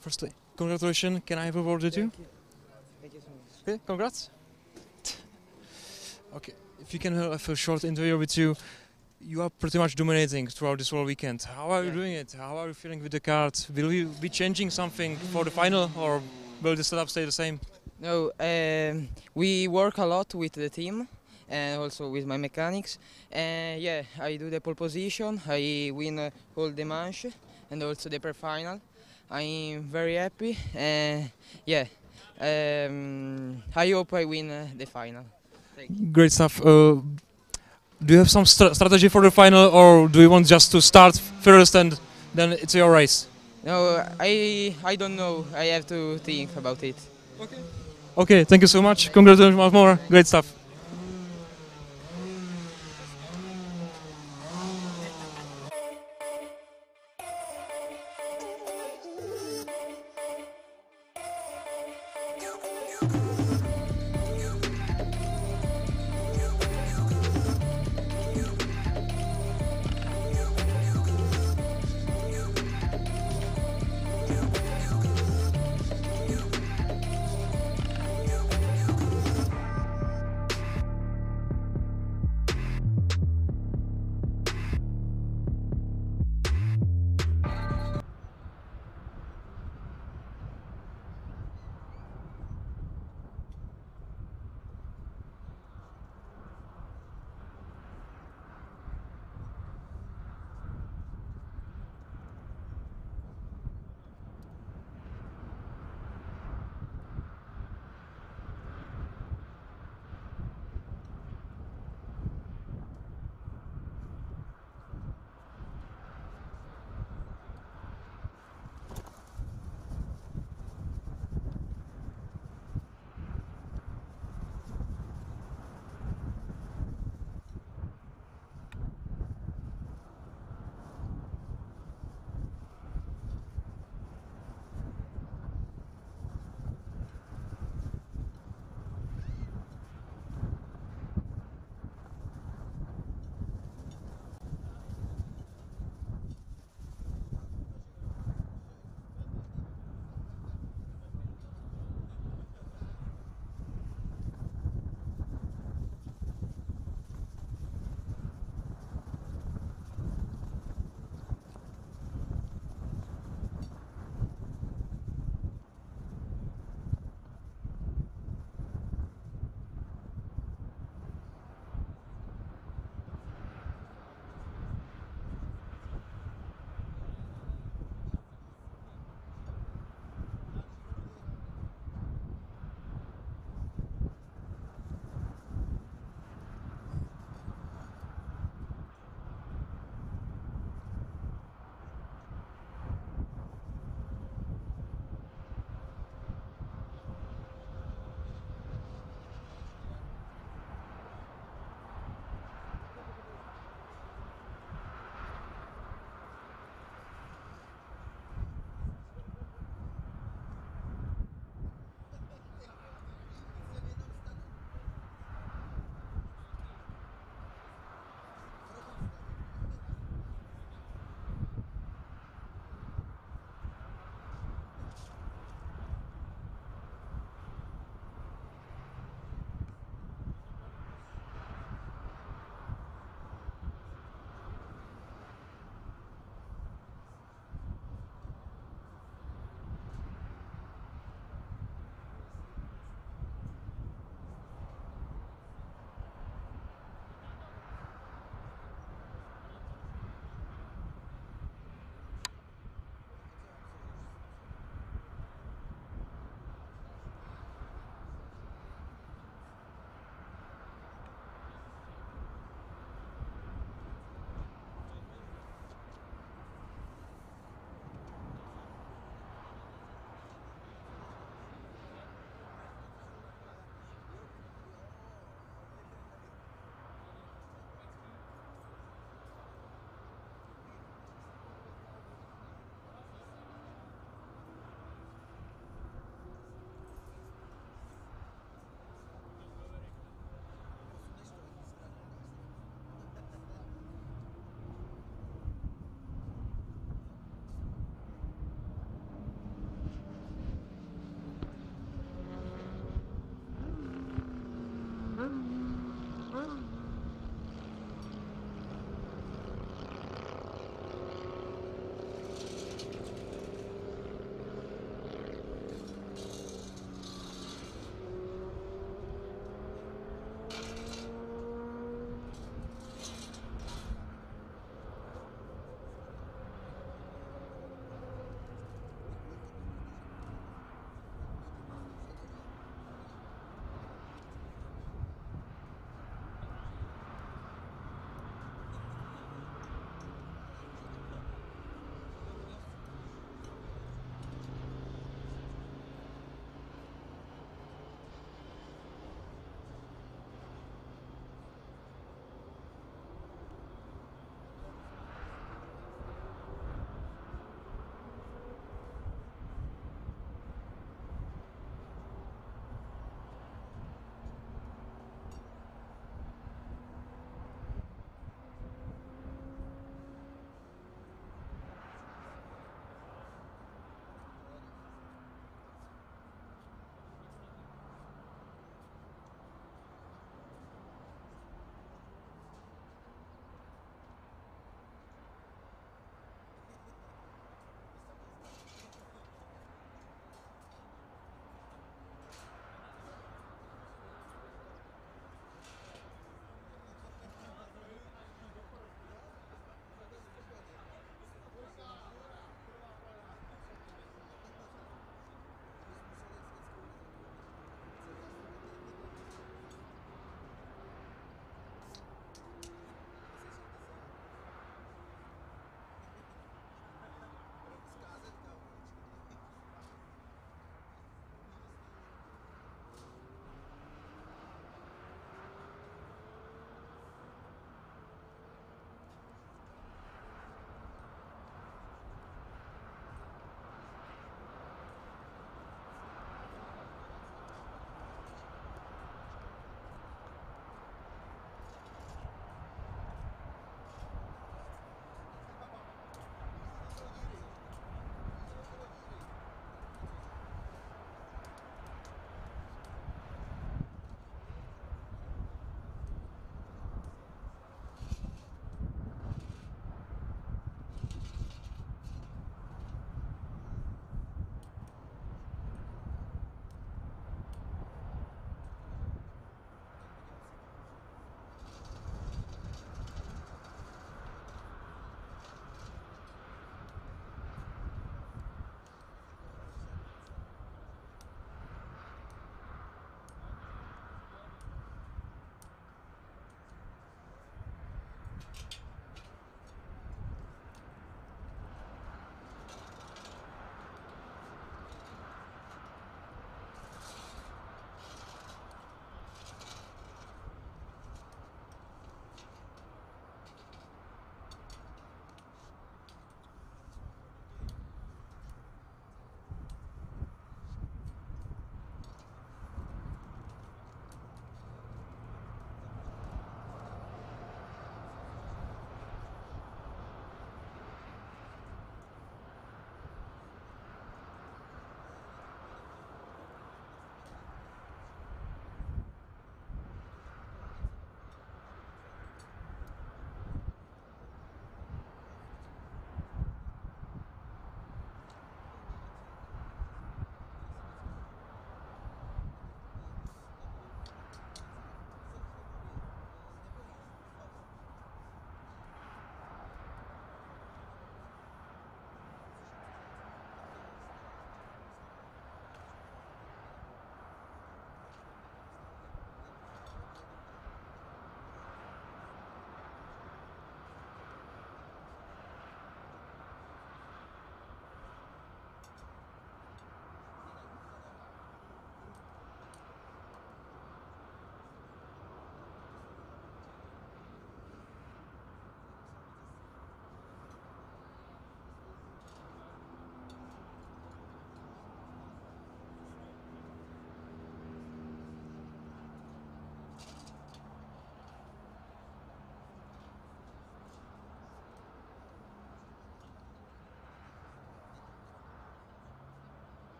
Speaker 1: Firstly, congratulations. Can I have a word with you?
Speaker 3: Thank you so much.
Speaker 1: Okay, congrats. Okay, if you can have a short interview with you, you are pretty much dominating throughout this whole weekend. How are you doing it? How are you feeling with the card? Will you be changing something for the final, or will the setup stay the same?
Speaker 5: No, we work a lot with the team and also with my mechanics. Yeah, I do the pole position, I win all the manche and also the pre-final. I'm very happy. Yeah, I hope I win the final.
Speaker 1: Great stuff. Do you have some strategy for the final, or do you want just to start first and then it's your race?
Speaker 5: No, I don't know. I have to think about it.
Speaker 1: Okay, thank you so much. Congratulations once more. Great stuff.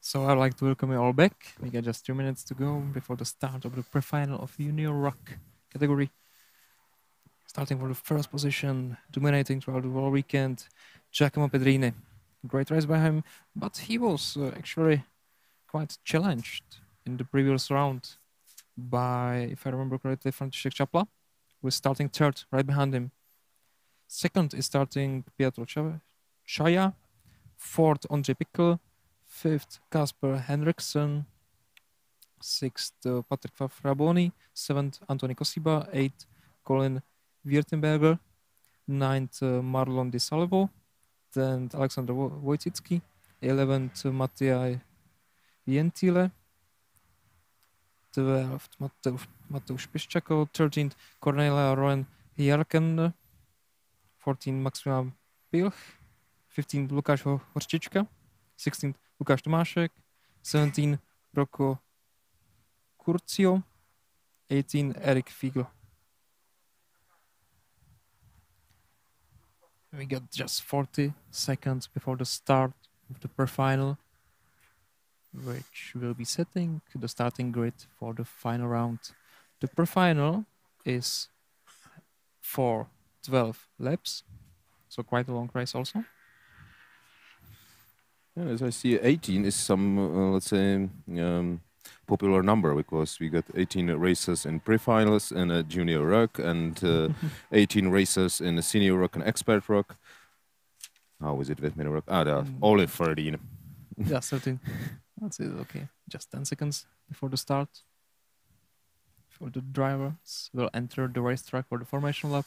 Speaker 1: So I'd like to welcome you all back. We got just 2 minutes to go before the start of the pre-final of Junior ROK category. Starting from the first position, dominating throughout the whole weekend, Giacomo Pedrini. Great race by him, but he was actually quite challenged in the previous round by, if I remember correctly, Franciszek Czapla, who is starting third right behind him. Second is starting Pietro Chaya, fourth Ondřej Pikl, fifth Kasper Henriksen, sixth Patrik Fraboni, seventh Anthony Kosiba, eighth Colin Wirtenberger, ninth Marlon Di Salvo, 10th Alexander Wojcicki, 11th Mattia Gentile, 12th Mateusz Piszczako, 13th Cornelia Rowan Jarken, 14th Maxima Pilch, 15th Lukáš Horčička, 16th Lukáš Tomášek, 17th Rocco Curcio, 18th Eric Fiegel. We got just 40 seconds before the start of the pre-final, which will be setting the starting grid for the final round. The pre-final is for 12 laps, so quite a long race also.
Speaker 2: Yeah, as I see, 18 is some, let's say, popular number, because we got 18 races in pre-finals in a junior ROK and 18 races in a senior ROK and expert ROK. How is it with mini ROK? Ah, there are only 13.
Speaker 1: Yeah, 13. That's it, okay. Just 10 seconds before the start. For the drivers will enter the racetrack for the formation lap.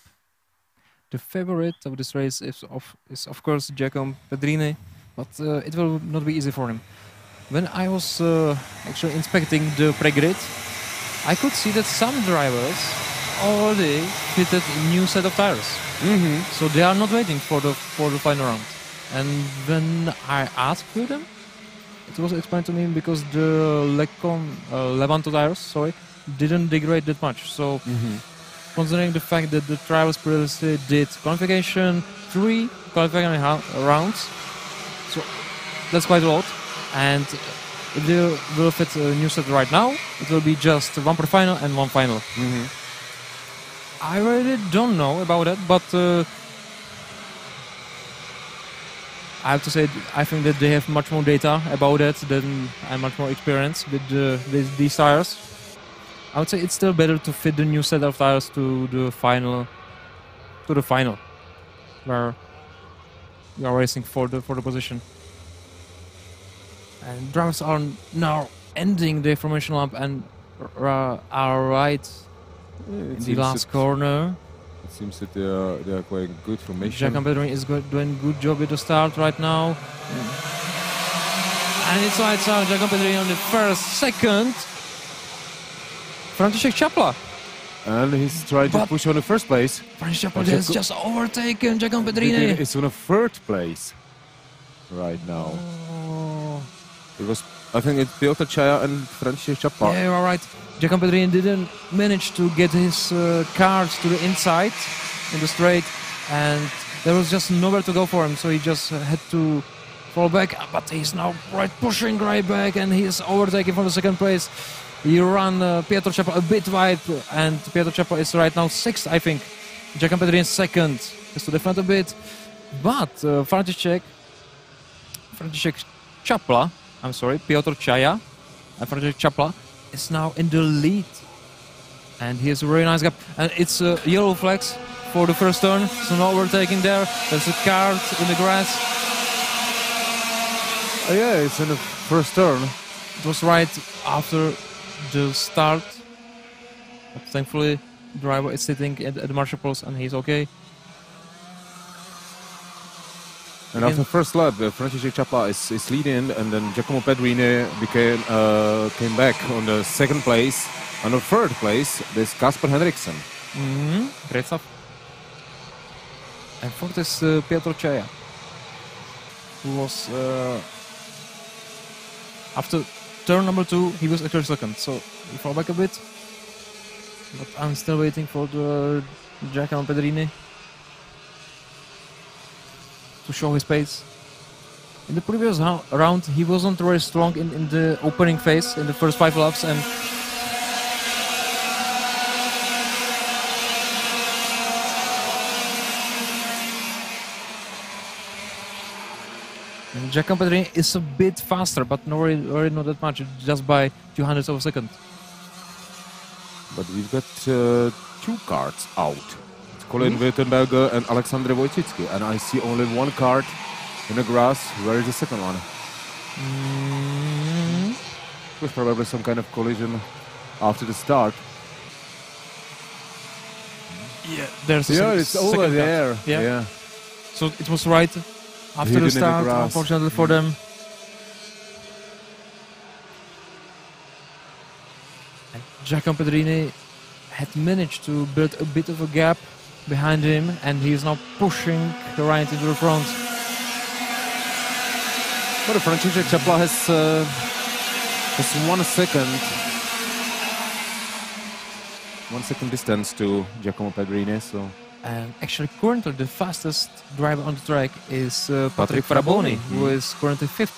Speaker 1: The favorite of this race is of course Giacomo Pedrini, but it will not be easy for him. When I was actually inspecting the pre-grid, I could see that some drivers already fitted a new set of tires. So they are not waiting for the final round. And when I asked them, it was explained to me because the Levanto tires, didn't degrade that much. So considering the fact that the drivers previously did qualification, 3 qualifying rounds, so that's quite a lot. And if they will fit a new set right now, it will be just 1 pre-final and 1 final. I really don't know about that, but I have to say I think that they have much more data about it than and much more experience with these tires. I would say it's still better to fit the new set of tires to the final, where you are racing for the position. And drivers are now ending the formation lap and are right in the last corner.
Speaker 2: It seems that they are quite good formation.
Speaker 1: Giacomo Pedrini is doing a good job with the start right now. And it's right now Giacomo Pedrini on the first, second. Franciszek Czapla.
Speaker 2: And he's trying to push on the first place.
Speaker 1: Franciszek Czapla has just overtaken Giacomo Pedrini.
Speaker 2: It's on a third place right now. Because I think it's Piotr Chaya and Franciszek Czapla.
Speaker 1: Yeah, you're right. Giacomo Pedrini didn't manage to get his cars to the inside in the straight, and there was just nowhere to go for him, so he just had to fall back. But he's now pushing right back, and he is overtaking for the second place. He ran Piotr Czapla a bit wide, and Piotr Czapla is right now 6th, I think. Giacomo Pedrini is 2nd, just to the front a bit. But Franciszek Czapla, Piotr Chaya and Franciszek Czapla is now in the lead. And he has a very nice gap. And it's a yellow flags for the first turn, so no overtaking there. There's a card in the grass.
Speaker 2: Yeah, it's in the first turn.
Speaker 1: It was right after the start. But thankfully, the driver is sitting at the marshal post and he's okay.
Speaker 2: And after the first lap, Franciszek Czapla is leading, and then Giacomo Pedrini came back on the 2nd place. On the 3rd place, there's Kasper Henriksen.
Speaker 1: Great stuff. And 4th is Piotr Chaya, who was after turn number 2, he was actually 2nd, so he fell back a bit. But I'm still waiting for the Giacomo Pedrini to show his pace. In the previous round, he wasn't very strong in the opening phase, in the first 5 laps, and Giacomo Pedrini is a bit faster, but really not that much, just by 200 of a second.
Speaker 2: But we've got 2 cards out. It's Colin Wittenberger and Alexander Wojcicki, and I see only 1 card in the grass. Where is the second one? It was probably some kind of collision after the start.
Speaker 1: Yeah, there's a
Speaker 2: It's over there. Yeah.
Speaker 1: So it was right after
Speaker 2: Hidden
Speaker 1: the
Speaker 2: in the
Speaker 1: start,
Speaker 2: grass.
Speaker 1: unfortunately for them. And Giacomo Pedrini had managed to build a bit of a gap behind him, and he is now pushing right into the front.
Speaker 2: But František Čapla has 1 second. 1 second distance to Giacomo Pedrini, so...
Speaker 1: And actually, currently the fastest driver on the track is Patrick Fraboni, who is currently 5th.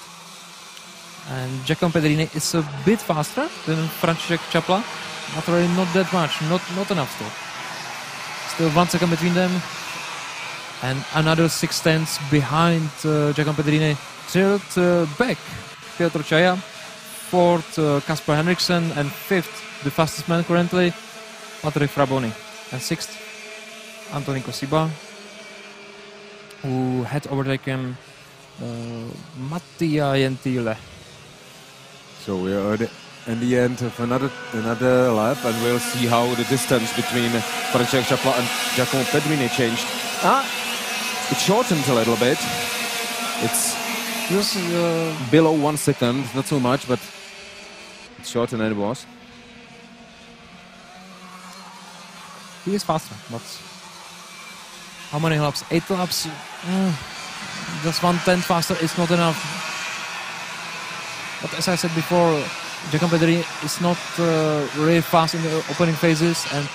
Speaker 1: And Giacomo Pedrini is a bit faster than František Čapla, but really not that much, not enough still. Still 1 second between them, and another 6 tenths behind Giacomo Pedrini. Third back, Piotr Čaja. 4th, Kasper Henriksen, and 5th, the fastest man currently, Patrick Fraboni. And 6th, Anthony Kosiba, who had overtaken Mattia Gentile.
Speaker 2: So we are in the end of another lap, and we'll see how the distance between František Čapla and Giacomo Pedrini changed. It shortened a little bit. It's
Speaker 1: Just
Speaker 2: below 1 second, not so much, but it's shorter than it was.
Speaker 1: he is faster, but how many laps? 8 laps. Just 1/10 faster is not enough. But as I said before, Giacomo Pedrini is not really fast in the opening phases, and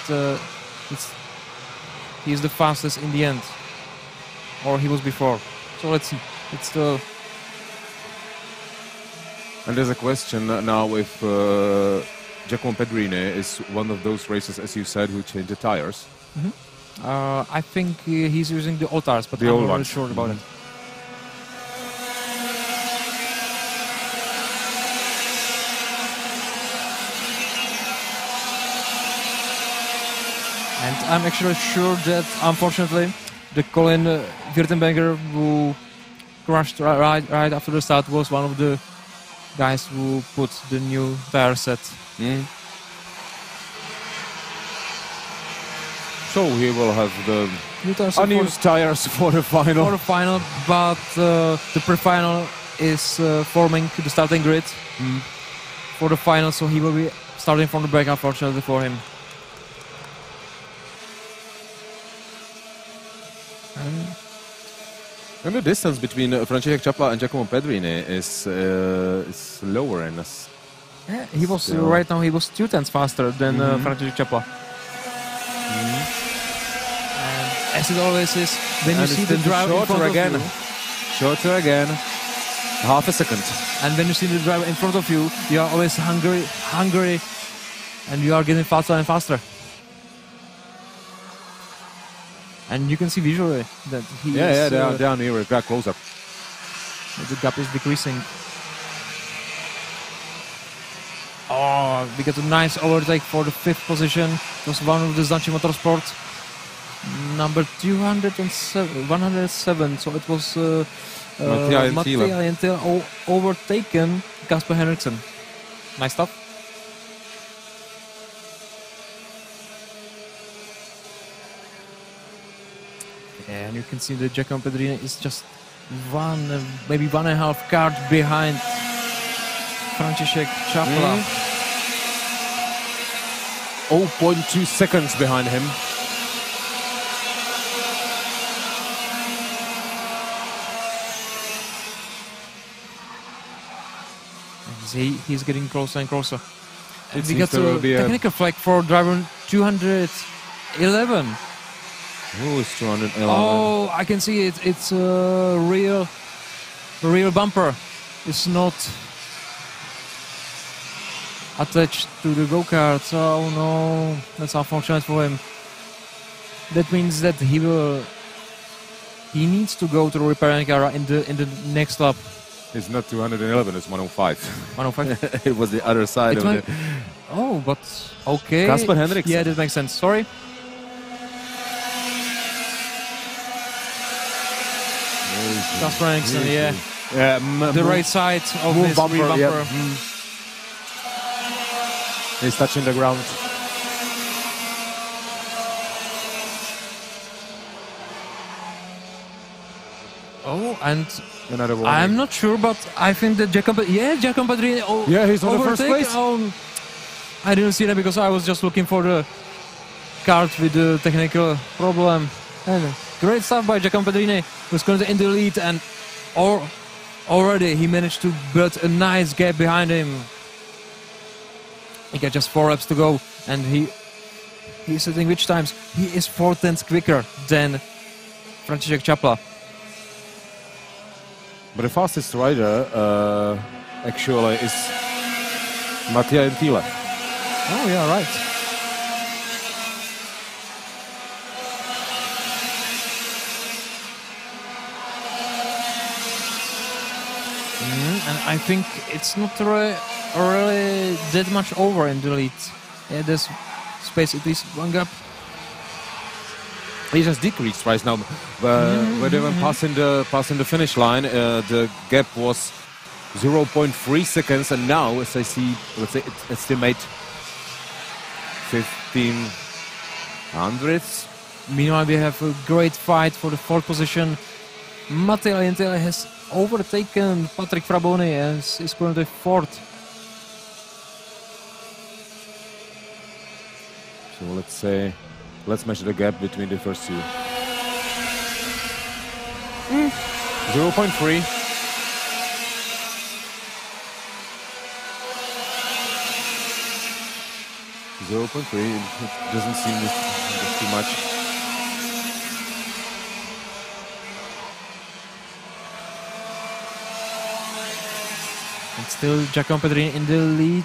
Speaker 1: he is the fastest in the end, or he was before. So let's see. It's still.
Speaker 2: And there's a question now if Giacomo Pedrini is one of those racers, as you said, who change the tires.
Speaker 1: I think he's using the old tires, but
Speaker 2: The
Speaker 1: I'm
Speaker 2: old
Speaker 1: not really
Speaker 2: ones.
Speaker 1: sure about it. And I'm actually sure that, unfortunately, the Colin Wirtenberger, who crashed right after the start, was one of the guys who put the new tire set.
Speaker 2: So he will have the
Speaker 1: New tires
Speaker 2: unused tires for the final.
Speaker 1: for the final, but the pre-final is forming the starting grid for the final, so he will be starting from the back, unfortunately for him.
Speaker 2: And the distance between František Čapla and Giacomo Pedrini is lower in us.
Speaker 1: Yeah, he was
Speaker 2: Still.
Speaker 1: right now. He was 2 tenths faster than František Čapla. And as it always is, when you
Speaker 2: And
Speaker 1: see
Speaker 2: it's
Speaker 1: the
Speaker 2: then
Speaker 1: driver in
Speaker 2: shorter
Speaker 1: front
Speaker 2: again.
Speaker 1: of you,
Speaker 2: Shorter again. Half a second.
Speaker 1: and when you see the driver in front of you, you are always hungry, and you are getting faster and faster. And you can see visually that he is,
Speaker 2: they are nearer, they are closer.
Speaker 1: the gap is decreasing. Oh, we got a nice overtake for the 5th position. It was one of the Značí Motorsport. Number 107. So it was
Speaker 2: Mattia
Speaker 1: Mattia Gentile overtaken Kasper Henriksen. Nice stuff. And you can see that Giacomo Pedrini is just maybe 1.5 cars behind František Čapla.
Speaker 2: 0.2 seconds behind him.
Speaker 1: He's getting closer and closer. And
Speaker 2: It
Speaker 1: we
Speaker 2: seems
Speaker 1: got
Speaker 2: there will
Speaker 1: a
Speaker 2: be a-
Speaker 1: technical flag for driver 211.
Speaker 2: Who is 211?
Speaker 1: Oh, I can see it. It's a real the real bumper is not attached to the go-kart. Oh no, that's unfortunate for him. That means that he needs to go to the repairing area in the next lap.
Speaker 2: It's not 211, it's 105.
Speaker 1: 105.
Speaker 2: It was the other side of it.
Speaker 1: Oh, but okay.
Speaker 2: Kasper Henriksen.
Speaker 1: Yeah, that makes sense. Sorry. Kasper Henriksen, yeah. The right side of
Speaker 2: move
Speaker 1: this
Speaker 2: bumper,
Speaker 1: rear bumper.
Speaker 2: yeah. He's touching the ground.
Speaker 1: Oh, and
Speaker 2: Another warning.
Speaker 1: I'm not sure, but I think that Giacomo Padrini.
Speaker 2: Yeah, he's on the first
Speaker 1: overtake.
Speaker 2: place.
Speaker 1: I didn't see that because I was just looking for the card with the technical problem. And great stuff by Giacomo Padrini, who's currently in the lead, and already he managed to build a nice gap behind him. He got just 4 laps to go, and he's sitting which times? He is 4 tenths quicker than Franciszek Čapla.
Speaker 2: But the fastest rider actually is Mattia Gentile.
Speaker 1: Oh yeah, right. And I think it's not really that much over in the lead. Yeah, there's space, at least one gap.
Speaker 2: He just decreased right now. When they were passing the finish line, the gap was 0.3 seconds, and now, as I see, let's say it estimate 15 hundredths.
Speaker 1: Meanwhile, we have a great fight for the 4th position. Mattia Gentile has overtaken Patrick Fraboni and is currently 4th.
Speaker 2: So let's measure the gap between the first two. 0.3. It doesn't seem just too much.
Speaker 1: And still Giacomo Padrini in the lead.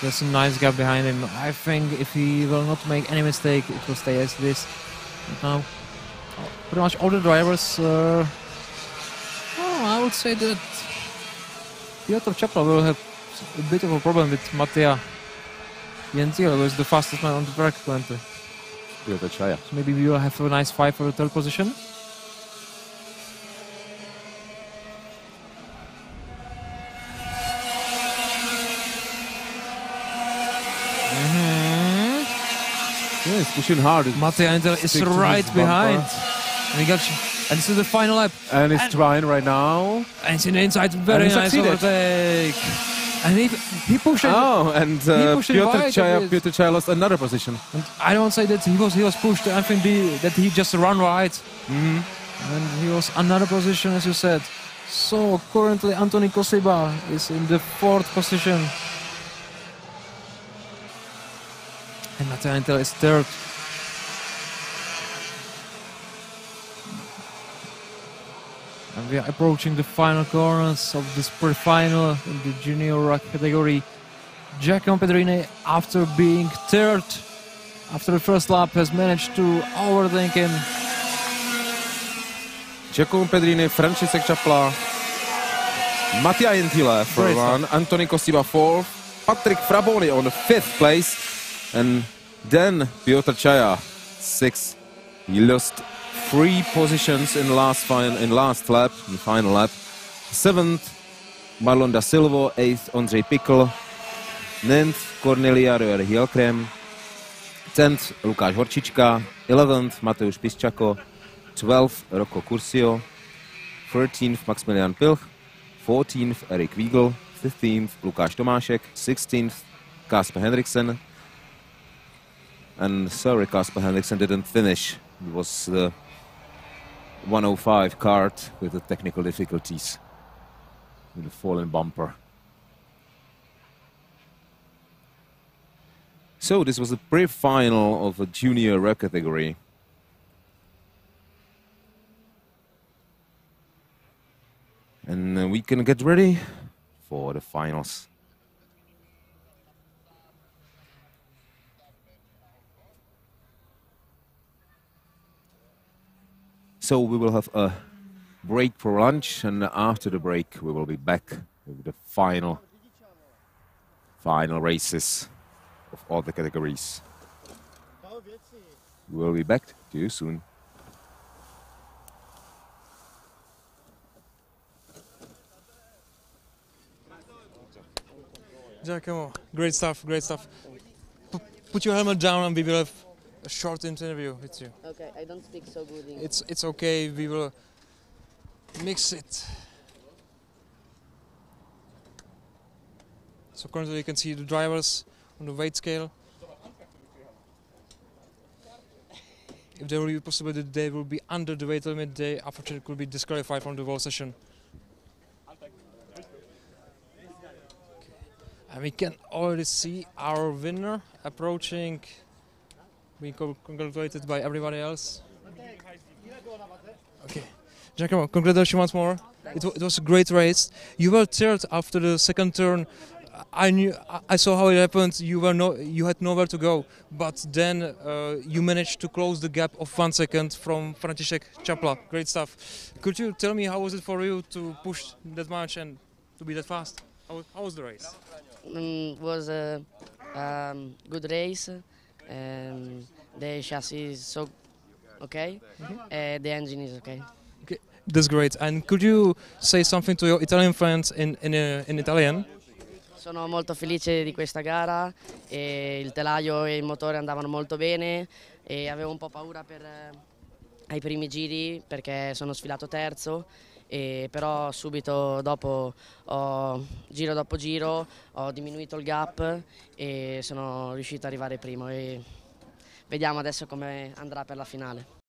Speaker 1: There's a nice gap behind him. I think if he will not make any mistake, it will stay as this. But now, pretty much all the drivers. I would say that Piotr Čapla will have a bit of a problem with Mattia Gentile, who is the fastest man on the track currently.
Speaker 2: Piotr Čaja.
Speaker 1: So maybe we will have a nice fight for the 3rd position.
Speaker 2: Yeah, he's pushing hard.
Speaker 1: Mattia Gentile is right behind. And this is the final lap.
Speaker 2: And he's trying right now.
Speaker 1: And it's in the inside, very nice overtake. And he pushed it.
Speaker 2: Oh, and Piotr Čaja lost another position.
Speaker 1: And I don't say that he was pushed. I think that he just ran right. And he was another position, as you said. So currently Anthony Kosiba is in the 4th position. And Mattia Gentile is 3rd. And we are approaching the final corners of the sprint final in the junior ROK category. Giacomo Padrini, after being 3rd after the first lap, has managed to overtake him.
Speaker 2: Giacomo Padrini, Franciszek Čapla, Mattia Gentile for 1, Anthony Kosiba 4th, Patrick Fraboni on the 5th place, and then Piotr Čaja 6th. He lost 3 positions in last lap, the final lap. 7th, Marlon da Silva, 8th, Ondřej Pikl, 9th, Cornelia Röhr-Hielkrem, 10th, Lukáš Horčička, 11th, Mateusz Piszczako, 12th, Rocco Curcio, 13th, Maximilian Pilch, 14th, Erik Wiegel, 15th, Lukáš Tomášek, 16th, Kasper Henriksen. And sorry, Kasper Henriksen didn't finish. It was the 105 kart with the technical difficulties, with the fallen bumper. So this was the pre-final of a junior ROK category. And we can get ready for the finals. So we will have a break for lunch, and after the break we will be back with the final races of all the categories. We will be back to you soon.
Speaker 1: Giacomo, great stuff, great stuff. Put your helmet down and we will have a short interview with you.
Speaker 3: Okay, I don't speak so good English.
Speaker 1: It's okay, we will mix it. So currently you can see the drivers on the weight scale. If there will be a possibility that they will be under the weight limit, they unfortunately could be disqualified from the whole session. And we can already see our winner approaching, being congratulated by everybody else. Okay, Giacomo, congratulations once more. It was a great race. You were third after the second turn. I saw how it happened. You had nowhere to go, but then you managed to close the gap of 1 second from František Čapla. Great stuff. Could you tell me how was it for you to push that much and to be that fast? How was the race?
Speaker 3: Was a good race. The chassis is so okay. The engine is okay.
Speaker 1: Okay, that's great. And could you say something to your Italian friends in Italian?
Speaker 3: Sono molto felice di questa gara. Il telaio e il motore andavano molto bene e avevo un po' paura ai primi giri perché sono sfilato terzo. Però subito dopo, giro dopo giro, ho diminuito il gap e sono riuscito ad arrivare primo e vediamo adesso come andrà per la finale.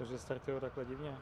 Speaker 6: Cože startují takhle divně.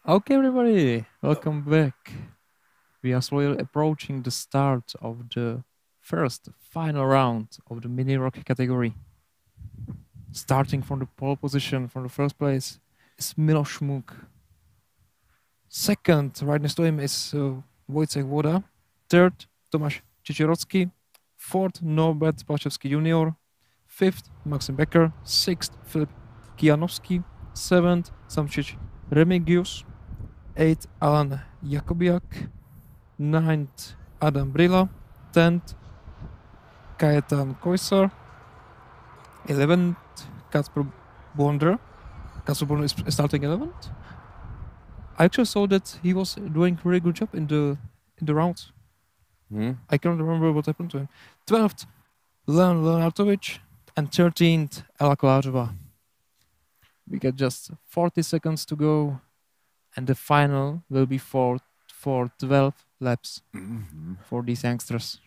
Speaker 1: Okay, everybody, welcome back. We are slowly approaching the start of the first final round of the mini ROK category. Starting from the pole position, from the first place, is Miloš Muk. Second, right next to him, is Wojciech Woda. Third, Tomáš Čičerocký. Fourth, Norbert Palczewski Jr. Fifth, Maxim Becker. Sixth, Filip Kijanowski. Seventh, Samčič Remigius. Eighth, Alan Jakobiak. Ninth, Adam Brila. 10th, Kajetan Koisar. 11th, Kacper Bonder. Kacper Bonder is starting 11th. I actually saw that he was doing a really good job in the rounds. I can't remember what happened to him. 12th, Leon Lenartovic. And 13th, Ela Kolářová. We got just 40 seconds to go. And the final will be for 12 laps for these youngsters.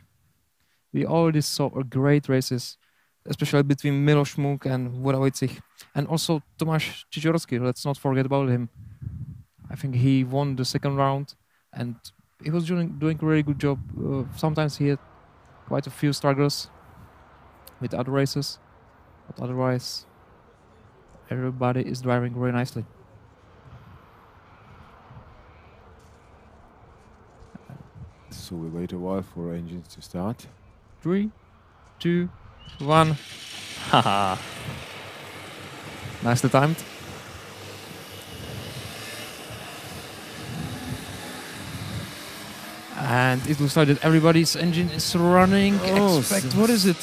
Speaker 1: We already saw great races, especially between Miloš Muk and Woda Wojciech. And also Tomáš Čičerocký, let's not forget about him. I think he won the second round and he was doing a really good job. Sometimes he had quite a few struggles with other races, but otherwise everybody is driving very nicely.
Speaker 2: So we wait a while for engines to start.
Speaker 1: 3, 2, 1. Haha. Nicely timed. And it looks like that everybody's engine is running. Expect, what is it?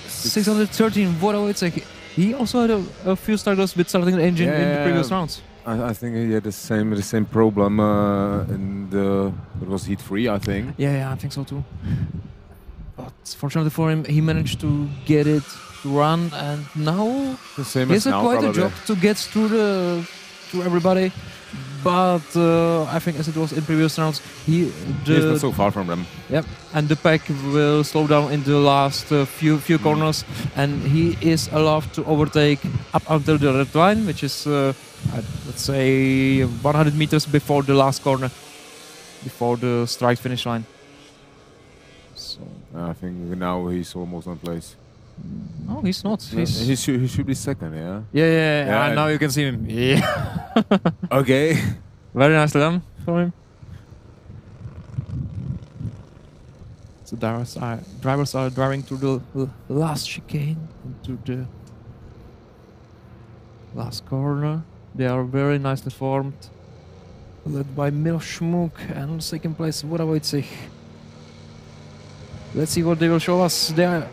Speaker 1: 613, Woda Wojciech. He also had a few struggles with starting the engine in the previous rounds.
Speaker 2: I think he had the same problem in it was heat 3, I think.
Speaker 1: Yeah, I think so too. But fortunately for him, he managed to get it to run, and now
Speaker 2: The same
Speaker 1: he
Speaker 2: as
Speaker 1: has
Speaker 2: now,
Speaker 1: quite a
Speaker 2: probably.
Speaker 1: job to get through everybody. But I think as it was in previous rounds,
Speaker 2: He's not so far from them.
Speaker 1: Yep, and the pack will slow down in the last few corners, and he is allowed to overtake up until the red line, which is let's say 100 meters before the last corner, before the strike finish line. So
Speaker 2: I think now he's almost on place.
Speaker 1: no, he's not.
Speaker 2: He should be second, yeah.
Speaker 1: Yeah. Now you can see him. Yeah.
Speaker 2: Okay.
Speaker 1: Very nicely done for him. So drivers are driving through the last chicane into the last corner. They are very nicely formed, led by Miloš Muk, and second place Woda Wojciech. Let's see what they will show us. They are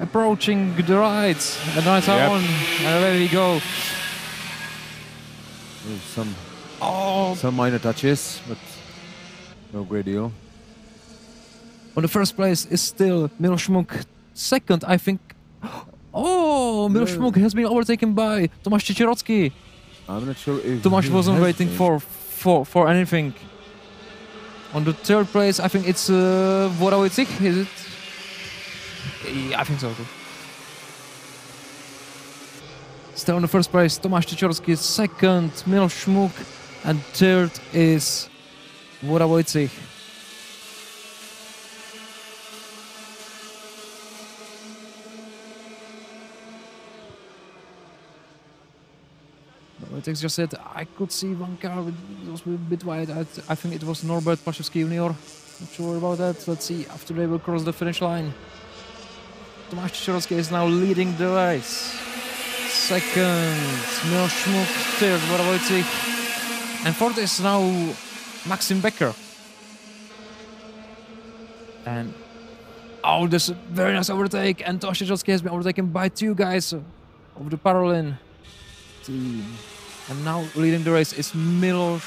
Speaker 1: approaching the rides. A nice on, and there we go.
Speaker 2: Some minor touches, but no great deal.
Speaker 1: On the first place is still Miloš Muk. Second, I think. Oh, Miloš Muk has been overtaken by Tomáš Čičerocký.
Speaker 2: I'm not sure if
Speaker 1: Tomáš
Speaker 2: he
Speaker 1: wasn't
Speaker 2: has
Speaker 1: waiting
Speaker 2: been.
Speaker 1: for anything. On the third place, I think it's Woda Wojciech, is it? Yeah, I think so too. Still on the first place, Tomáš Čičerocký. Second, Miloš Muk. And third is Woda Wojciech. Wojciech just said, I could see one car, it was a bit wide. I think it was Norbert Palczewski Jr. Not sure about that. Let's see after they will cross the finish line. Tomáš Čičerocký is now leading the race. Second, Miloš Muk. Third, Woda Wojciech. And fourth is now Maxim Becker. And oh, there's a very nice overtake. And Tomáš Čičerocký has been overtaken by two guys of the Parolin team. And now leading the race is Miloš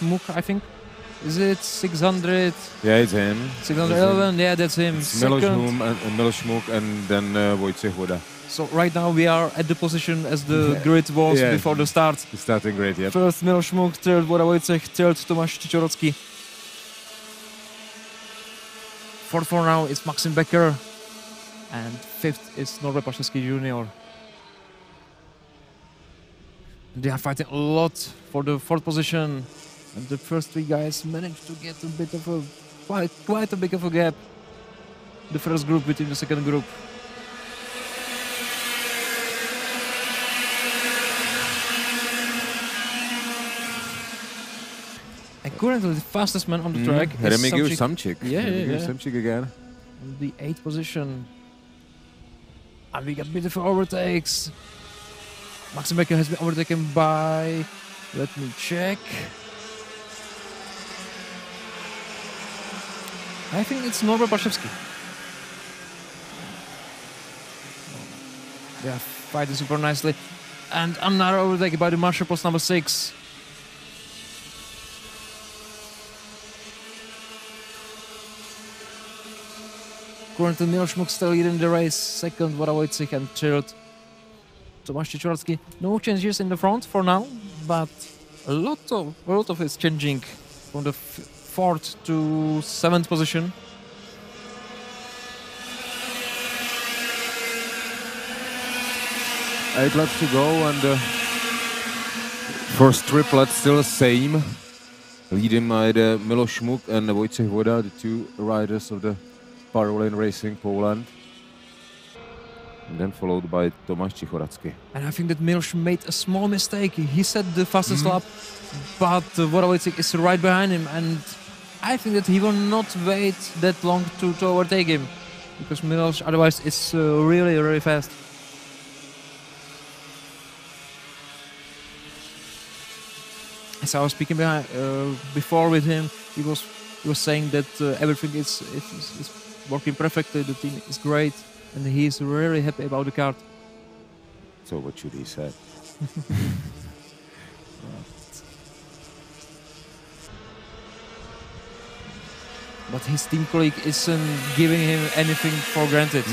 Speaker 1: Muk, I think. Is it 600?
Speaker 2: Yeah, it's him.
Speaker 1: 611, yeah, that's him.
Speaker 2: Miloš Muk and then Wojciech Woda.
Speaker 1: So right now we are at the position as the grid was before the start.
Speaker 2: The starting grid, yeah.
Speaker 1: First Miloš Muk, third Woda Wojciech, third Tomáš Čičerocký. Fourth for now is Maxim Becker. And fifth is Norbert Palczewski Jr. They are fighting a lot for the fourth position. And the first three guys managed to get a bit of a quite a big of a gap. The first group between the second group. And currently the fastest man on the track is
Speaker 2: Remigiusz Samčík.
Speaker 1: Yeah.
Speaker 2: Samčík again.
Speaker 1: In the 8th position. And we got beautiful overtakes. Maxim Becker has been overtaken by, let me check. I think it's Norbert Barszewski. They are fighting super nicely. And another overtake by the Marshall post number 6. Currently Miloš Muk still leading the race, second Wojciech and third Tomáš Čičoratský. No changes in the front for now, but a lot of is changing from the 4th to 7th position.
Speaker 2: Eight laps to go, and the first triplet still the same. Leading by the Miloš Muk and Wojciech Voda, the two riders of the Parolin Racing Poland. And then followed by Tomáš Čičoratský.
Speaker 1: And I think that Miloš made a small mistake. He set the fastest lap, but Wojciech is right behind him, and I think that he will not wait that long to overtake him, because Miloš otherwise is really, really fast. As I was speaking before with him, he was saying that everything is working perfectly. The team is great, and he is really happy about the car.
Speaker 2: So what should he say?
Speaker 1: But his team colleague isn't giving him anything for granted.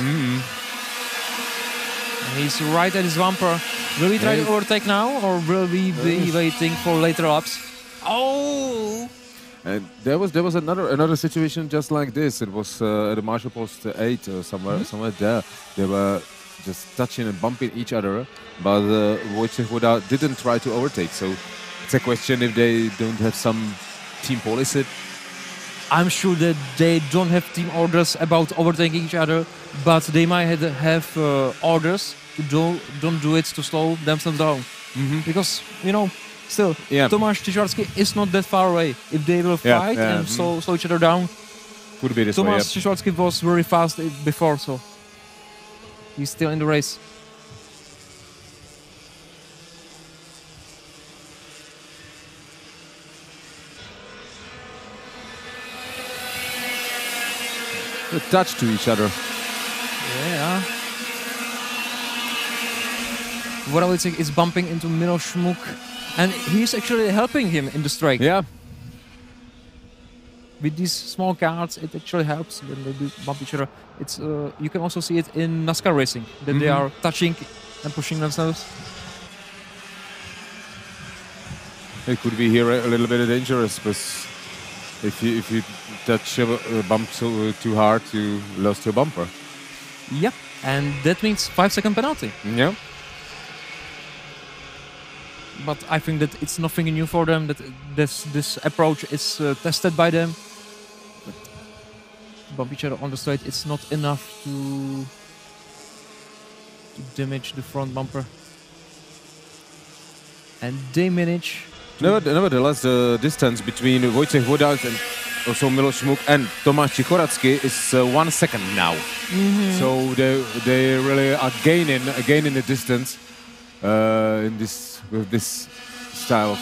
Speaker 1: He's right at his bumper. Will he try to overtake now, or will we be waiting for later laps? Oh!
Speaker 2: And there was another situation just like this. It was at the Marshall Post 8 or somewhere there. They were just touching and bumping each other, but Wojciech Voda didn't try to overtake. So it's a question if they don't have some team policy.
Speaker 1: I'm sure that they don't have team orders about overtaking each other, but they might have orders to don't do it to slow themselves down. Because, still, Tomáš Čičoratský is not that far away. If they will fight and slow each other down,
Speaker 2: could be this way.
Speaker 1: Tomáš Čičoratský was very fast before, so he's still in the race.
Speaker 2: A touch to each other.
Speaker 1: Yeah. Wojciech is bumping into Miloš Muk, and he's actually helping him in the straight.
Speaker 2: Yeah.
Speaker 1: With these small cars, it actually helps when they do bump each other. It's you can also see it in NASCAR racing that they are touching and pushing themselves.
Speaker 2: It could be here a little bit dangerous, but if you touch a bump too hard, you lost your bumper.
Speaker 1: Yep, and that means 5-second penalty.
Speaker 2: Yeah.
Speaker 1: But I think that it's nothing new for them. That this approach is tested by them. But to bump each other on the straight, it's not enough to damage the front bumper. And they manage.
Speaker 2: Nevertheless, the distance between Wojciech Voda and also Miloš Muk and Tomáš Čičoratský is 1 second now. So they really are gaining the distance with this style.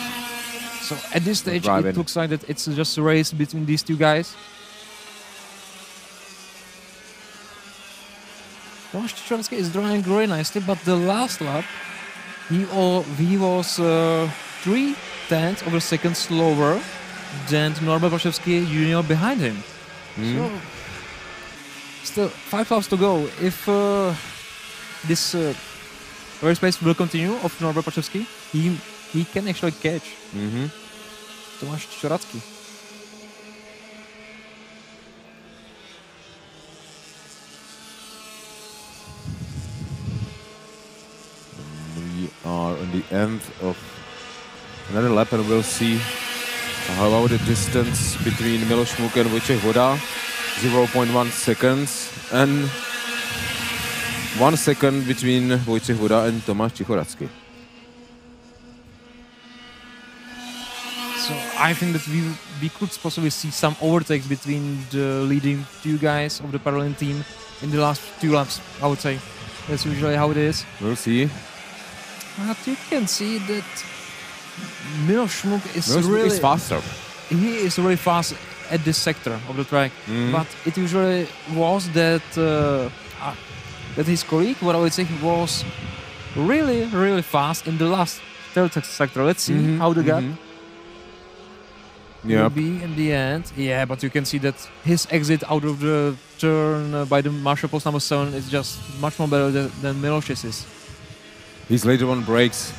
Speaker 1: So at this stage,
Speaker 2: driving.
Speaker 1: it looks like that it's just a race between these two guys. Tomáš Čičoratský is driving very nicely, but the last lap, he was 0.3 of a second slower than Norbert Barszewski Jr. behind him. So, still 5 laps to go. If this race pace will continue of Norbert Barszewski, he can actually catch Tomáš Čičoratský.
Speaker 2: We are on the end of another lap, and we'll see How about the distance between Miloš Šmuk and Vojtěch Voda? 0.1 seconds. And 1 second between Vojtěch Voda and Tomáš Čichoracký.
Speaker 1: So I think that we could possibly see some overtakes between the leading two guys of the parallel team in the last 2 laps, I would say. That's usually how it is.
Speaker 2: We'll see.
Speaker 1: But you can see that Miloš Šmuk is
Speaker 2: is faster.
Speaker 1: He is really fast at this sector of the track. But it usually was that that his colleague, what I would say, was really fast in the last third sector. Let's see how the gap will be in the end. Yeah, but you can see that his exit out of the turn by the marshal post number 7 is just much more better than Miloš's is.
Speaker 2: He's later on brakes.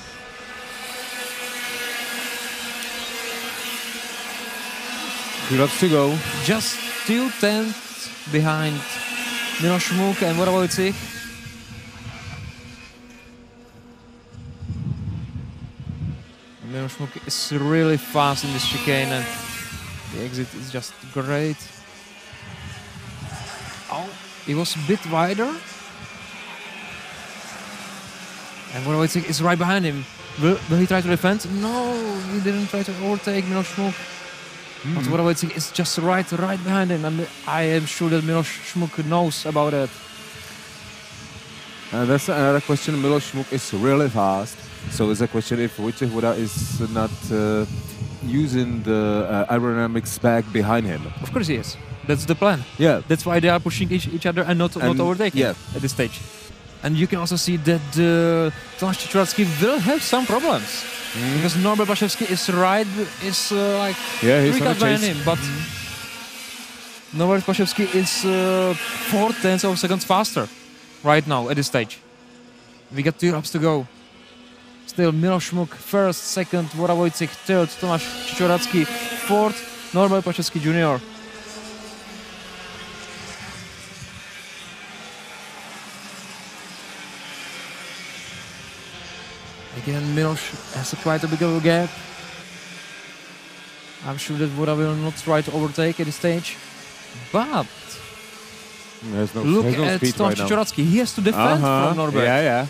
Speaker 2: He loves to go.
Speaker 1: Just 2 tenths behind Miloš Šmuk and what about Czech? Miloš Šmuk is really fast in this chicane and the exit is just great. Oh, he was a bit wider. And what about Czech is right behind him. Will he try to defend? No, he didn't try to overtake Miloš Šmuk. But what about Czech is just right behind him, and I am sure that Miloš Šmuk knows about it.
Speaker 2: And that's another question. Miloš Šmuk is really fast. So it's a question if Vojtěch Voda is not using the aerodynamics back behind him.
Speaker 1: Of course he is. That's the plan.
Speaker 2: Yeah.
Speaker 1: That's why they are pushing each other and not overtaking at this stage. And you can also see that Tomáš Čichoracký will have some problems. Because Norbert Baševský is he's 3 cars behind him, but Norbert Baševský is 4 tenths of seconds faster right now at this stage. We got 2 laps to go. Still Miloš Šmuk first, second, Voda Vojtěch third, Tomáš Čichoracký fourth, Norbert Baševský Jr. Again, Miloš has quite a big of a gap. I'm sure that Voda will not try to overtake at this stage. But look at Tomáš Čichoracký. He has to defend from Norbert.
Speaker 2: Yeah.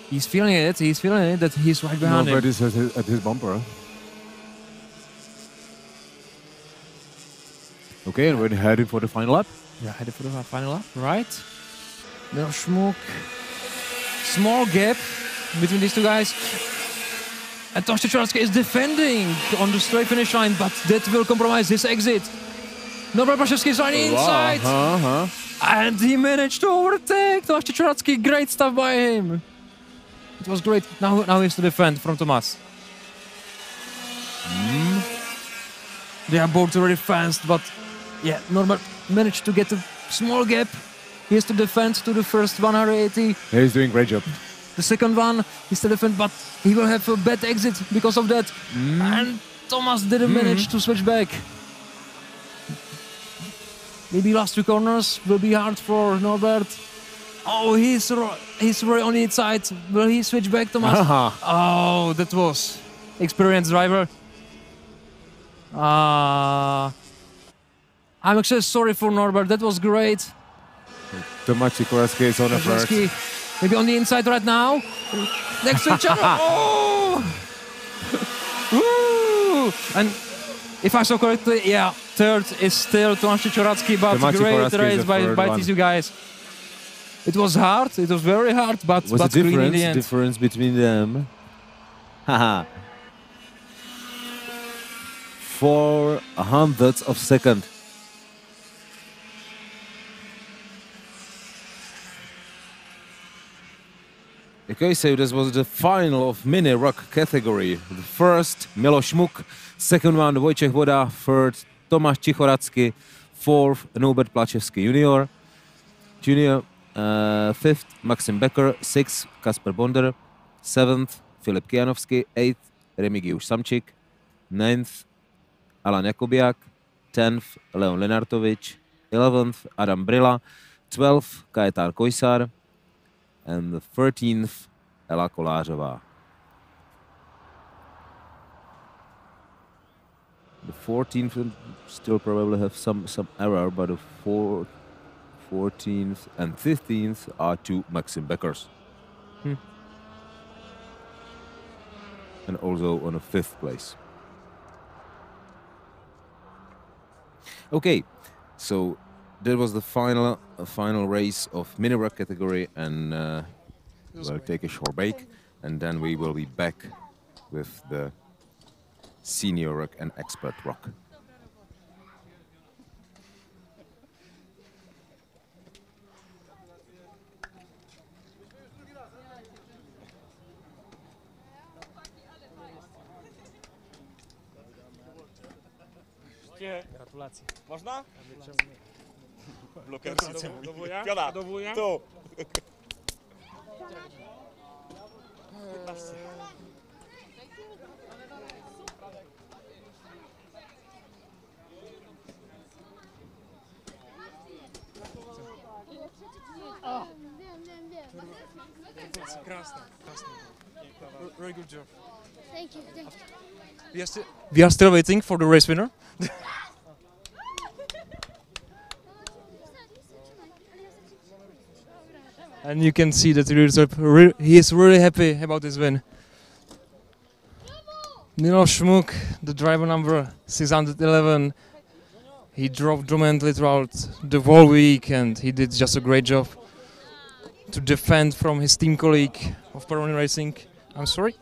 Speaker 1: He's feeling it. He's feeling it that he's right behind
Speaker 2: Norbert
Speaker 1: him.
Speaker 2: is at his bumper. Okay, and we're heading for the final lap.
Speaker 1: Yeah, headed for the final lap, right? Miloš Šmuk. Small gap between these 2 guys. And Tomáš Čichoracký is defending on the straight finish line, but that will compromise his exit. Norbert Baševský is on the inside. And he managed to overtake Tomáš Čichoracký. Great stuff by him. It was great. Now he has to defend from Tomáš. They are both very fast, but yeah, Norbert managed to get a small gap. He has to defend to the first 180.
Speaker 2: He's doing a great job.
Speaker 1: The second one, he still defend, but he will have a bad exit because of that. And Tomáš didn't manage to switch back. Maybe last 2 corners will be hard for Norbert. Oh, he's right on the inside. Will he switch back, Tomáš? Oh, that was experienced driver. I'm actually sorry for Norbert. That was great.
Speaker 2: Tomáš Čichoracký is on the first.
Speaker 1: Maybe on the inside right now. Next to each other. Oh! Woo! And if I saw correctly, yeah, third is still Tomáš Čichoracký, but
Speaker 2: Tomáš
Speaker 1: great
Speaker 2: Čichoracký
Speaker 1: race by these 2 guys. It was hard. It was very hard, but
Speaker 2: What's the
Speaker 1: clean in the end.
Speaker 2: difference between them? Haha. 0.04 of a second. Okay, so this was the final of mini ROK category. The first, Miloš Šmuk. Second one, Vojtěch Voda. Third, Tomáš Čichoracký. Fourth, Norbert Baševský Jr. Fifth, Maxim Becker. Sixth, Kasper Bonder. Seventh, Filip Kijanovský. Eighth, Remigiusz Samčík. Ninth, Alan Jakubiak. 10th, Leon Lenartovič. 11th, Adam Brilla. 12th, Kajetan Kojsar. And the 13th, Ela Kolářová. The 14th will still probably have some error, but the 14th and 15th are two Maxim Beckers. And also on a 5th place. Okay, so that was the final race of mini ROK category, and we'll take a short break, and then we will be back with the senior ROK and expert ROK.
Speaker 6: Gratulacje.
Speaker 7: Można?
Speaker 6: Bloker
Speaker 7: Dowuję? Dowuję? Tu.
Speaker 6: Krasne. Very good job.
Speaker 4: Thank you.
Speaker 1: We are still waiting for the race winner. And you can see that he is really happy about this win. Miloš Šmuk, the driver number 611, he drove dominantly throughout the whole week, and he did just a great job to defend from his team colleague of Peroni Racing. I'm sorry?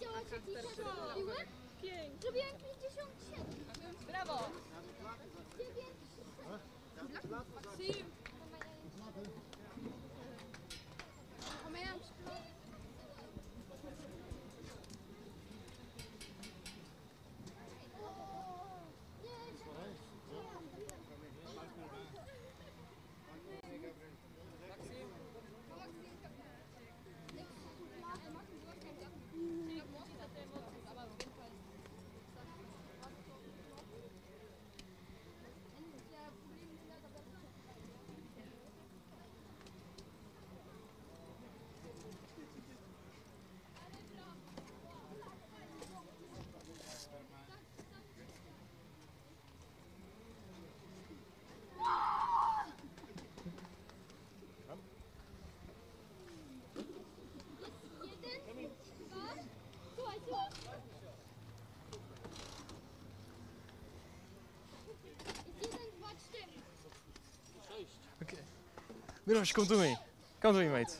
Speaker 1: Miloš, come to me. Come to me, mate.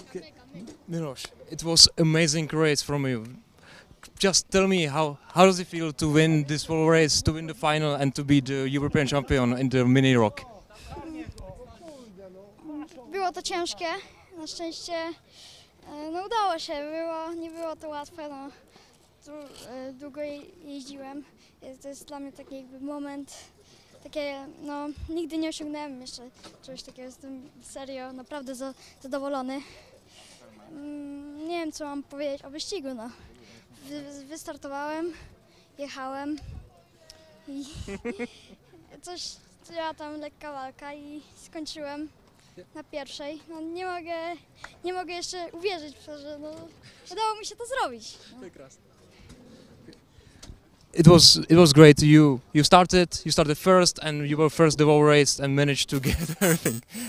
Speaker 1: Okay. Miloš, it was amazing race from you. Just tell me how does it feel to win this whole race, to win the final and to be the European champion in the mini ROK?
Speaker 4: Było to ciężkie, na szczęście no udało się, nie było to łatwe, no. Długo jeździłem, to jest dla mnie taki jakby moment, takie, no nigdy nie osiągnąłem jeszcze czegoś takiego, jestem serio naprawdę zadowolony. Nie wiem, co mam powiedzieć o wyścigu, no. Wystartowałem, jechałem i ja tam lekka walka i skończyłem na pierwszej. No, nie mogę jeszcze uwierzyć, że no, udało mi się to zrobić. No.
Speaker 1: It was great. You started first, and you were first the whole race and managed to get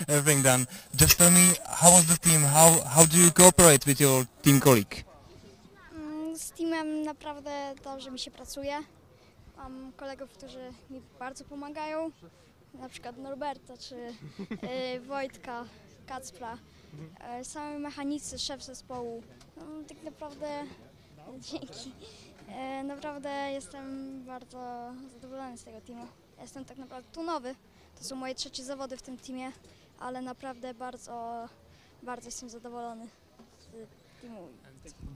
Speaker 1: everything done. Just tell me, how was the team? How do you cooperate with your team colleague?
Speaker 4: Z teamem naprawdę dobrze mi się pracuje. Mam kolegów, którzy mi bardzo pomagają, na przykład Norberta czy Wojtka, Kacpra. Sami mechanicy, szef zespołu. No, tak naprawdę dzięki. Naprawdę jestem bardzo zadowolony z tego teamu. Jestem tak naprawdę tu nowy. To są moje trzecie zawody w tym teamie, ale naprawdę bardzo jestem zadowolony z teamu.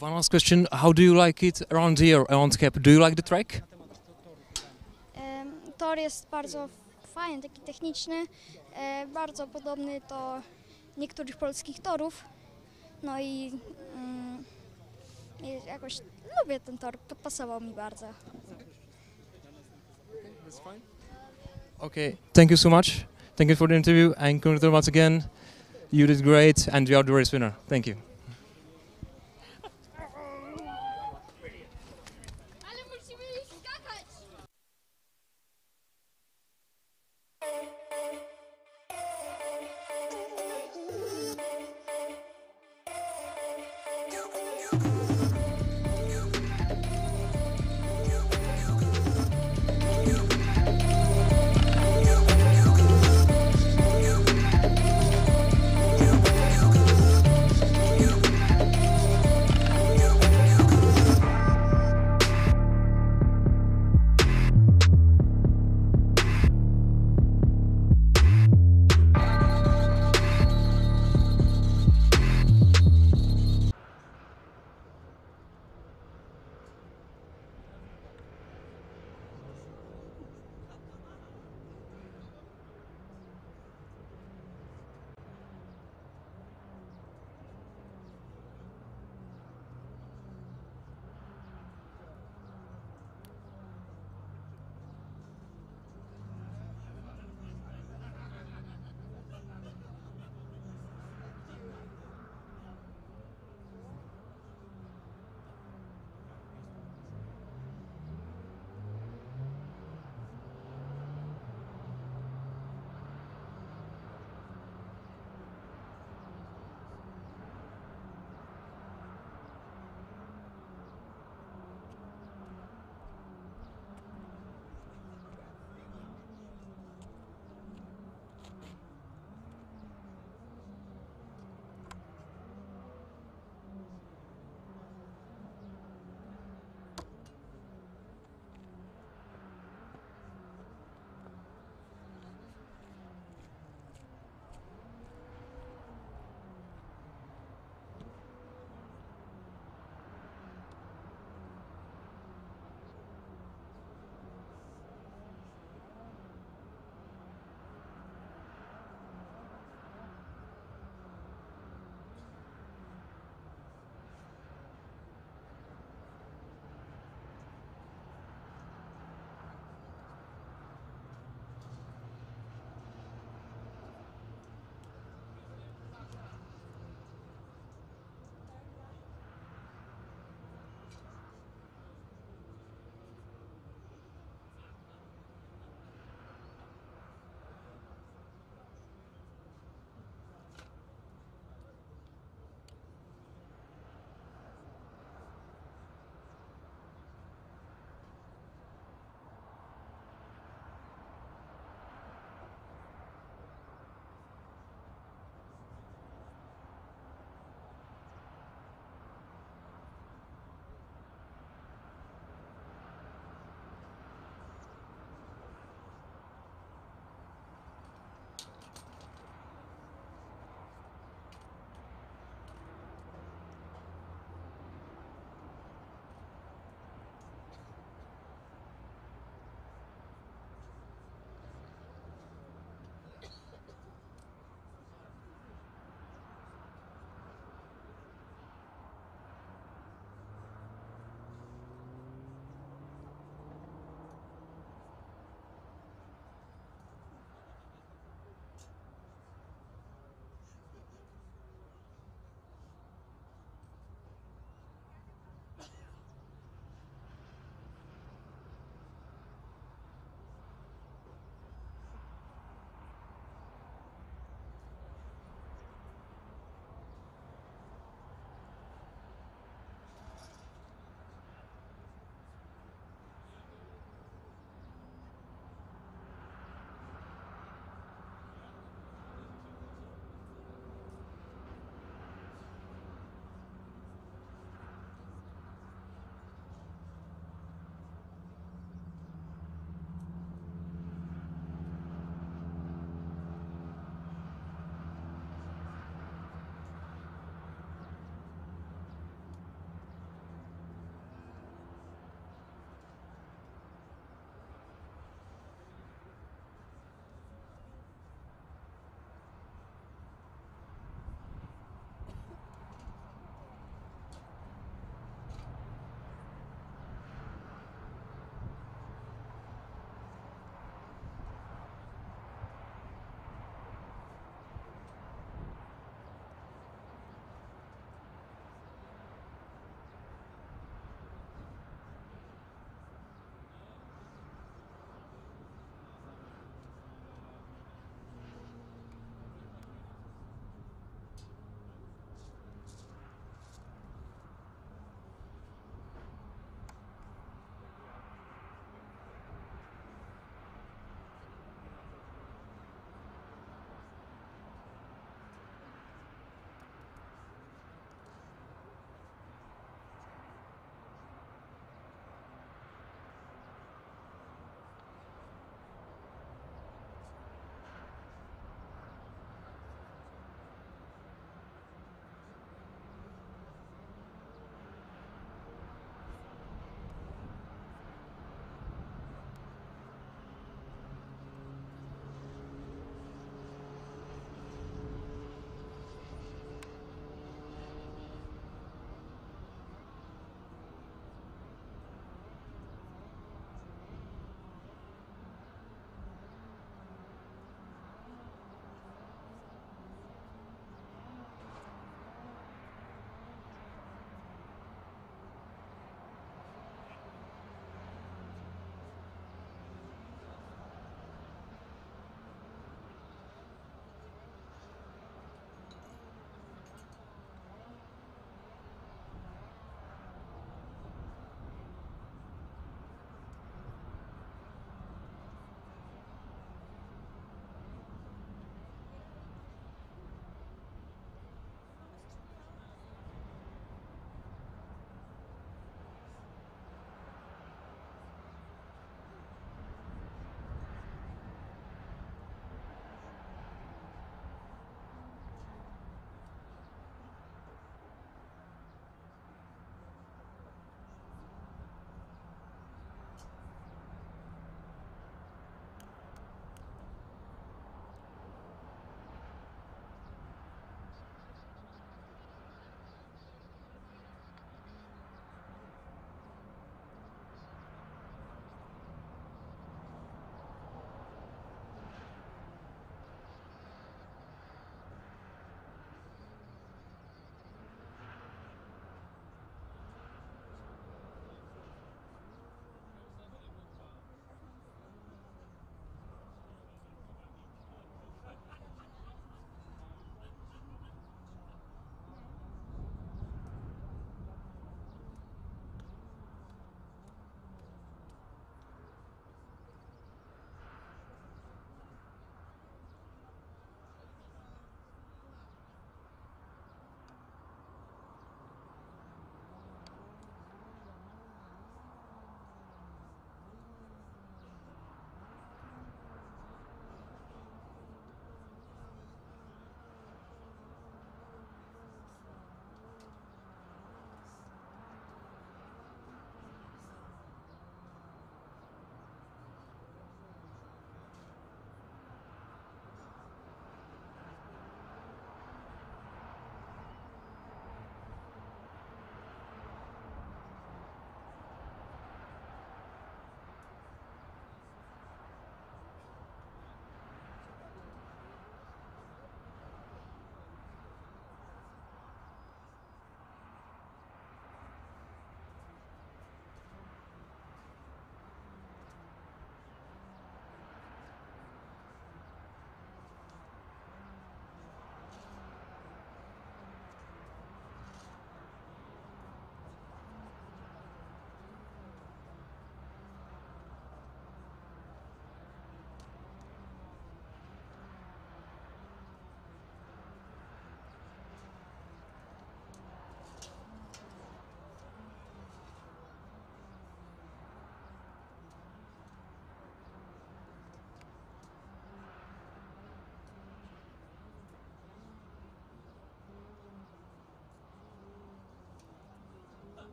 Speaker 1: One last question: how do you like it around here, around Cheb? Do you like the track?
Speaker 4: Tor jest bardzo fajny, taki techniczny, bardzo podobny do niektórych polskich torów. No i jakoś lubię ten tor, podpasował mi bardzo.
Speaker 1: Okay, thank you so much. Thank you for the interview and congratulations once again. You did great and you are the race winner. Thank you.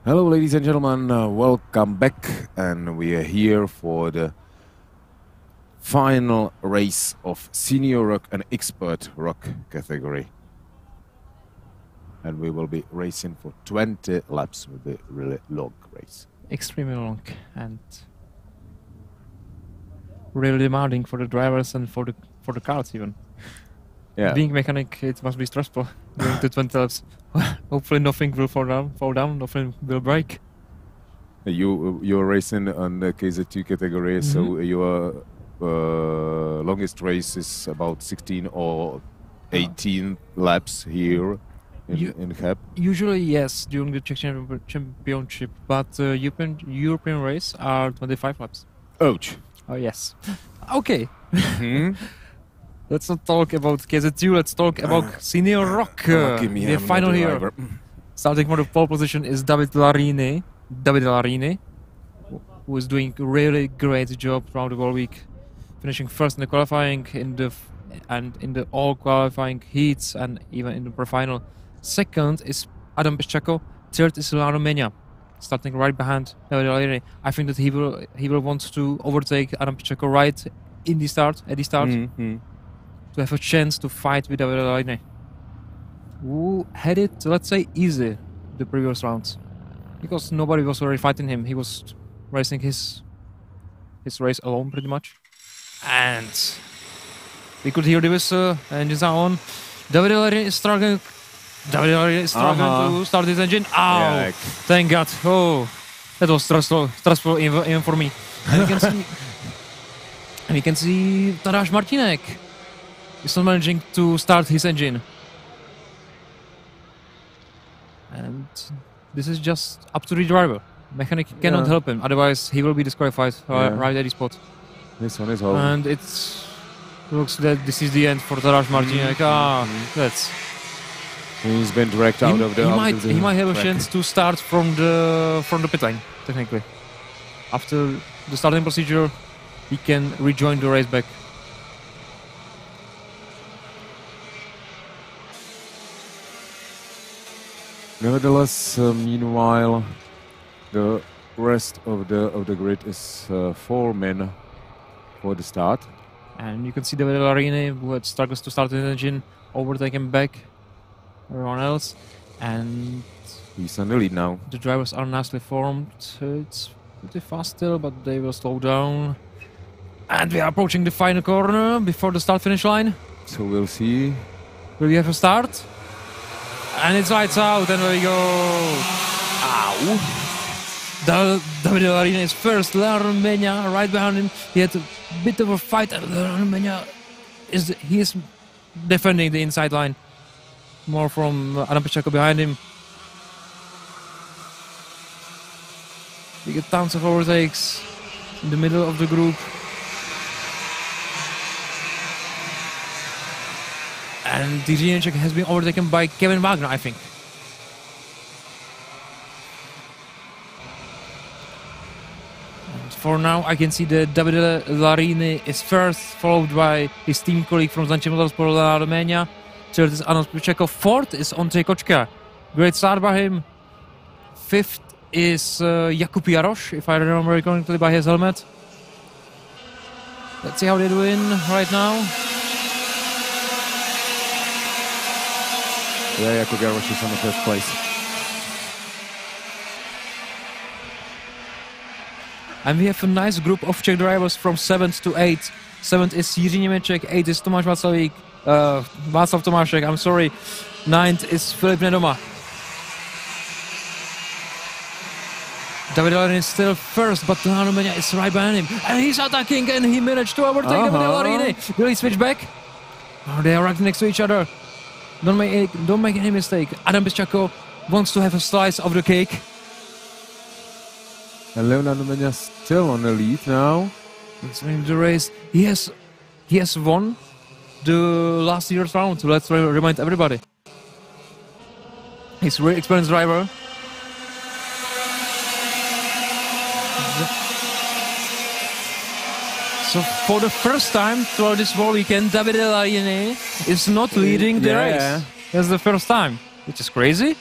Speaker 2: Hello, ladies and gentlemen, welcome back, and we are here for the final race of Senior ROK and Expert ROK category. And we will be racing for 20 laps with a really long race.
Speaker 1: Extremely long and really demanding for the drivers and for the cars even.
Speaker 2: Yeah.
Speaker 1: Being mechanic, it must be stressful going to 20 laps. Hopefully nothing will fall down, nothing will break.
Speaker 2: You're racing on the KZ2 category, so your longest race is about 16 or 18 laps here in Cheb.
Speaker 1: Usually yes, during the Czech Championship, but European race are 25 laps.
Speaker 2: Ouch.
Speaker 1: Oh yes. Okay.
Speaker 2: Hmm?
Speaker 1: Let's not talk about KZ2, let's talk about Senior ROK.
Speaker 2: Give me
Speaker 1: The final here. Starting from the pole position is David Larini, who is doing a really great job throughout the whole week. Finishing first in the qualifying, in the all qualifying heats, and even in the pre-final. Second is Adam Piszczako. Third is Romania, starting right behind David Larini. I think that he will want to overtake Adam Piszczako right at the start. To have a chance to fight with David Larini, who had it, let's say, easy the previous rounds, because nobody was really fighting him. He was racing his race alone pretty much, and we could hear the whistle. Engines are on. David Larini is struggling. To start his engine. Ow!
Speaker 2: Yeah.
Speaker 1: Thank God. Oh, that was stressful even for me. And we can see Taras Martinek. He's not managing to start his engine. And this is just up to the driver. Mechanic cannot help him, otherwise he will be disqualified right at the spot.
Speaker 2: This one is home.
Speaker 1: And it looks that this is the end for Taras Martinek. That's...
Speaker 2: He's been dragged out of the
Speaker 1: He might have a chance to start from the pit lane, technically. After the starting procedure, he can rejoin the race back.
Speaker 2: Nevertheless, meanwhile, the rest of the grid is 4 men for the start.
Speaker 1: And you can see David Larini, who had struggles to start his engine, overtaken back everyone else. And
Speaker 2: he's on the lead now.
Speaker 1: The drivers are nicely formed. It's pretty fast still, but they will slow down. And we are approaching the final corner before the start-finish line.
Speaker 2: So we'll see.
Speaker 1: Will we have a start? And it's lights out, and there we go. Ow! David Larini is first. Romania right behind him. He had a bit of a fight. Romania is defending the inside line. More from Adam Piszczako behind him. We get tons of overtakes in the middle of the group. And the Czech has been overtaken by Kevin Wagner, I think. And for now, I can see that David Larini is first, followed by his team colleague from Zanchy Motorsport Romania. Third is Adam Piszczako. Fourth is Ondřej Kočka. Great start by him. Fifth is Jakub Jaroš, if I remember correctly, by his helmet. Let's see how they're doing right now.
Speaker 2: Yeah, Jakub Jaroš is on the first place.
Speaker 1: And we have a nice group of Czech drivers from 7th to 8th. 7th is Jiří Němeček, 8th is Tomáš Václav Tomášek, I'm sorry. 9th is Filip Nedoma. David Larini is still first, but Romania is right behind him. And he's attacking, and he managed to overtake David Larini. Will he switch back? Oh, they are right next to each other. Don't make any mistake. Adam Piszczako wants to have a slice of the cake.
Speaker 2: And Leonardo Romania still on the lead now.
Speaker 1: He's winning the race. He has won the last year's round. So let's remind everybody. He's a really experienced driver. So for the first time throughout this whole weekend, David Larini is not leading the race. That's the first time, which is crazy.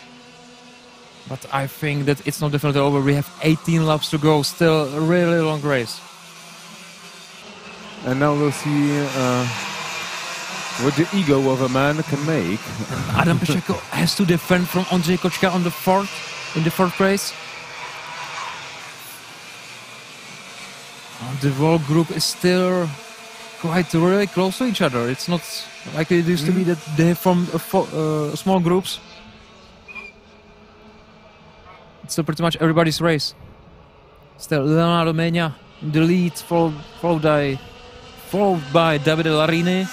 Speaker 1: But I think that it's not definitely over. We have 18 laps to go. Still a really long race.
Speaker 2: And now we'll see what the ego of a man can make.
Speaker 1: Adam Pecheko has to defend from Ondřej Kočka on the fourth place. The whole group is still quite really close to each other. It's not like it used to be that they form small groups. It's still pretty much everybody's race. Still Leonardo Mena in the lead, followed by Davide Larini.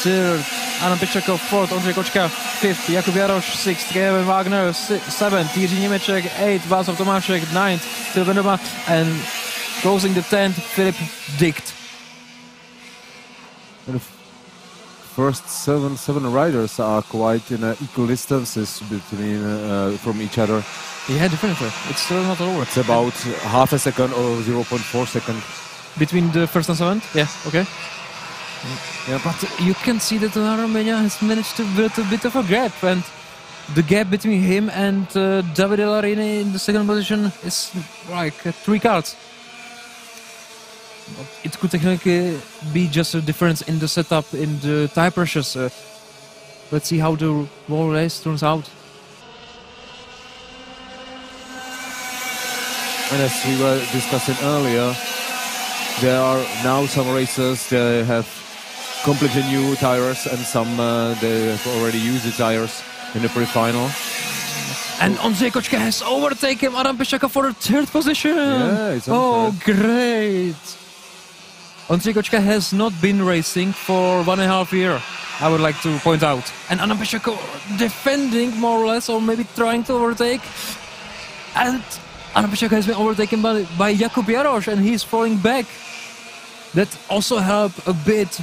Speaker 1: Third, Adam Pecheko. Fourth, Ondřej Kočka. Fifth, Jakub Jaroš. Sixth, Kevin Wagner. Seventh, Jiří Němeček. Eighth, Václav Tomášek. Ninth, Til Vendoma. And closing the 10th, Filip Dicht.
Speaker 2: And the first seven riders are quite in equal distances between from each other.
Speaker 1: Yeah, definitely. It's still not over.
Speaker 2: It's about half a second or 0.4 second.
Speaker 1: Between the first and seventh? Yeah, okay. Yeah, but you can see that Leonardo Mena has managed to build a bit of a gap, and the gap between him and Davide Larini in the second position is like 3 cars. But it could technically be just a difference in the setup, in the tire pressures. Let's see how the whole race turns out.
Speaker 2: And as we were discussing earlier, there are now some racers that have completely new tires, and some they have already used the tires in the pre-final.
Speaker 1: And Ondřej Kočka has overtaken Adam Pecheko for the 3rd position.
Speaker 2: Yeah, it's
Speaker 1: oh, great! Ondřej Kočka has not been racing for 1.5 years, I would like to point out. And Adam Pecheko defending more or less, or maybe trying to overtake. And Adam Pecheko has been overtaken by Jakub Jaroš, and he's falling back. That also helped a bit.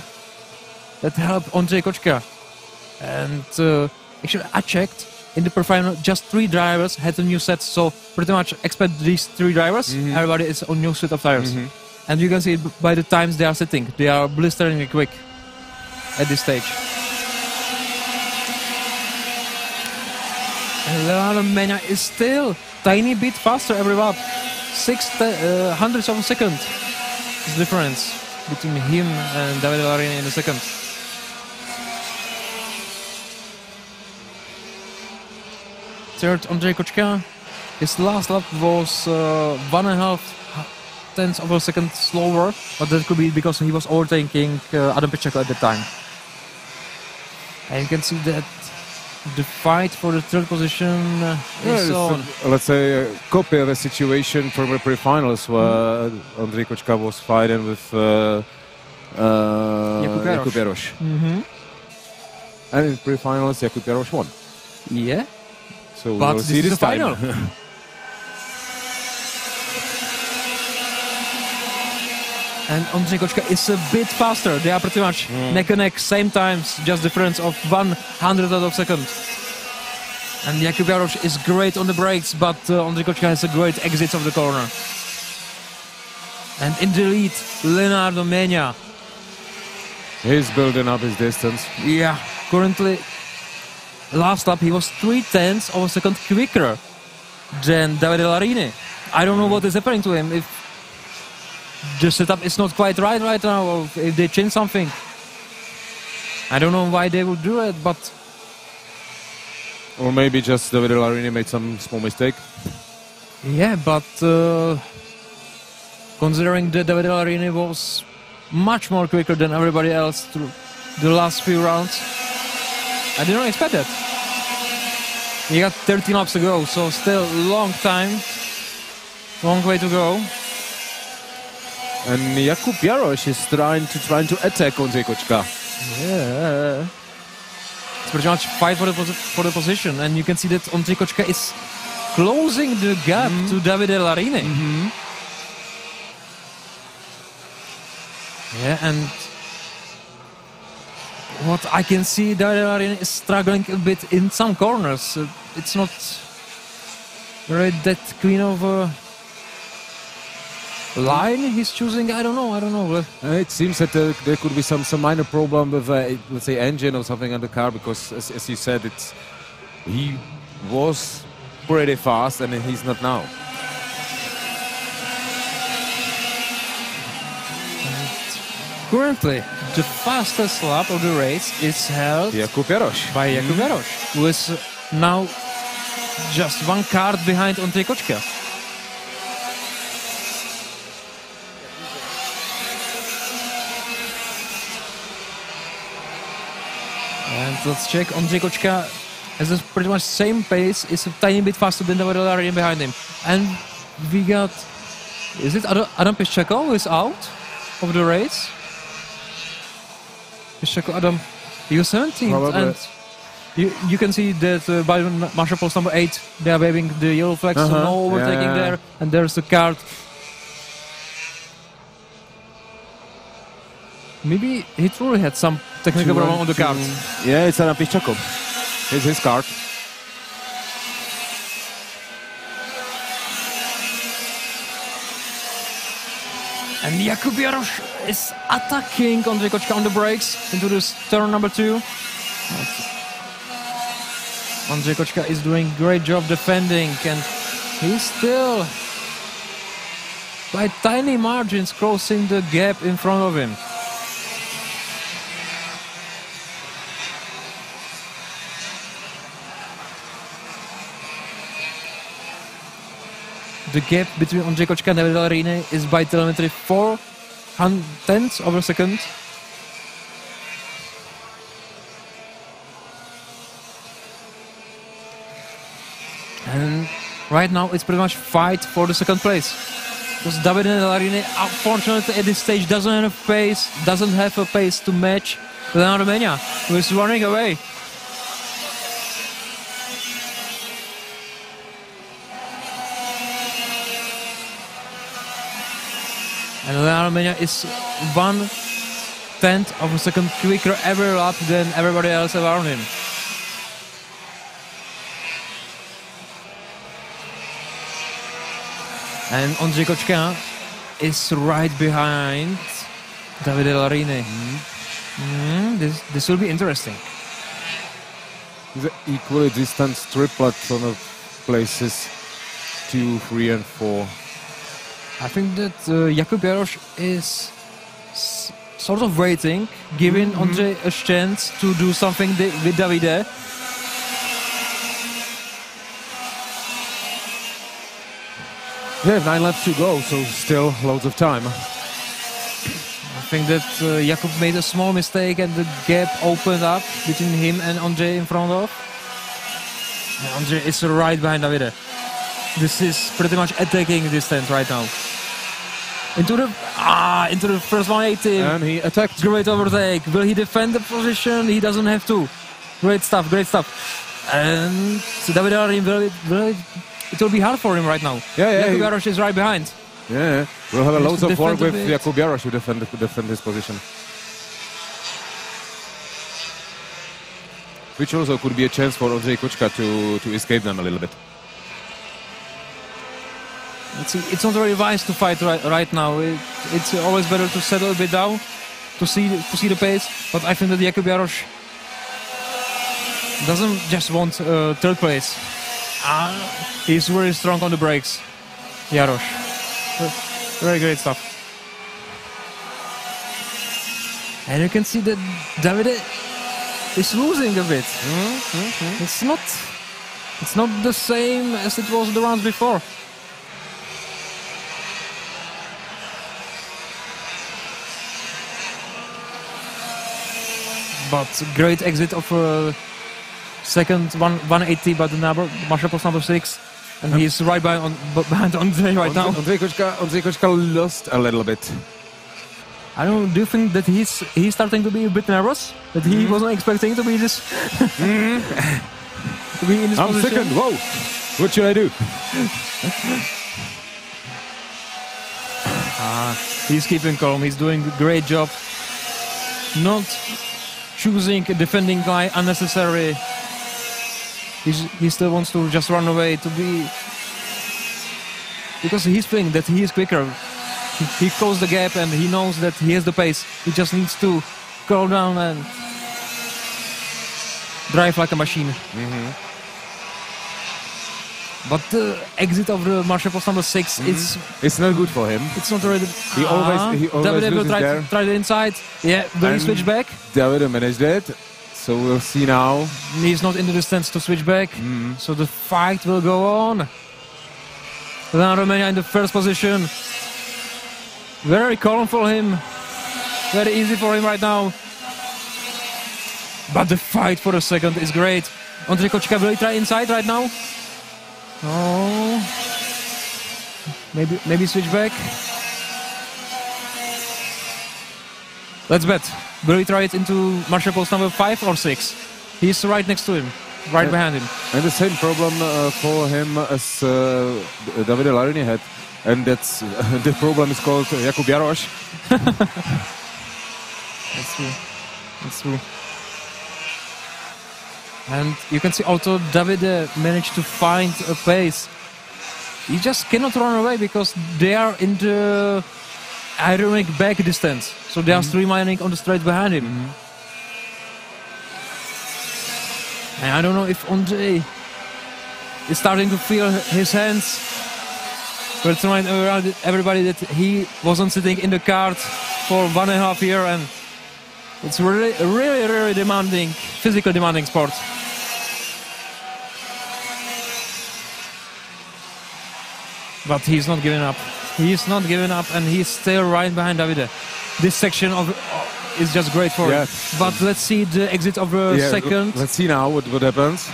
Speaker 1: That helped Ondřej Kočka. And actually, I checked. In the pre-final, just 3 drivers had a new set, so pretty much expect these 3 drivers. Everybody is on new set of tires. And you can see it by the times they are sitting. They are blisteringly quick at this stage. And Leonardo Mena is still tiny bit faster every lap. 6 hundredths of a second is the difference between him and Davide Larini in the second. Third, Ondřej Kočka. His last lap was 1.5 tenths of a second slower, but that could be because he was overtaking Adam Pecheko at the time. And you can see that the fight for the 3rd position is on.
Speaker 2: Let's say a copy of a situation from the pre-finals where Ondřej Kočka was fighting with Jakub Jaroš. And in pre-finals, Jakub Jaroš won.
Speaker 1: Yeah.
Speaker 2: So
Speaker 1: but
Speaker 2: we'll see this time.
Speaker 1: Final. And Ondřej Kočka is a bit faster. They are pretty much neck and neck, same times, just difference of 1/100th of a second. And Jakub Jaroš is great on the brakes, but Ondřej Kočka has a great exit of the corner. And in the lead, Leonardo Mena.
Speaker 2: He's building up his distance.
Speaker 1: Yeah, currently, last lap he was 0.3 of a second quicker than Davide Larini. I don't know what is happening to him. If the setup is not quite right now, or if they change something. I don't know why they would do it, but...
Speaker 2: Or maybe just Davide Larini made some small mistake.
Speaker 1: Yeah, but considering that Davide Larini was much more quicker than everybody else through the last few rounds, I didn't expect that. He got 13 laps to go, so still long time, long way to go.
Speaker 2: And Jakub Jaroš is trying to attack Ondřej Kočka.
Speaker 1: Yeah. It's pretty much fight for the position, and you can see that Ondřej Kočka is closing the gap to Davide Larini. Yeah, and what I can see, Davide Larini is struggling a bit in some corners. It's not really that clean of a line he's choosing. I don't know.
Speaker 2: It seems that there could be some minor problem with, let's say, engine or something on the car, because as you said, he was pretty fast, and he's not now.
Speaker 1: Currently, the fastest lap of the race is held
Speaker 2: Jakub Jaroš.
Speaker 1: by Jakub Jaroš, who is now just one card behind Ondřej Kočka. And let's check. Ondřej Kočka has a pretty much same pace, is a tiny bit faster than the David behind him. And we got, is it Adam Piszczeko who is out of the race? Piszczeko Adam, he was 17th.
Speaker 2: Probably.
Speaker 1: And you can see that by marshal post number 8, they are waving the yellow flags, so no overtaking there. And there's the card. Maybe he truly had some technical problem on the card.
Speaker 2: Yeah, it's Adam Piszczeko. It's his card.
Speaker 1: And Jakub Jaroš is attacking Ondřej Kočka on the brakes into this turn number 2. Ondřej Kočka is doing a great job defending, and he's still by tiny margins crossing the gap in front of him. The gap between Ondřej Kočka and David Alarini is by telemetry 4/10 of a second. And right now it's pretty much fight for the second place. Because David Alarini, unfortunately at this stage, doesn't have a pace to match Leonardo Mena, who is running away. And Leonardo Mena is 1/10 of a second quicker every lap than everybody else around him. And Ondřej Kočka is right behind David Alarini. This will be interesting.
Speaker 2: The equally distanced triplet on the places 2, 3 and 4.
Speaker 1: I think that Jakub Jaroš is sort of waiting, giving Ondřej a chance to do something with Davide.
Speaker 2: Yeah, 9 laps to go, so still loads of time.
Speaker 1: I think that Jakub made a small mistake and the gap opened up between him and Ondřej in front of. And Ondřej is right behind Davide. This is pretty much attacking distance right now. Into the first 180.
Speaker 2: And he attacked.
Speaker 1: Great overtake. Will he defend the position? He doesn't have to. Great stuff, great stuff. And David Alarini, it will be hard for him right now. Jakub Jaroš is right behind.
Speaker 2: Yeah, we'll have a loads of work with
Speaker 1: bit.
Speaker 2: Jakub Jaroš to defend his position. Which also could be a chance for Ondřej Kočka to escape them a little bit.
Speaker 1: It's not very wise to fight right now. It's always better to settle a bit down, to see the pace. But I think that Jakub Jaroš doesn't just want third place. He's very strong on the brakes. Jaroš, very great stuff. And you can see that Davide is losing a bit. It's not the same as it was the rounds before. But great exit of second 180 by the marshal post number 6, and he's right behind Ondřej right now.
Speaker 2: Ondřej Kočka lost a little bit.
Speaker 1: I don't know. Do you think that he's starting to be a bit nervous? That he wasn't expecting to be this to be in this
Speaker 2: I'm
Speaker 1: position?
Speaker 2: second. Whoa! What should I do?
Speaker 1: He's keeping calm. He's doing a great job. Not choosing a defending guy unnecessary. He still wants to just run away because he's feeling that he is quicker. He closed the gap and he knows that he has the pace. He just needs to go down and drive like a machine. But the exit of the marshal post number 6,
Speaker 2: it's not good for him.
Speaker 1: it's not really.
Speaker 2: He always
Speaker 1: Davide will
Speaker 2: loses there.
Speaker 1: try the inside. Yeah, then he
Speaker 2: And
Speaker 1: switch back.
Speaker 2: Davide managed it. So we'll see now.
Speaker 1: He's not in the distance to switch back. So the fight will go on. Then Romania in the first position. Very calm for him. Very easy for him right now. But the fight for a second is great. Ondřej Kočka will he try inside right now? Oh. Maybe switch back. Let's bet. Will he try it into marshal post number 5 or 6? He's right next to him, right behind him.
Speaker 2: And the same problem for him as Davide Larini had. And that's the problem is called Jakub Jaroš.
Speaker 1: That's true. That's true. And you can see also Davide managed to find a pace. He just cannot run away because they are in the aerodynamic back distance. So they are streamlining on the straight behind him. And I don't know if Ondřej is starting to feel his hands. But to remind everybody that he wasn't sitting in the kart for 1.5 years, and it's really demanding, physical demanding sport. But he's not giving up. He's not giving up, and he's still right behind Davide. This section of is just great for him. But let's see the exit of the second.
Speaker 2: Let's see now what happens.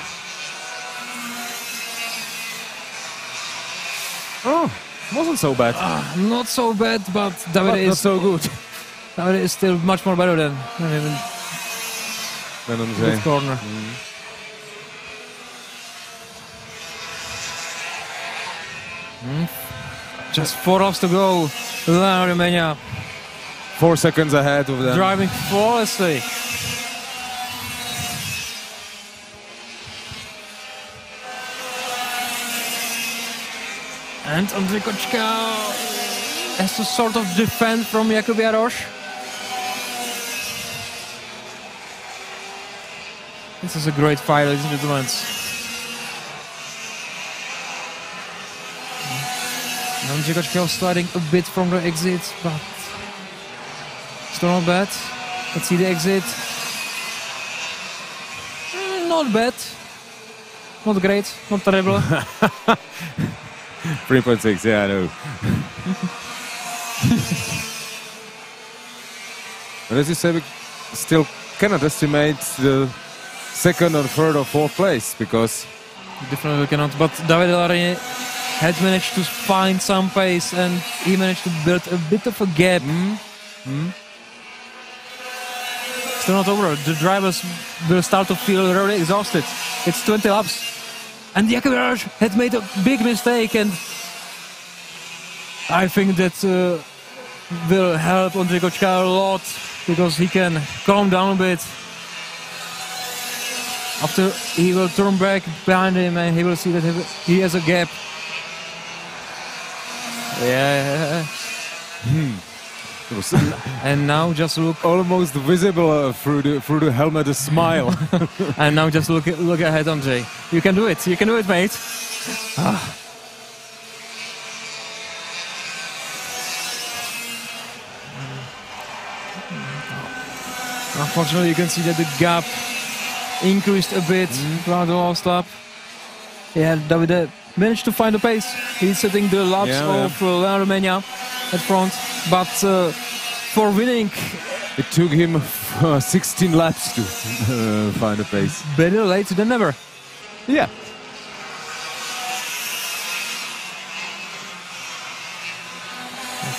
Speaker 2: Oh, wasn't so bad.
Speaker 1: Not so bad, but Davide is
Speaker 2: not so good.
Speaker 1: Davide is still much more better than him in this corner. Just 4 laps to go. Romania
Speaker 2: 4 seconds ahead of them.
Speaker 1: driving flawlessly. And Ondřej Kočka has to sort of defend from Jakub Jaroš. This is a great fight, ladies and gentlemen. Ondřej Kočka was sliding a bit from the exit, but still not bad. Let's see the exit. Not bad. Not great, not terrible.
Speaker 2: 3.6, yeah, I know. But as you say, we still cannot estimate the second or third or fourth place because
Speaker 1: Definitely cannot, but Davide Larini had managed to find some pace and he managed to build a bit of a gap. Still not over. The drivers will start to feel really exhausted. It's 20 laps. And Jakub Jaroš had made a big mistake, and I think that will help Ondřej Kočka a lot because he can calm down a bit. After he will turn back behind him and he will see that he has a gap. Yeah. And now just look
Speaker 2: almost visible through the helmet, a smile.
Speaker 1: And now just look ahead, Ondřej. You can do it. You can do it, mate. Unfortunately, you can see that the gap increased a bit throughout the last lap. Yeah, Davide managed to find a pace. He's setting the laps of Romania at front, but for winning,
Speaker 2: it took him 16 laps to find a pace.
Speaker 1: Better late than never.
Speaker 2: Yeah.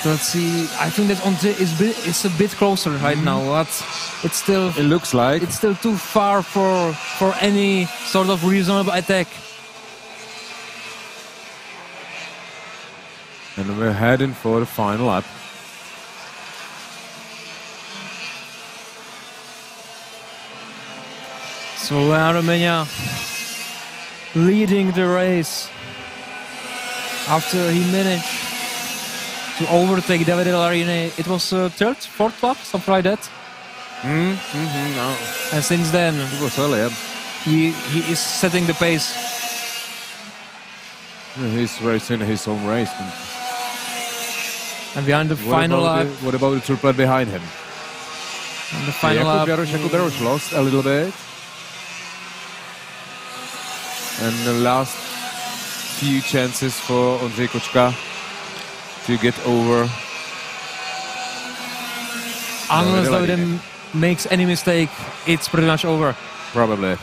Speaker 1: Let's see. I think that Ondřej is a bit closer right now, but it's still.
Speaker 2: It looks like
Speaker 1: it's still too far for any sort of reasonable attack.
Speaker 2: And we're heading for the final lap.
Speaker 1: So Romania leading the race after he managed to overtake Davide Larini. It was third, fourth lap, something like that.
Speaker 2: No.
Speaker 1: And since then,
Speaker 2: it was earlier.
Speaker 1: He is setting the pace.
Speaker 2: He's racing his own race.
Speaker 1: And behind the final lap,
Speaker 2: What about the triplet behind him?
Speaker 1: and the final lap,
Speaker 2: Jakub Jaroš lost a little bit. And the last few chances for Ondřej Kočka to get over.
Speaker 1: unless Davide makes any mistake, it's pretty much over.
Speaker 2: Probably.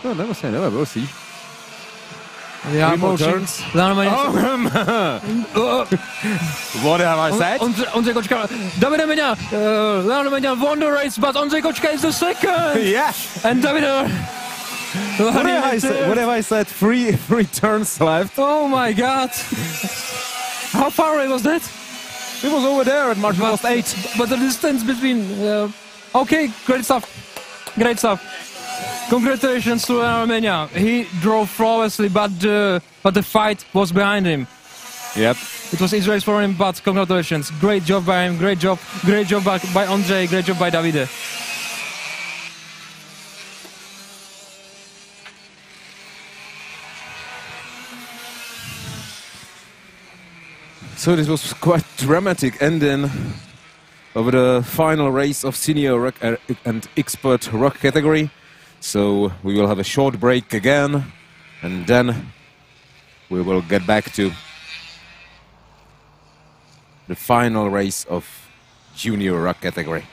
Speaker 2: No, never say never. We'll see.
Speaker 1: They are
Speaker 2: Three more
Speaker 1: approaching.
Speaker 2: turns.
Speaker 1: Oh.
Speaker 2: What have I said?
Speaker 1: Ondřej Kočka, Davide Meňa, Leonardo Meňa won the race, but Ondřej Kočka is the second.
Speaker 2: Yeah.
Speaker 1: And Davide.
Speaker 2: What have I said? Three turns left.
Speaker 1: Oh my God! How far away was that?
Speaker 2: It was over there at margin lost 8.
Speaker 1: But the distance between. Okay, great stuff. Great stuff. Congratulations to Armenia. He drove flawlessly, but the fight was behind him.
Speaker 2: Yep.
Speaker 1: It was easy race for him, but congratulations. Great job by him. Great job by Ondřej. Great job by Davide.
Speaker 2: So this was quite dramatic ending of the final race of senior rock and expert rock category. So we will have a short break again, and then we will get back to the final race of junior rock category.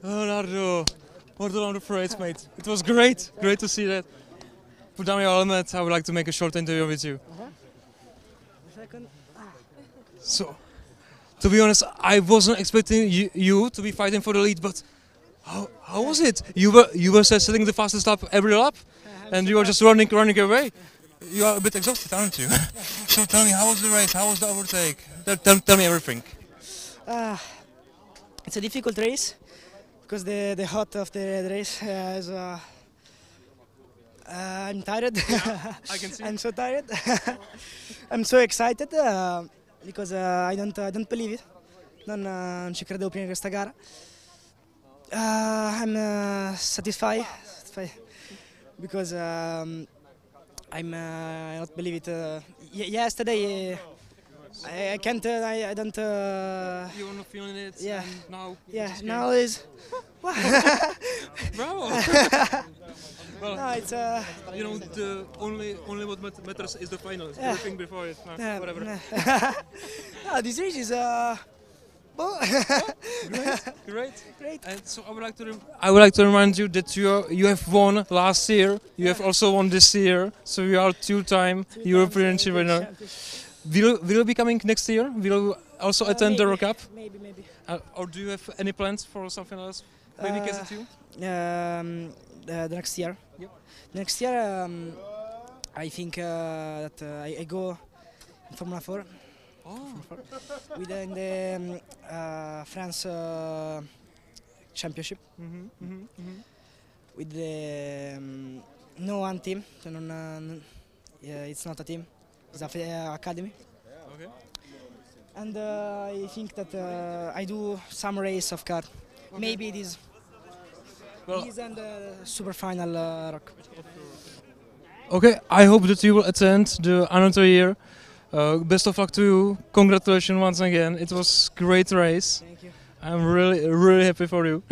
Speaker 6: Leonardo, what a wonderful race, mate. It was great to see that. Put down your helmet, I would like to make a short interview with you. So, to be honest, I wasn't expecting you to be fighting for the lead, but how was it? You were setting the fastest lap every lap, and you were just running away. You are a bit exhausted, aren't you? So tell me, how was the race? How was the overtake? Tell me everything.
Speaker 8: It's a difficult race because the hot of the race is. I'm tired.
Speaker 6: Yeah, I can see.
Speaker 8: I'm so tired. I'm so excited because I don't believe it. Non ci credevo prima di questa gara. I'm satisfied because I not believe it. Yesterday I can't. I don't.
Speaker 6: You were not feeling it.
Speaker 8: Yeah.
Speaker 6: And now.
Speaker 8: Yeah. Now is.
Speaker 6: Bravo. Well,
Speaker 8: No, it's.
Speaker 6: you know, the only what matters is the final.
Speaker 8: Yeah.
Speaker 6: Everything before it. Whatever.
Speaker 8: No, this race is.
Speaker 6: Great. And so I would like to remind you that you have won last year. You have also won this year. So you are two-time European winner. Will you be coming next year? Will you also attend the ROK Cup?
Speaker 8: Maybe.
Speaker 6: Or do you have any plans for something else? Maybe KZ2?
Speaker 8: The next year.
Speaker 6: Yep.
Speaker 8: Next year, I think that I go in Formula 4.
Speaker 6: Oh.
Speaker 8: Within the France Championship. With the no one team, so it's not a team, it's an academy.
Speaker 6: Okay.
Speaker 8: And I think that I do some race of car.
Speaker 6: Okay.
Speaker 8: Maybe this and the super final rock.
Speaker 6: Okay, I hope that you will attend the another year. Best of luck to you. Congratulations once again. It was a great race.
Speaker 8: Thank you.
Speaker 6: I'm really happy for you.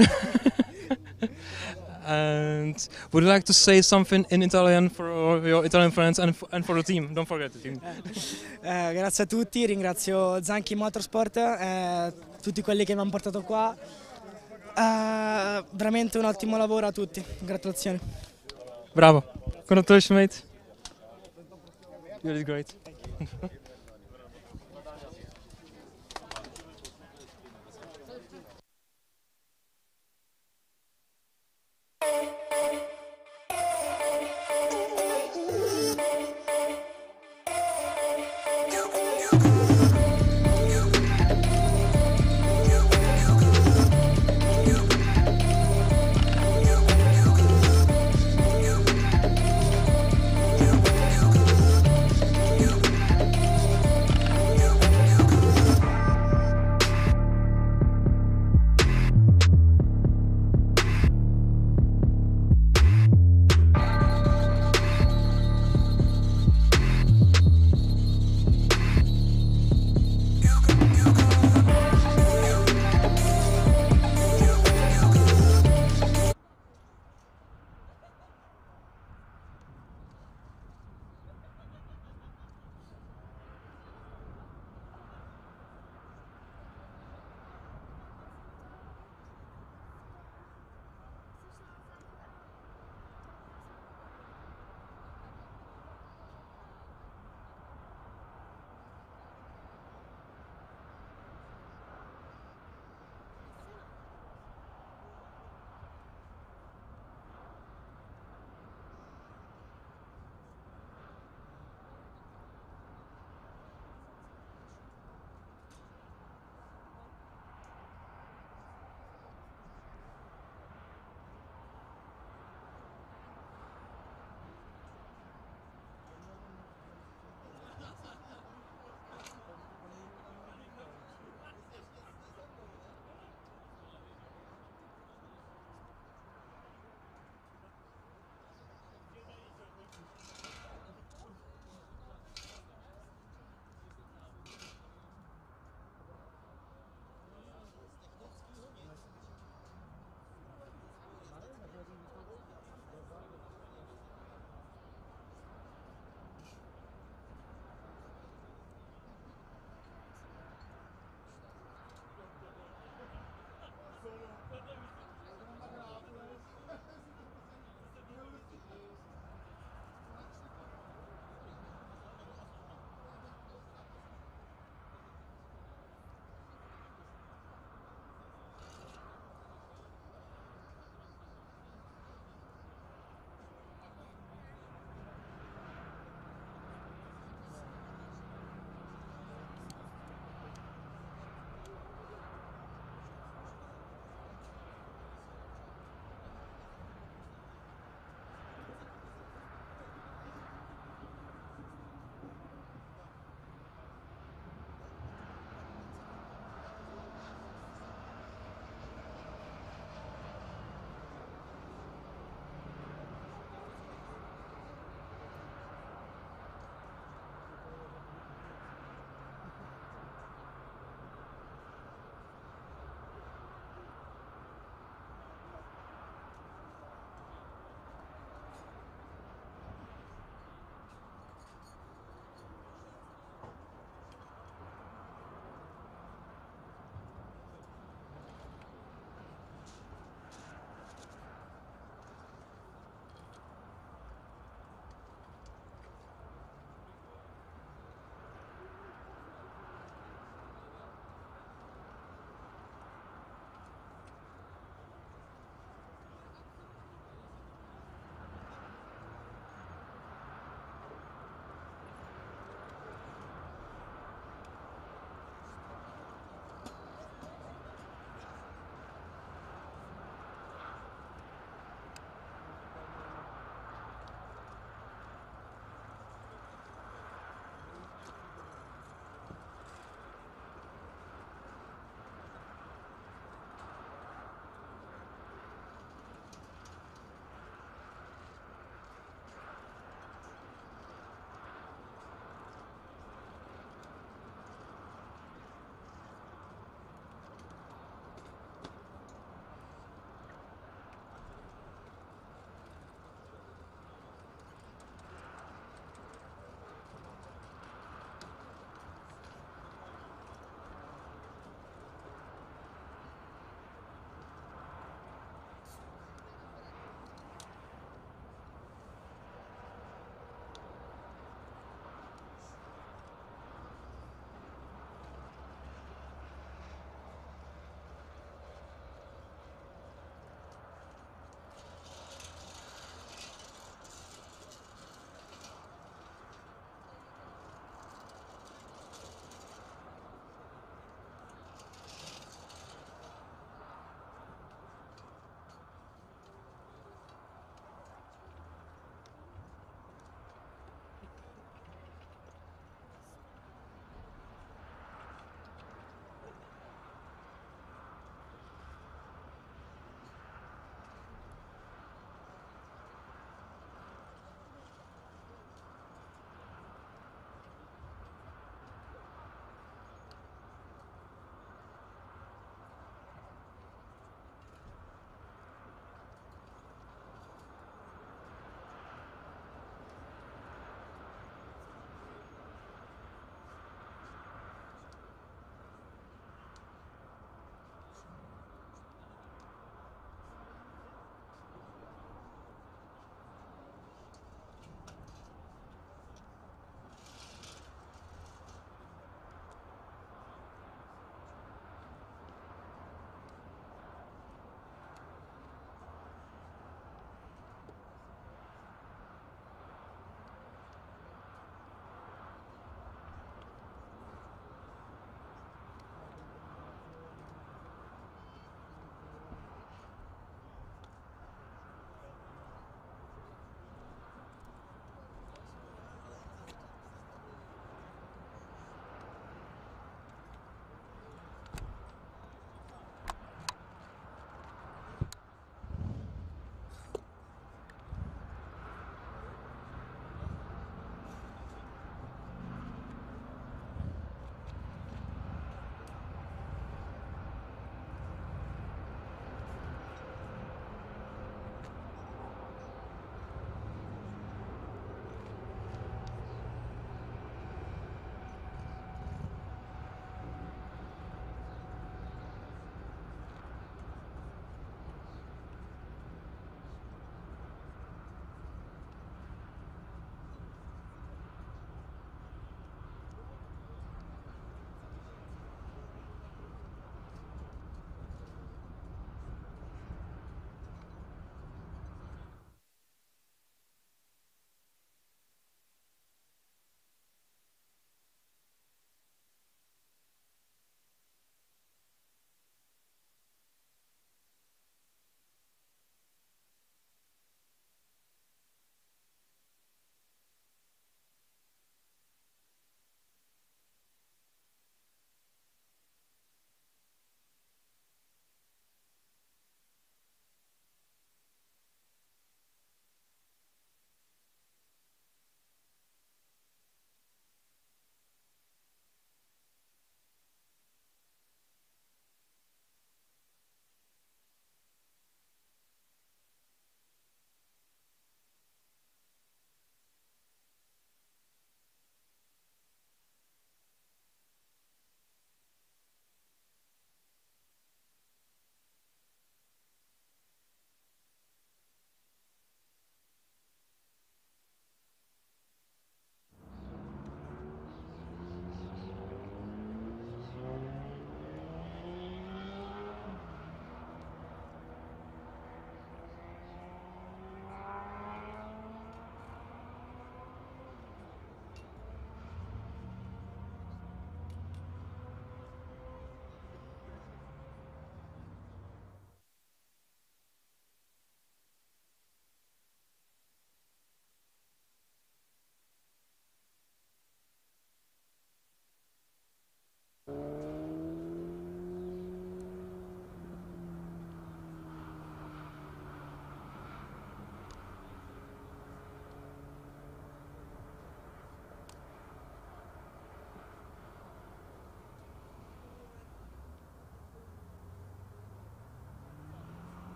Speaker 6: And would you like to say something in Italian for your Italian friends and for the team? Don't forget the team.
Speaker 8: Grazie a tutti, ringrazio Zanchi Motorsport, tutti quelli che mi hanno portato qua. Veramente un ottimo lavoro a tutti. Congratulazioni.
Speaker 6: Bravo. Congratulations, mate. You did great.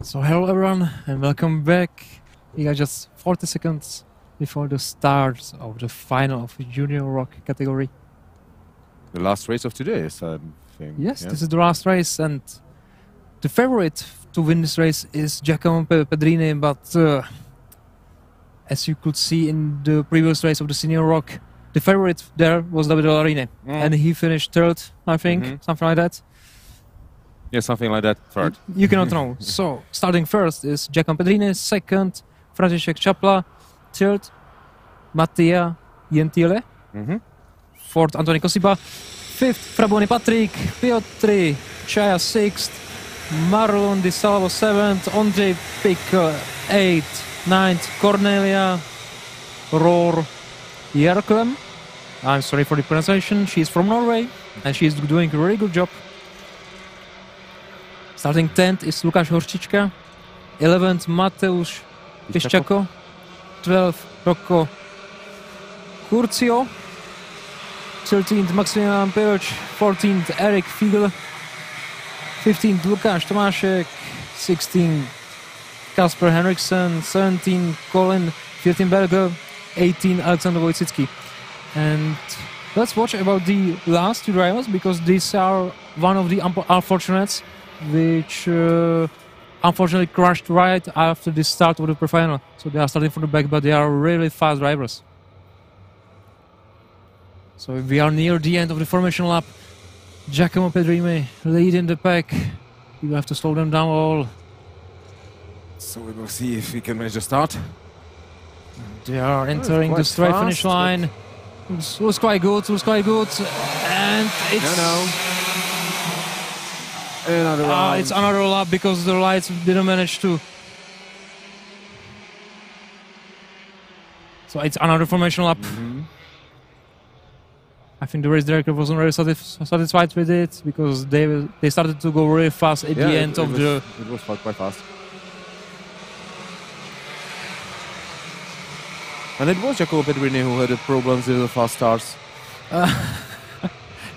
Speaker 1: So hello everyone and welcome back. We are just 40 seconds before the start of the final of the Junior ROK category.
Speaker 2: The last race of today is, I think.
Speaker 1: Yes,
Speaker 2: yeah?
Speaker 1: this is the last race, and the favorite to win this race is Giacomo Pedrini, but as you could see in the previous race of the Senior ROK, the favorite there was Davide Larine, and he finished third, I think, something like that.
Speaker 2: Yeah, something like that, third.
Speaker 1: You cannot know. So, starting first is Giacomo Pedrini, second, Franciszek Czapla, third, Mattia Gentile, fourth, Anthony Kosiba, fifth, Fraboni Patrick, Piotr Chaya, sixth, Marlon Di Salvo, seventh, Ondřej Pik, eighth, ninth, Cornelia Rohr Jerklem. I'm sorry for the pronunciation. She's from Norway and she's doing a really good job. Starting 10th is Lukáš Horčička, 11th Mateusz Piszczako, 12th Rocco Curcio, 13th Maximilian Perch, 14th Eric Fiegel, 15th Lukáš Tomášek, 16th Kasper Henriksen, 17th Colin Viertenberger, 18th Alexander Wojcicki. And let's watch about the last two drivers, because these are one of the unfortunates which unfortunately crashed right after the start of the pre-final. So they are starting from the back, but they are really fast drivers. So we are near the end of the formation lap. Giacomo Pedrini leading the pack. You have to slow them down all.
Speaker 2: So we will see if we can manage to start.
Speaker 1: They are entering the straight finish line. It was quite good, and it's...
Speaker 2: Another round.
Speaker 1: It's another lap because the lights didn't manage to. So it's another formation lap. I think the race director wasn't really satisfied with it, because they started to go really fast at the end of the...
Speaker 2: It was quite fast. And it was Giacomo Pedrini who had the problems with the fast starts.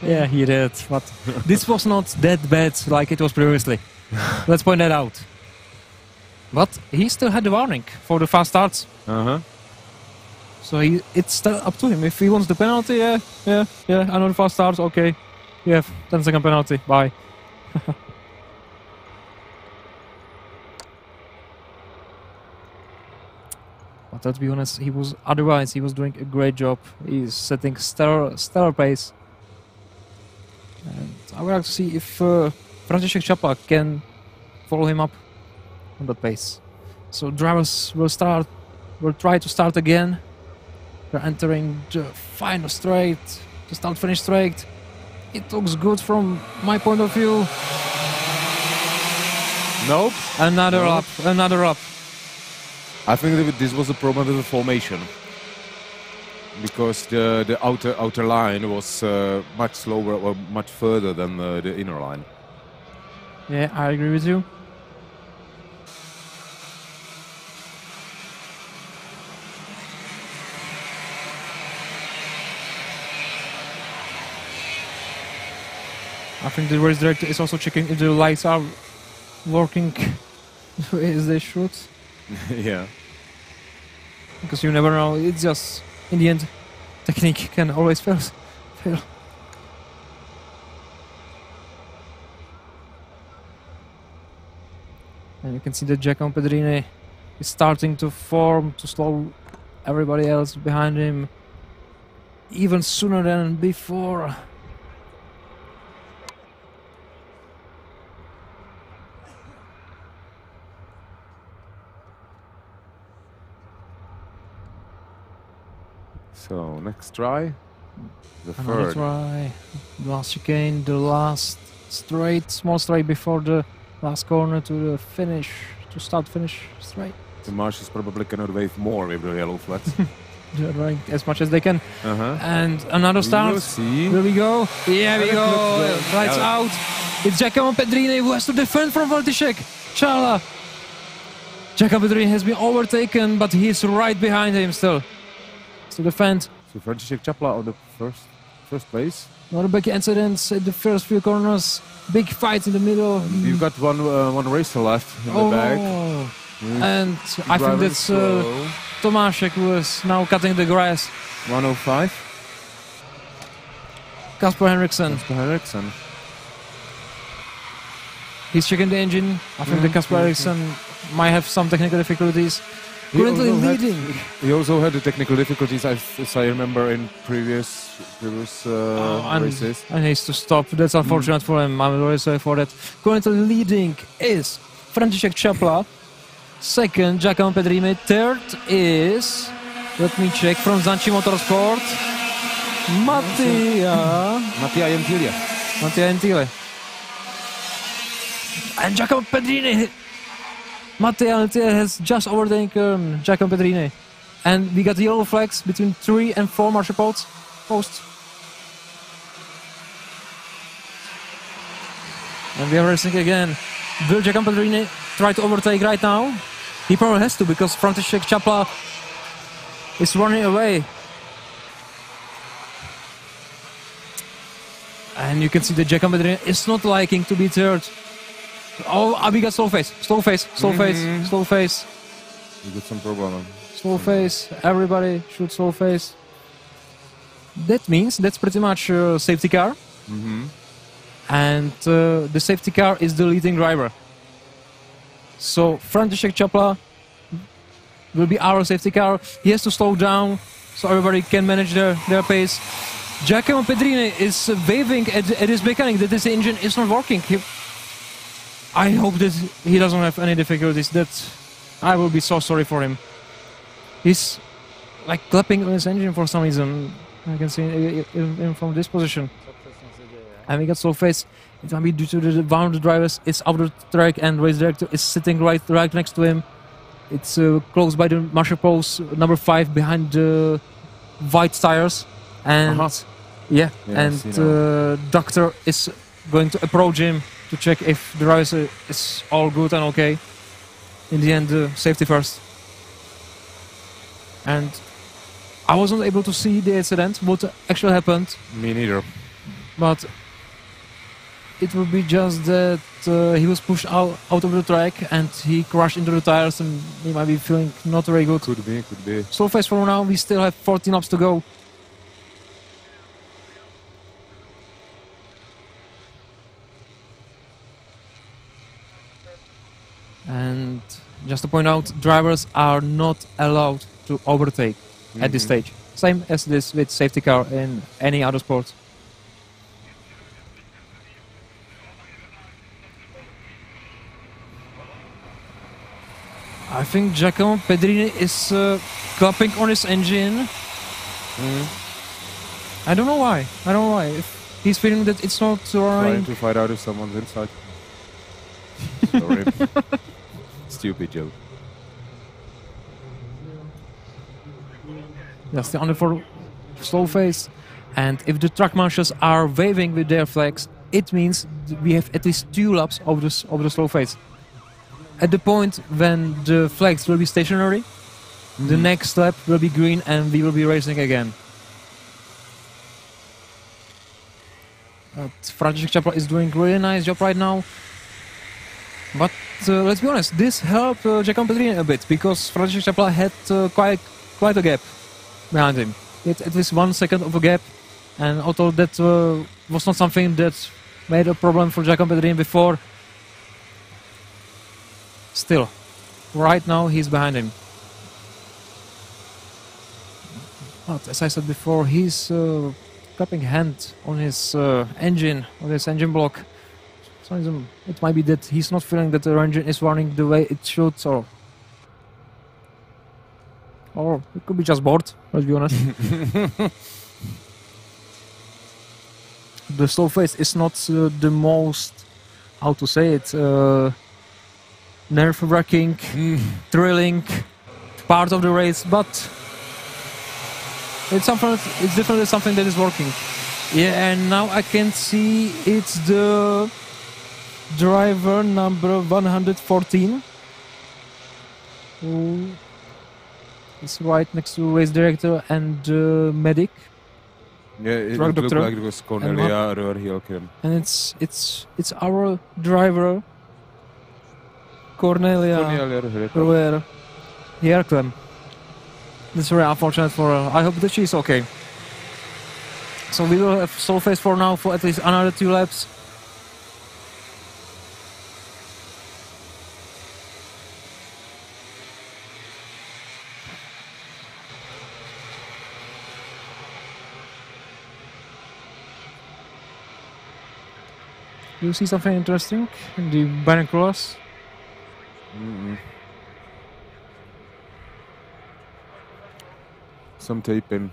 Speaker 1: Yeah, he did, but this was not that bad like it was previously. Let's point that out. But he still had the warning for the fast starts. So it's still up to him. If he wants the penalty, yeah, another fast starts, okay. You have 10-second penalty, bye. But let's be honest, he was doing a great job. He's setting stellar pace. And I would like to see if Franciszek Czapla can follow him up on that pace. So drivers will try to start again. They're entering the final straight, the start-finish straight. It looks good from my point of view.
Speaker 2: Nope.
Speaker 1: Another lap.
Speaker 2: I think that this was a problem with the formation, because the outer line was much slower or much further than the inner line.
Speaker 1: Yeah, I agree with you. I think the race director is also checking if the lights are working as they should.
Speaker 2: Yeah.
Speaker 1: Because you never know, it's just, in the end, technique can always fail. And you can see that Giacomo Pedrini is starting to form, to slow everybody else behind him even sooner than before.
Speaker 2: So next try,
Speaker 1: Another
Speaker 2: third
Speaker 1: try, last chicane, the last straight, small straight before the last corner to the finish, to start-finish straight.
Speaker 2: The marshals probably cannot wave more with the yellow flags.
Speaker 1: They're running as much as they can. And another start.
Speaker 2: We'll see.
Speaker 1: Here we go. Yeah, we go. Lights out. It's Giacomo Pedrini who has to defend from Franciszek Czapla. Giacomo Pedrini has been overtaken, but he's right behind him still. To defend.
Speaker 2: So Franciszek Czapla on the first place.
Speaker 1: Not a big incidents at the first few corners. Big fight in the middle.
Speaker 2: We've got one racer left in the back.
Speaker 1: And I think that's Tomaszek who is now cutting the grass.
Speaker 2: 105.
Speaker 1: Kasper Henriksen. He's checking the engine. I think the Kasper Henriksen might have some technical difficulties. Currently leading.
Speaker 2: He also had the technical difficulties, as I remember, in previous races.
Speaker 1: And he has to stop. That's unfortunate for him. I'm very sorry for that. Currently leading is František Čapla. Second, Giacomo Pedrini. Third is, let me check, from Zanchi Motorsport, Mattia Gentile. And Giacomo Pedrini. Mattia Gentile has just overtaken Giacomo Pedrini. And we got the yellow flags between 3 and 4 marshal posts. And we are racing again. Will Giacomo Pedrini try to overtake right now? He probably has to, because František Čapla is running away. And you can see that Giacomo Pedrini is not liking to be third. Oh, we got slow face. You
Speaker 2: got some problem.
Speaker 1: Slow face, everybody shoot slow face. That means that's pretty much a safety car. And the safety car is the leading driver. So František Čapla will be our safety car. He has to slow down so everybody can manage their pace. Giacomo Pedrini is waving at his mechanic that this engine is not working. I hope that he doesn't have any difficulties. I will be so sorry for him. He's like clapping on his engine for some reason. I can see him from this position. And we got slow face. It might be due to one of the drivers is out of the track and race director is sitting right next to him. It's close by the marshal post, number 5, behind the white tires. And doctor is going to approach him to check if the driver is all good and okay. In the end, safety first. And I wasn't able to see the incident, what actually happened.
Speaker 2: Me neither.
Speaker 1: But it would be just that he was pushed out of the track and he crashed into the tires and he might be feeling not very good.
Speaker 2: Could be.
Speaker 1: So fast for now, we still have 14 laps to go. And just to point out, drivers are not allowed to overtake at this stage. Same as this with safety car in any other sport. I think Giacomo Pedrini is clapping on his engine. I don't know why. If he's feeling that it's not running.
Speaker 2: Trying to find out if someone's inside. Sorry. Stupid joke.
Speaker 1: Just the under for slow face. And if the track marshals are waving with their flags, it means we have at least 2 laps of the slow face. At the point when the flags will be stationary, the next lap will be green and we will be racing again. But František Čapla is doing a really nice job right now. But let's be honest, this helped Giacomo Pedrini a bit, because František Čapla had quite a gap behind him. He had at least 1 second of a gap, and although that was not something that made a problem for Giacomo Pedrini before, still, right now he's behind him. But as I said before, he's clapping hand on his engine block. So it might be that he's not feeling that the engine is running the way it should, or it could be just bored, let's be honest. The slow face is not the most, how to say it, nerve-wracking, thrilling part of the race, but it's definitely something that is working. Yeah, and now I can see it's the driver number 114 who is right next to race director and medic.
Speaker 2: Yeah, it
Speaker 1: Truck
Speaker 2: looked
Speaker 1: doctor.
Speaker 2: like it was Cornelia Rohr-Hilkem.
Speaker 1: And it's our driver, Cornelia Rohr-Hilkem. That's very unfortunate for her. I hope that she's okay. So we will have slow phase for now for at least another 2 laps. Do you see something interesting in the binoculars?
Speaker 2: Some taping.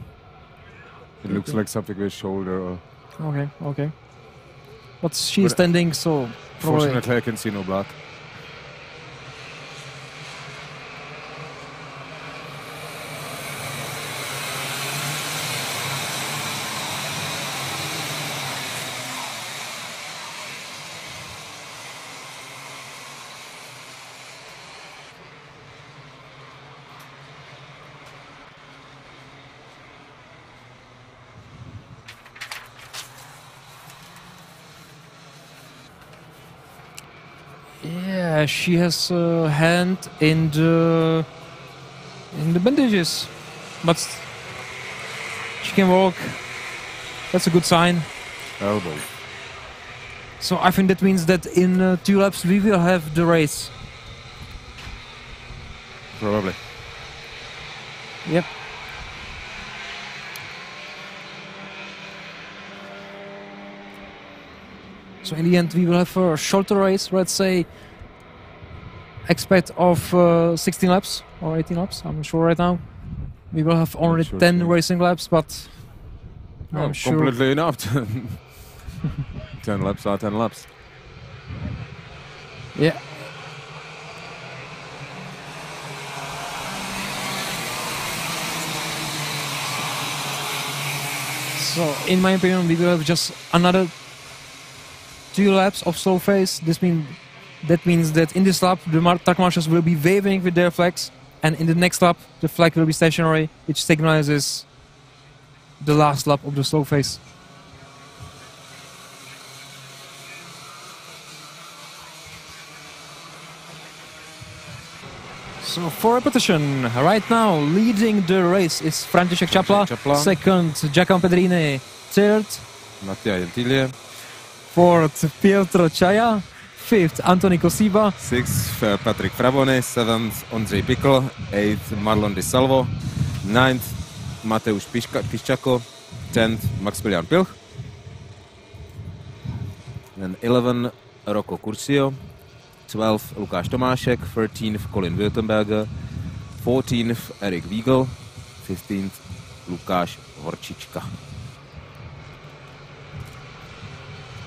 Speaker 2: It looks like something with shoulder. Or
Speaker 1: Okay. But she's standing, so probably.
Speaker 2: Fortunately, I can see no blood.
Speaker 1: Yeah, she has a hand in the bandages, but she can walk. That's a good sign.
Speaker 2: Elbow.
Speaker 1: So I think that means that in 2 laps we will have the race.
Speaker 2: Probably.
Speaker 1: Yep. So in the end we will have a shorter race, let's say expect of 16 laps or 18 laps, I'm not sure right now. We will have only 10 racing laps, but I'm sure.
Speaker 2: Completely enough. 10 laps are 10 laps.
Speaker 1: Yeah. So in my opinion we will have just another 2 laps of slow phase. That means that in this lap the track marshals will be waving with their flags, and in the next lap the flag will be stationary, which signalizes the last lap of the slow phase. So for repetition, right now leading the race is František Čapla, second Giacomo Pedrini, third
Speaker 2: Mattia Gentile,
Speaker 1: fourth Pietro Čaja, fifth Anthony Kosiba,
Speaker 2: sixth Patrick Fraboni, seventh Ondřej Pikl, eighth Marlon Di Salvo, ninth Mateusz Piszczako, 10th Maximilian Pilch, and 11 Rocco Curcio, 12th Lukáš Tomášek, 13th Colin Württemberger, 14th Erik Wiegel, 15th Lukáš Horčička.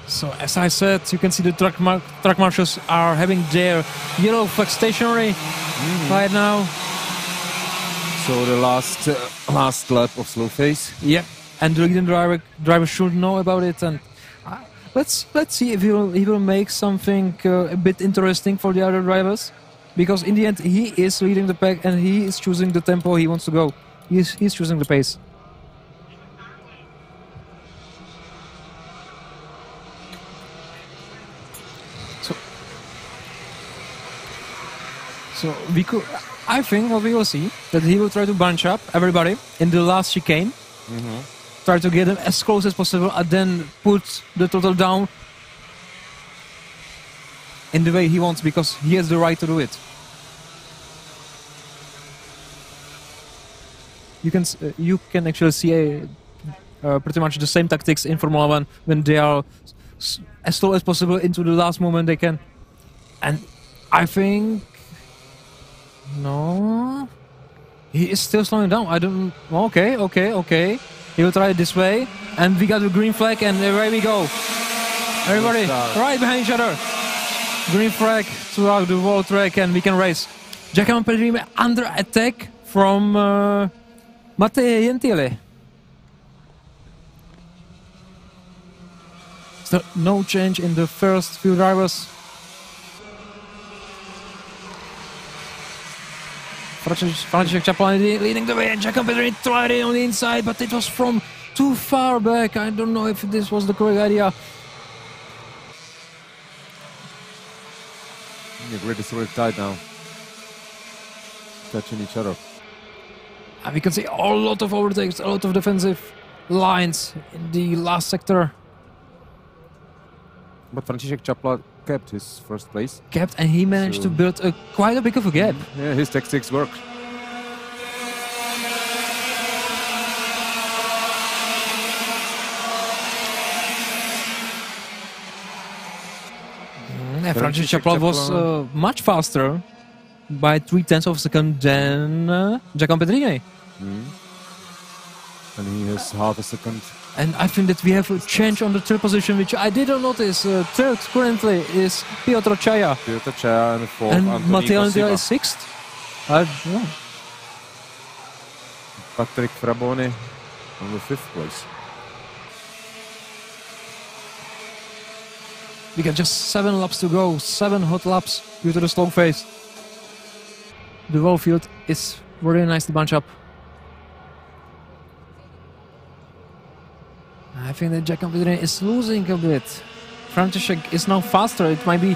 Speaker 1: So as I said, you can see the track marshals are having their yellow flag stationary right now.
Speaker 2: So the last lap of slow phase.
Speaker 1: Yeah, and the leading driver should know about it. And let's see if he will make something a bit interesting for the other drivers, because in the end he is leading the pack and he is choosing the tempo he wants to go. He's choosing the pace. So I think what we will see that he will try to bunch up everybody in the last chicane, try to get them as close as possible, and then put the total down in the way he wants, because he has the right to do it. You can actually see pretty much the same tactics in Formula 1 when they are as slow as possible into the last moment they can, and I think. No, he is still slowing down. I don't. Okay. He will try it this way, and we got the green flag, and away we go. Everybody, right behind each other. Green flag throughout the whole track, and we can race. Giacomo Pedrini under attack from Mattia Gentile. So no change in the first few drivers. František Čapla leading the way, and Jacob Pedrini tried it on the inside, but it was from too far back. I don't know if this was the correct idea.
Speaker 2: The grid is really tight now. Touching each other.
Speaker 1: And we can see a lot of overtakes, a lot of defensive lines in the last sector.
Speaker 2: But František Čapla kept his first place.
Speaker 1: Kept, and he managed to build quite a big of a gap.
Speaker 2: Yeah, his tactics work.
Speaker 1: František Čapla was much faster by 0.3 of a second than Giacomo Pedrini.
Speaker 2: And he has half a second.
Speaker 1: And I think that we have a change on the third position, which I didn't notice. Third currently is Piotr Chaya.
Speaker 2: Piotr Chaya and fourth,
Speaker 1: and Matteo
Speaker 2: Antoni
Speaker 1: Antila is sixth. I don't know.
Speaker 2: Patrick Fraboni on the fifth place.
Speaker 1: We got just 7 laps to go, 7 hot laps due to the slow phase. The whole field is very nicely bunched up. I think that Giacomo Pedrini is losing a bit. František is now faster. It might be.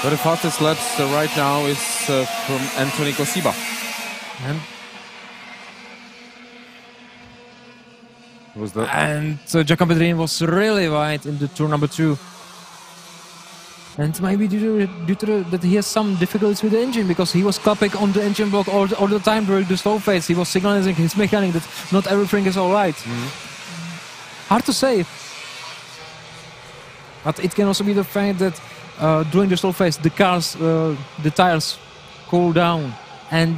Speaker 2: But the fastest laps right now is from Antoni Kosiba.
Speaker 1: And Giacomo Pedrini was really wide in the turn number 2. And maybe due to that he has some difficulties with the engine, because he was clapping on the engine block all the time during the slow phase. He was signaling his mechanic that not everything is all right. Hard to say. But it can also be the fact that during the slow phase the tires cool down. And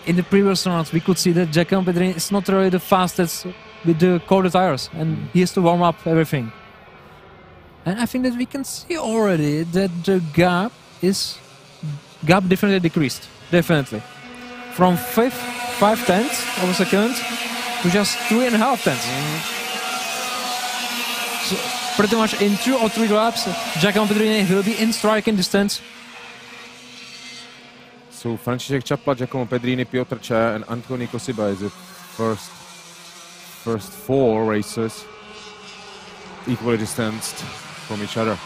Speaker 1: in the previous rounds we could see that Giacomo Pedrini is not really the fastest with the colder tires, and he has to warm up everything. And I think that we can see already that the gap definitely decreased. Definitely. From 5/10 of a second to just 3.5 tenths. So pretty much in 2 or 3 laps, Giacomo Pedrini will be in striking distance.
Speaker 2: So František Čapla, Giacomo Pedrini, Piotr Chaya and Antoni Kosiba is the first 4 racers equally distanced from each other.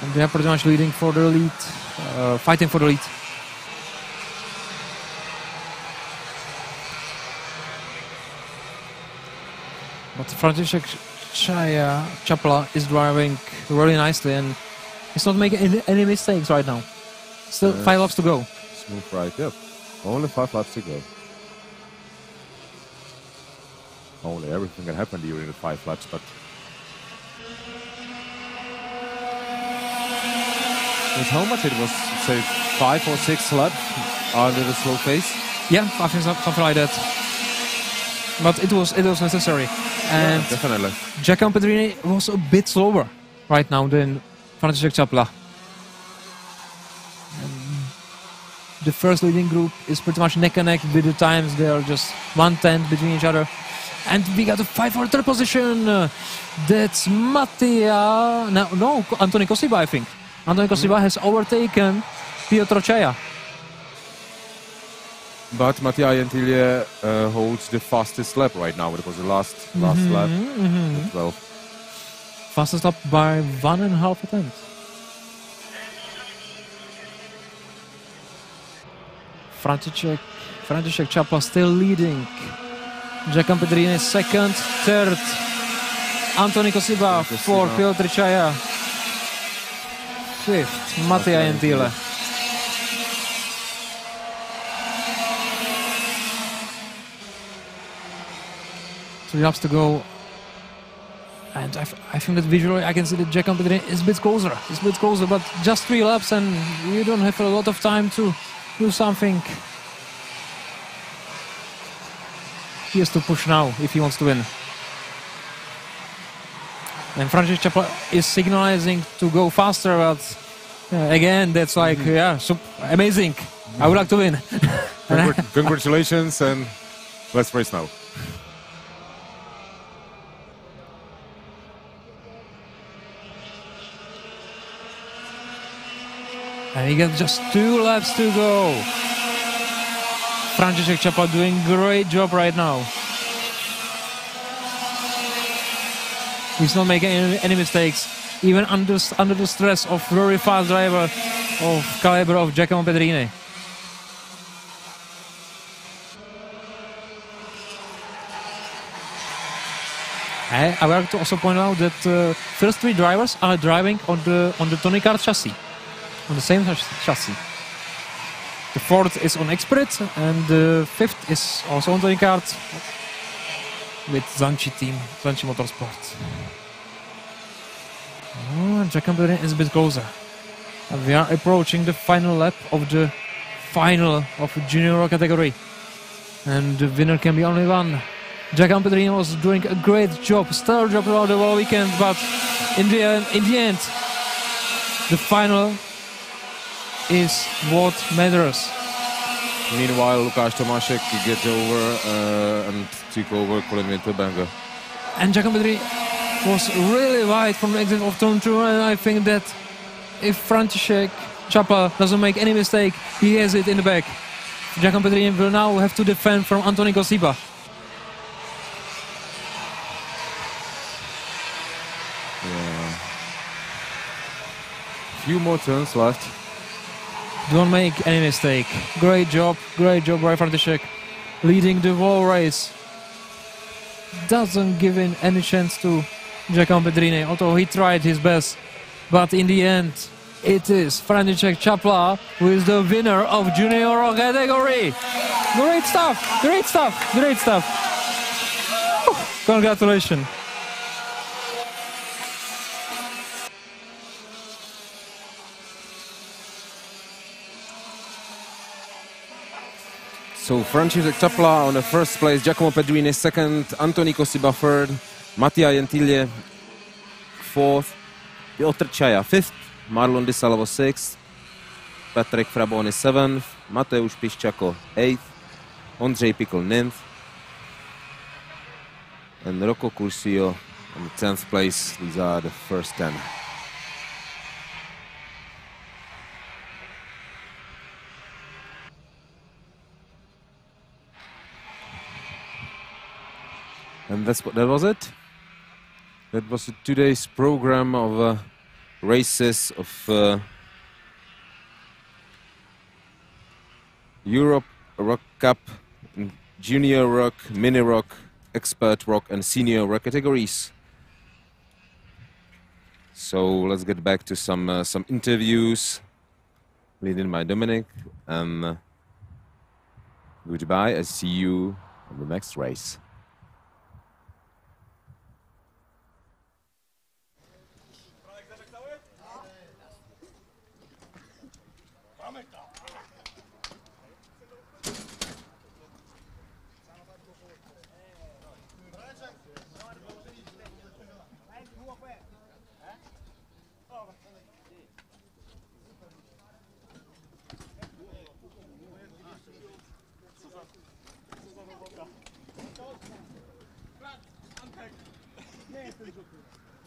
Speaker 1: And they are pretty much leading for the lead, fighting for the lead. But František Čapla is driving really nicely, and he's not making any mistakes right now. Still 5 laps to go.
Speaker 2: Smooth ride, yeah. Only 5 laps to go. Only everything can happen during the 5 laps, but how much it was, say 5 or 6 laps under the slow phase?
Speaker 1: Yeah, I think something like that. But it was necessary. And
Speaker 2: yeah, definitely.
Speaker 1: Giacomo Pedrini was a bit slower right now than František Čapla. The first leading group is pretty much neck and neck with the times. They are just 1/10 between each other. And we got a fight for the third position. That's Mattia. No, Antoni Kosiba, I think. Antoni Kosiba has overtaken Piotr Chaya.
Speaker 2: But Mattia Gentile holds the fastest lap right now. It was the last lap. 12.
Speaker 1: Fastest lap by 1.5 attempts. František Čapla still leading. Giacomo Pedrini second, third. Antoni Kosiba fourth, Piotr Chaya fifth, Mattia Gentile. Three laps to go, and I think that visually I can see that Giacomo Pedrini is a bit closer. It's a bit closer, but just 3 laps, and you don't have a lot of time to do something. He has to push now if he wants to win. And František Čapla is signalizing to go faster, but again, that's like, amazing. I would like to win.
Speaker 2: Congratulations, and let's race now.
Speaker 1: And we got just 2 laps to go. Franciszek Czapa doing great job right now. He's not making any mistakes, even under the stress of very fast driver of caliber of Giacomo Pedrini. I would like to also point out that first 3 drivers are driving on the Tony Kart chassis, on the same chassis. The 4th is on Expert, and the 5th is also on Tony Kart with Zanchi team, Zanchi Motorsport. Giacomo Pedrini is a bit closer. And we are approaching the final lap of the final of the junior category. And the winner can be only one. Giacomo Pedrini was doing a great job, stellar job throughout the whole weekend, but in the end, the final is what matters.
Speaker 2: Meanwhile, Lukáš Tomášek gets over and took over Colin Winterberger.
Speaker 1: And Giacomo Pedrini was really wide from the exit of turn 2, and I think that if Franciszek Czapa doesn't make any mistake, he has it in the back. Giacomo Pedrini will now have to defend from Anthony Kosiba.
Speaker 2: Yeah. Few more turns left.
Speaker 1: Don't make any mistake. Great job by Franciszek, leading the whole race. Doesn't give in any chance to Giacomo Pedrini, although he tried his best. But in the end, it is Franciszek Czapa who is the winner of junior category. Great stuff, great stuff, great stuff. Congratulations.
Speaker 2: So Franciszek Czapa on the first place, Giacomo Pedrini second, Anthony Kosiba third, Mattia Gentile fourth, Piotr Čaja fifth, Marlon Di Salvo sixth, Patrick Fraboni seventh, Mateusz Piszczako eighth, Ondřej Pikl ninth, and Rocco Curcio on the 10th place. These are the first 10. And that was it. That was today's program of races of Europe ROK Cup, Junior ROK, Mini ROK, Expert ROK and Senior ROK categories. So let's get back to some interviews leading by Dominic, and goodbye. I see you on the next race.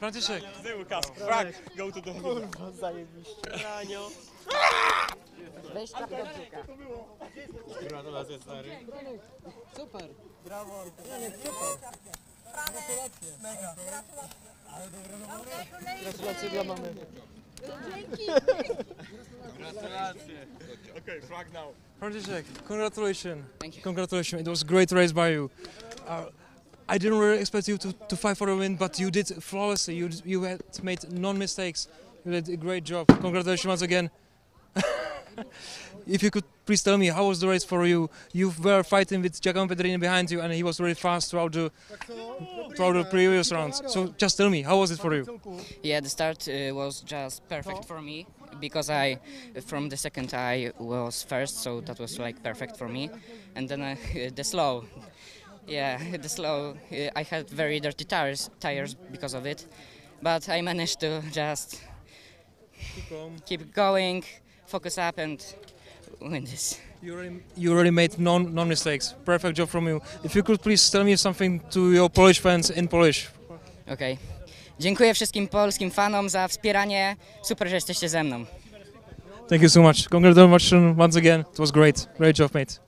Speaker 6: Franciszek.
Speaker 7: Frank, go to the...
Speaker 9: Kurwa, zajebiście. Ranio. Weź tak do brzucha.
Speaker 7: Gratulacje, stary.
Speaker 9: Super. Brawo. Super. Gratulacje. Mega. Ale dobre. Gratulacje dla mamy. Dzięki.
Speaker 7: Gratulacje. Okay, Frank now.
Speaker 6: Franciszek, congratulations.
Speaker 3: Thank you.
Speaker 6: Congratulations. It was a great race by you. I didn't really expect you to fight for the win, but you did flawlessly. You had made non-mistakes. You did a great job. Congratulations once again. If you could please tell me, how was the race for you? You were fighting with Giacomo Pedrini behind you, and he was really fast throughout the previous rounds. So just tell me, how was it for you?
Speaker 10: Yeah, the start was just perfect for me, because from the second I was first, so that was like perfect for me. And then the slow. Yeah, I had very dirty tires because of it, but I managed to just keep going, focus up and win this.
Speaker 6: You already made non-mistakes. Perfect job from you. If you could please tell me something to your Polish fans in Polish.
Speaker 10: Okay. Dziękuję wszystkim polskim fanom za wspieranie. Super, że jesteście ze mną.
Speaker 6: Thank you so much. Congratulations once again. It was great. Great job, mate.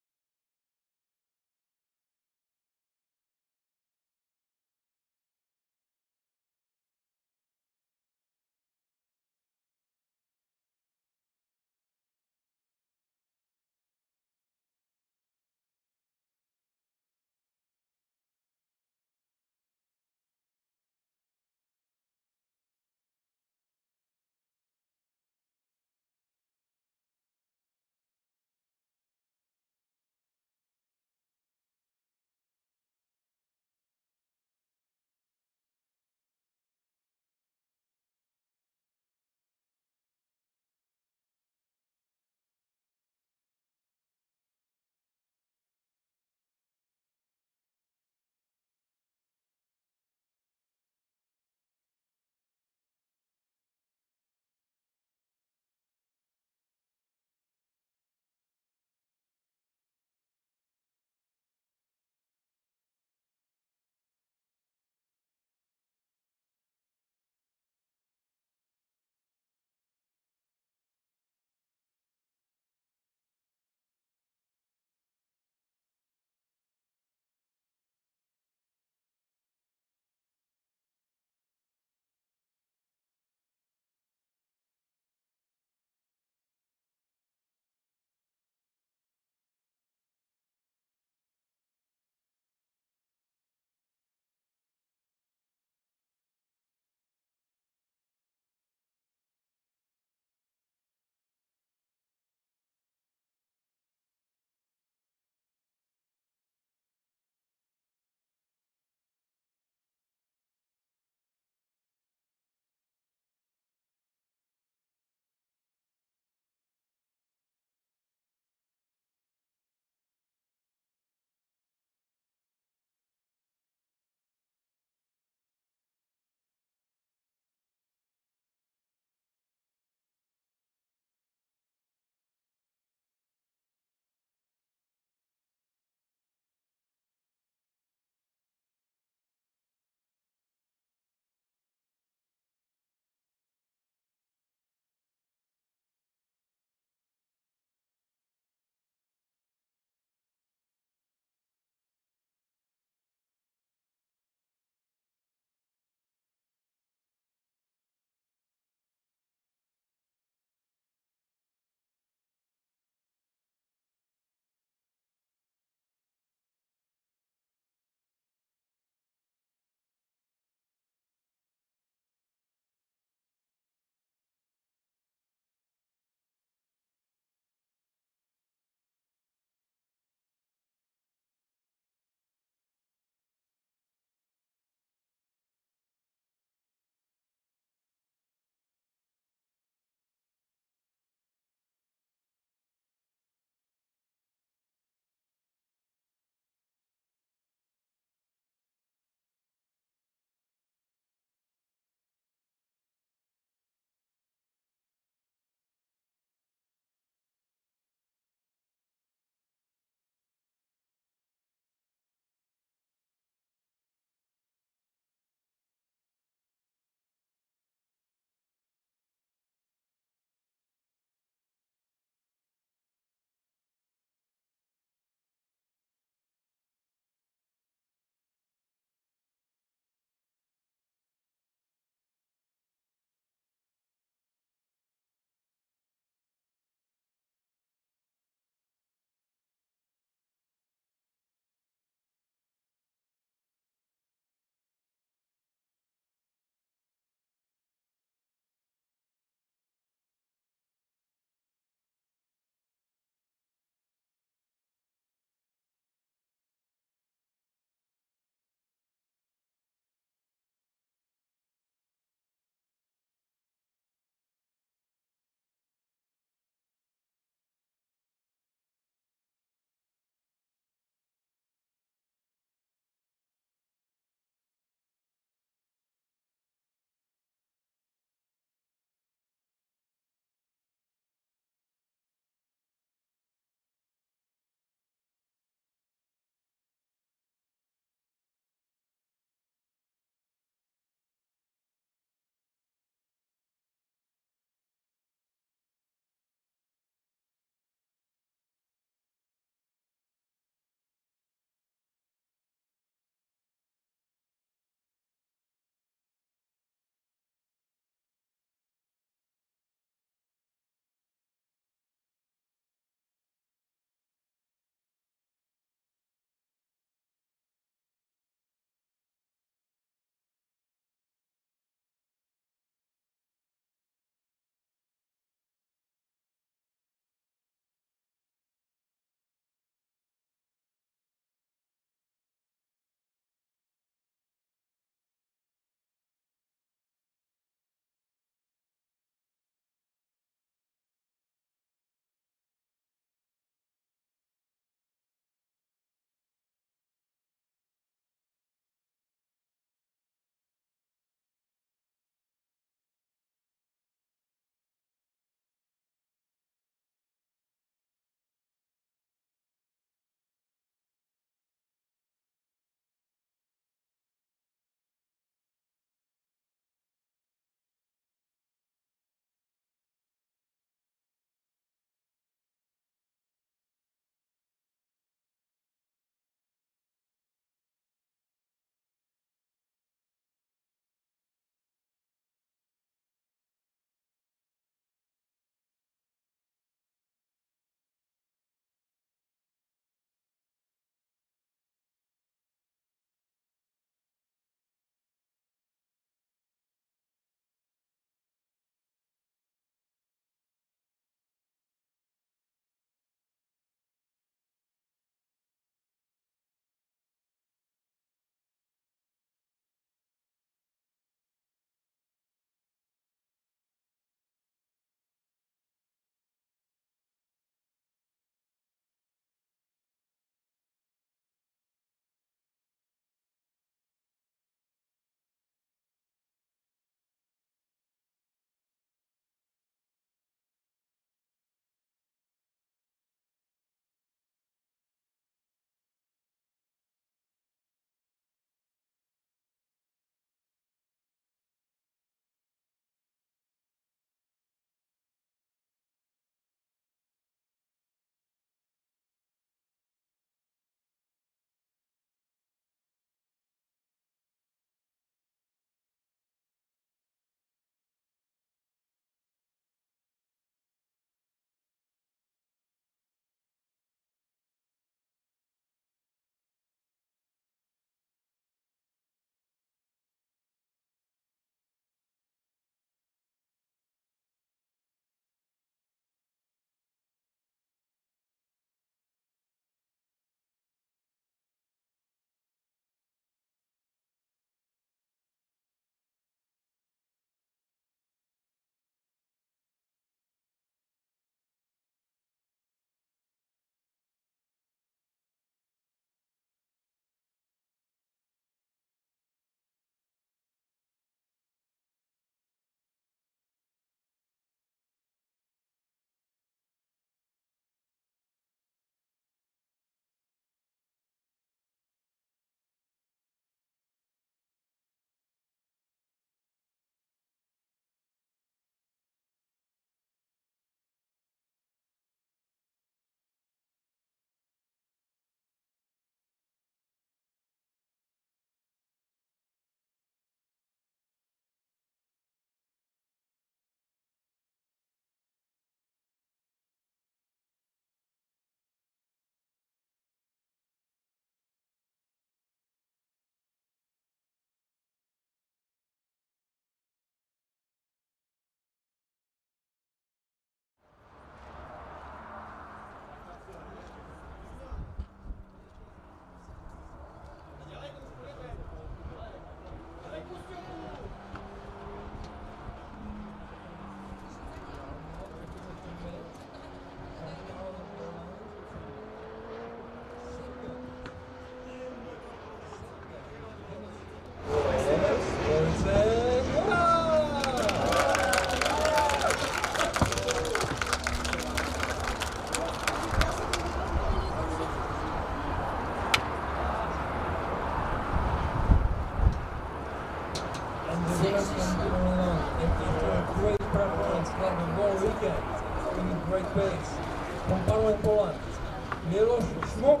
Speaker 11: Miloš Šmuk.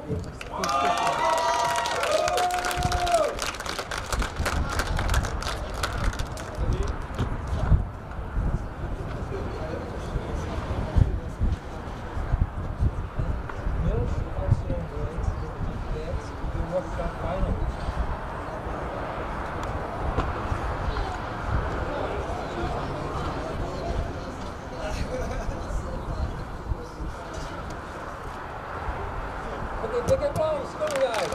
Speaker 11: Big applause, go guys!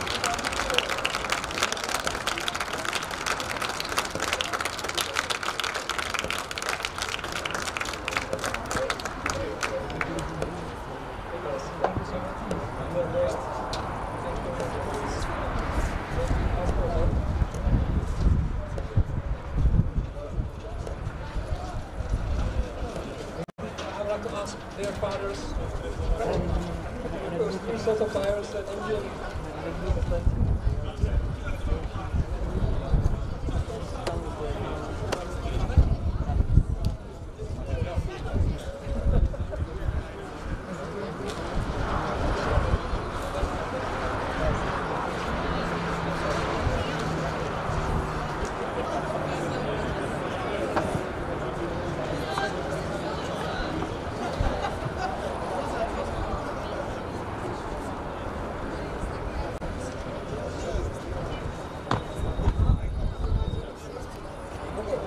Speaker 11: I'd like to ask their fathers. There's three sets of tires that engine.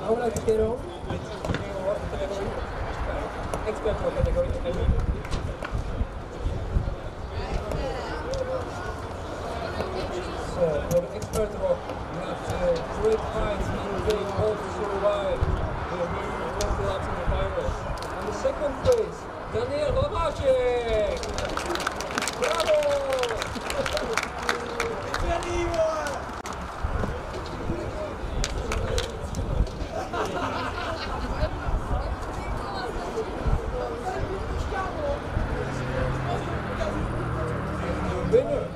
Speaker 11: I would like to get on what category? Expert for category, I mean. So, for the expert ROK, we have great fights in the all to survive. We are moving 20 laps in the finals. And the second place, Daniel Lovašek! Bravo! Winner of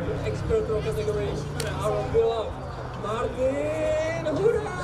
Speaker 11: the expert ROK category, our beloved Martin Hurra!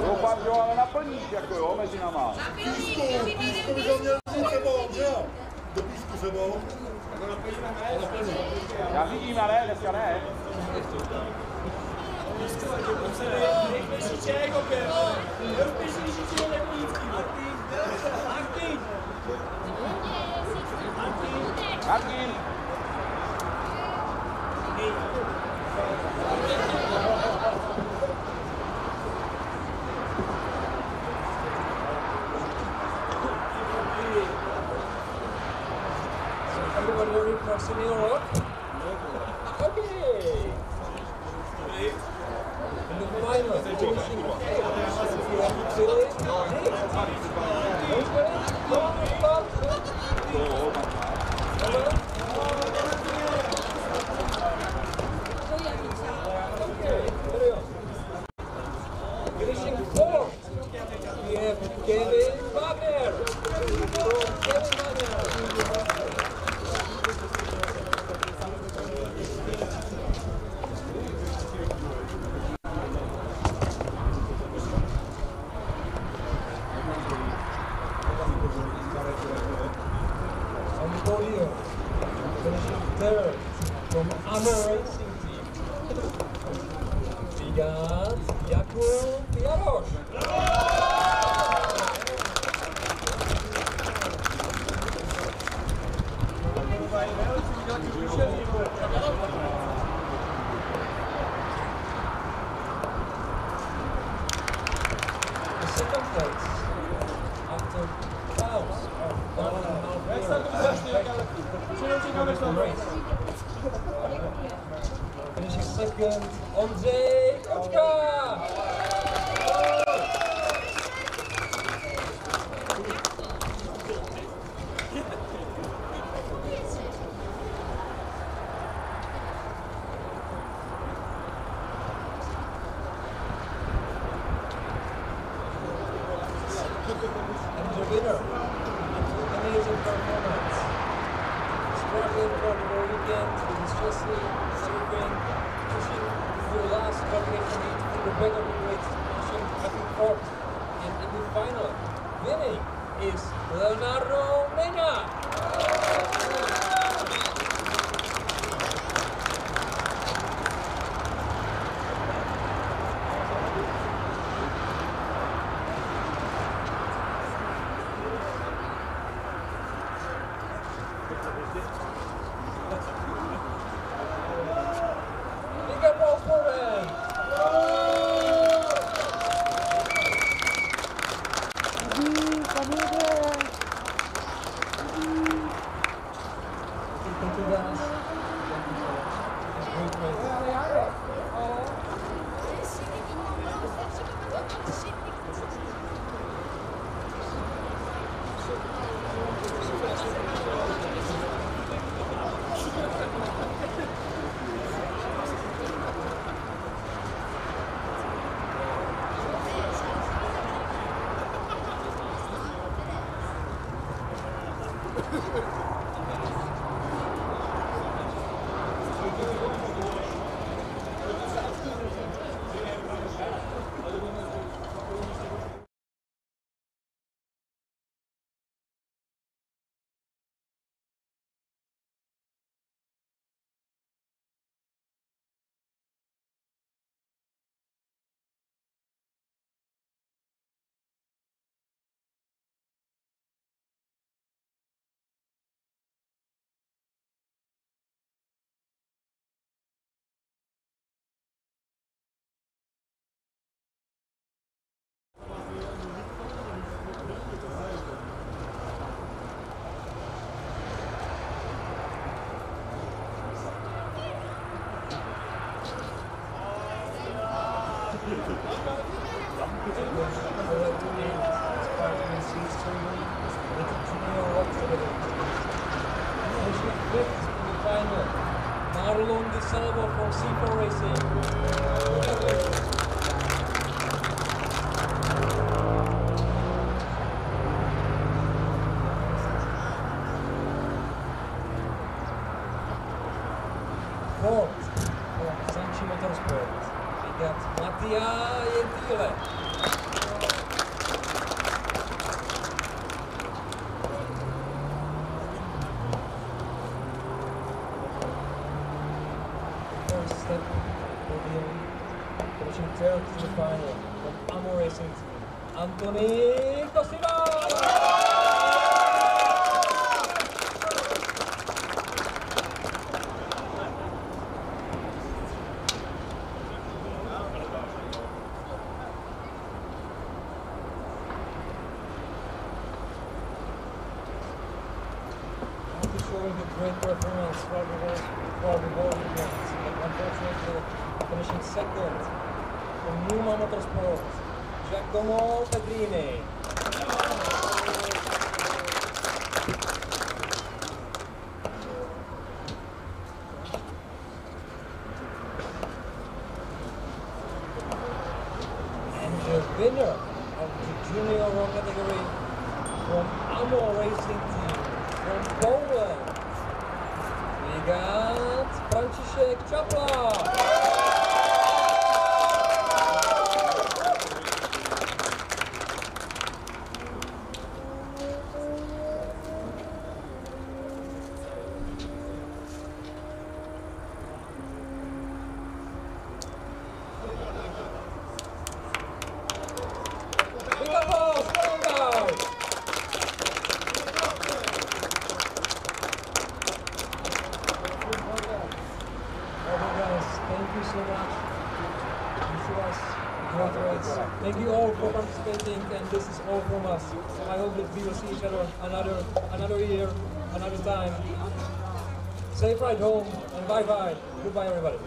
Speaker 12: Doufám, že ho ale naplníš, jako jo, mezi náma.
Speaker 13: Písku by to měl vzít sebou, že jo? Do písku sebou.
Speaker 12: Já vidím, ale dneska ne.
Speaker 7: Čech opět.
Speaker 12: Karting.
Speaker 11: Everybody ready for senior ROK? Okay. In the final, finishing Chile. from Amor Racing Team. We got Jakub Jarosz. The second place, after pause of 1.5 years, race. Finishing second, Ondřej Kočka! And the winner, amazing performance. Struggling for the weekend with his chassis, surfing, pushing the last qualification heat for the better weight, pushing I think fourth, and in the final, winning is Leonardo Mena. Big applause for them. Thank you guys. Marlon Di Salvo from C4 Racing. Fourth from Sanchi Motorsport. We got Mattia Gentile. First step podium, finishing third to the final from Amor Racing Team, Anthony Cosima! Showing a great performance for the whole event, but unfortunately finishing second from Numa Motorsport, Giacomo Pedrini. And the winner of the junior ROK category from Amor Racing Team from Poland, we got Franciszek Czapla. so much. Wish us great race. Thank you all for participating, and this is all from us. I hope that we will see each other another year, another time. Safe ride home, and bye-bye. Goodbye, everybody.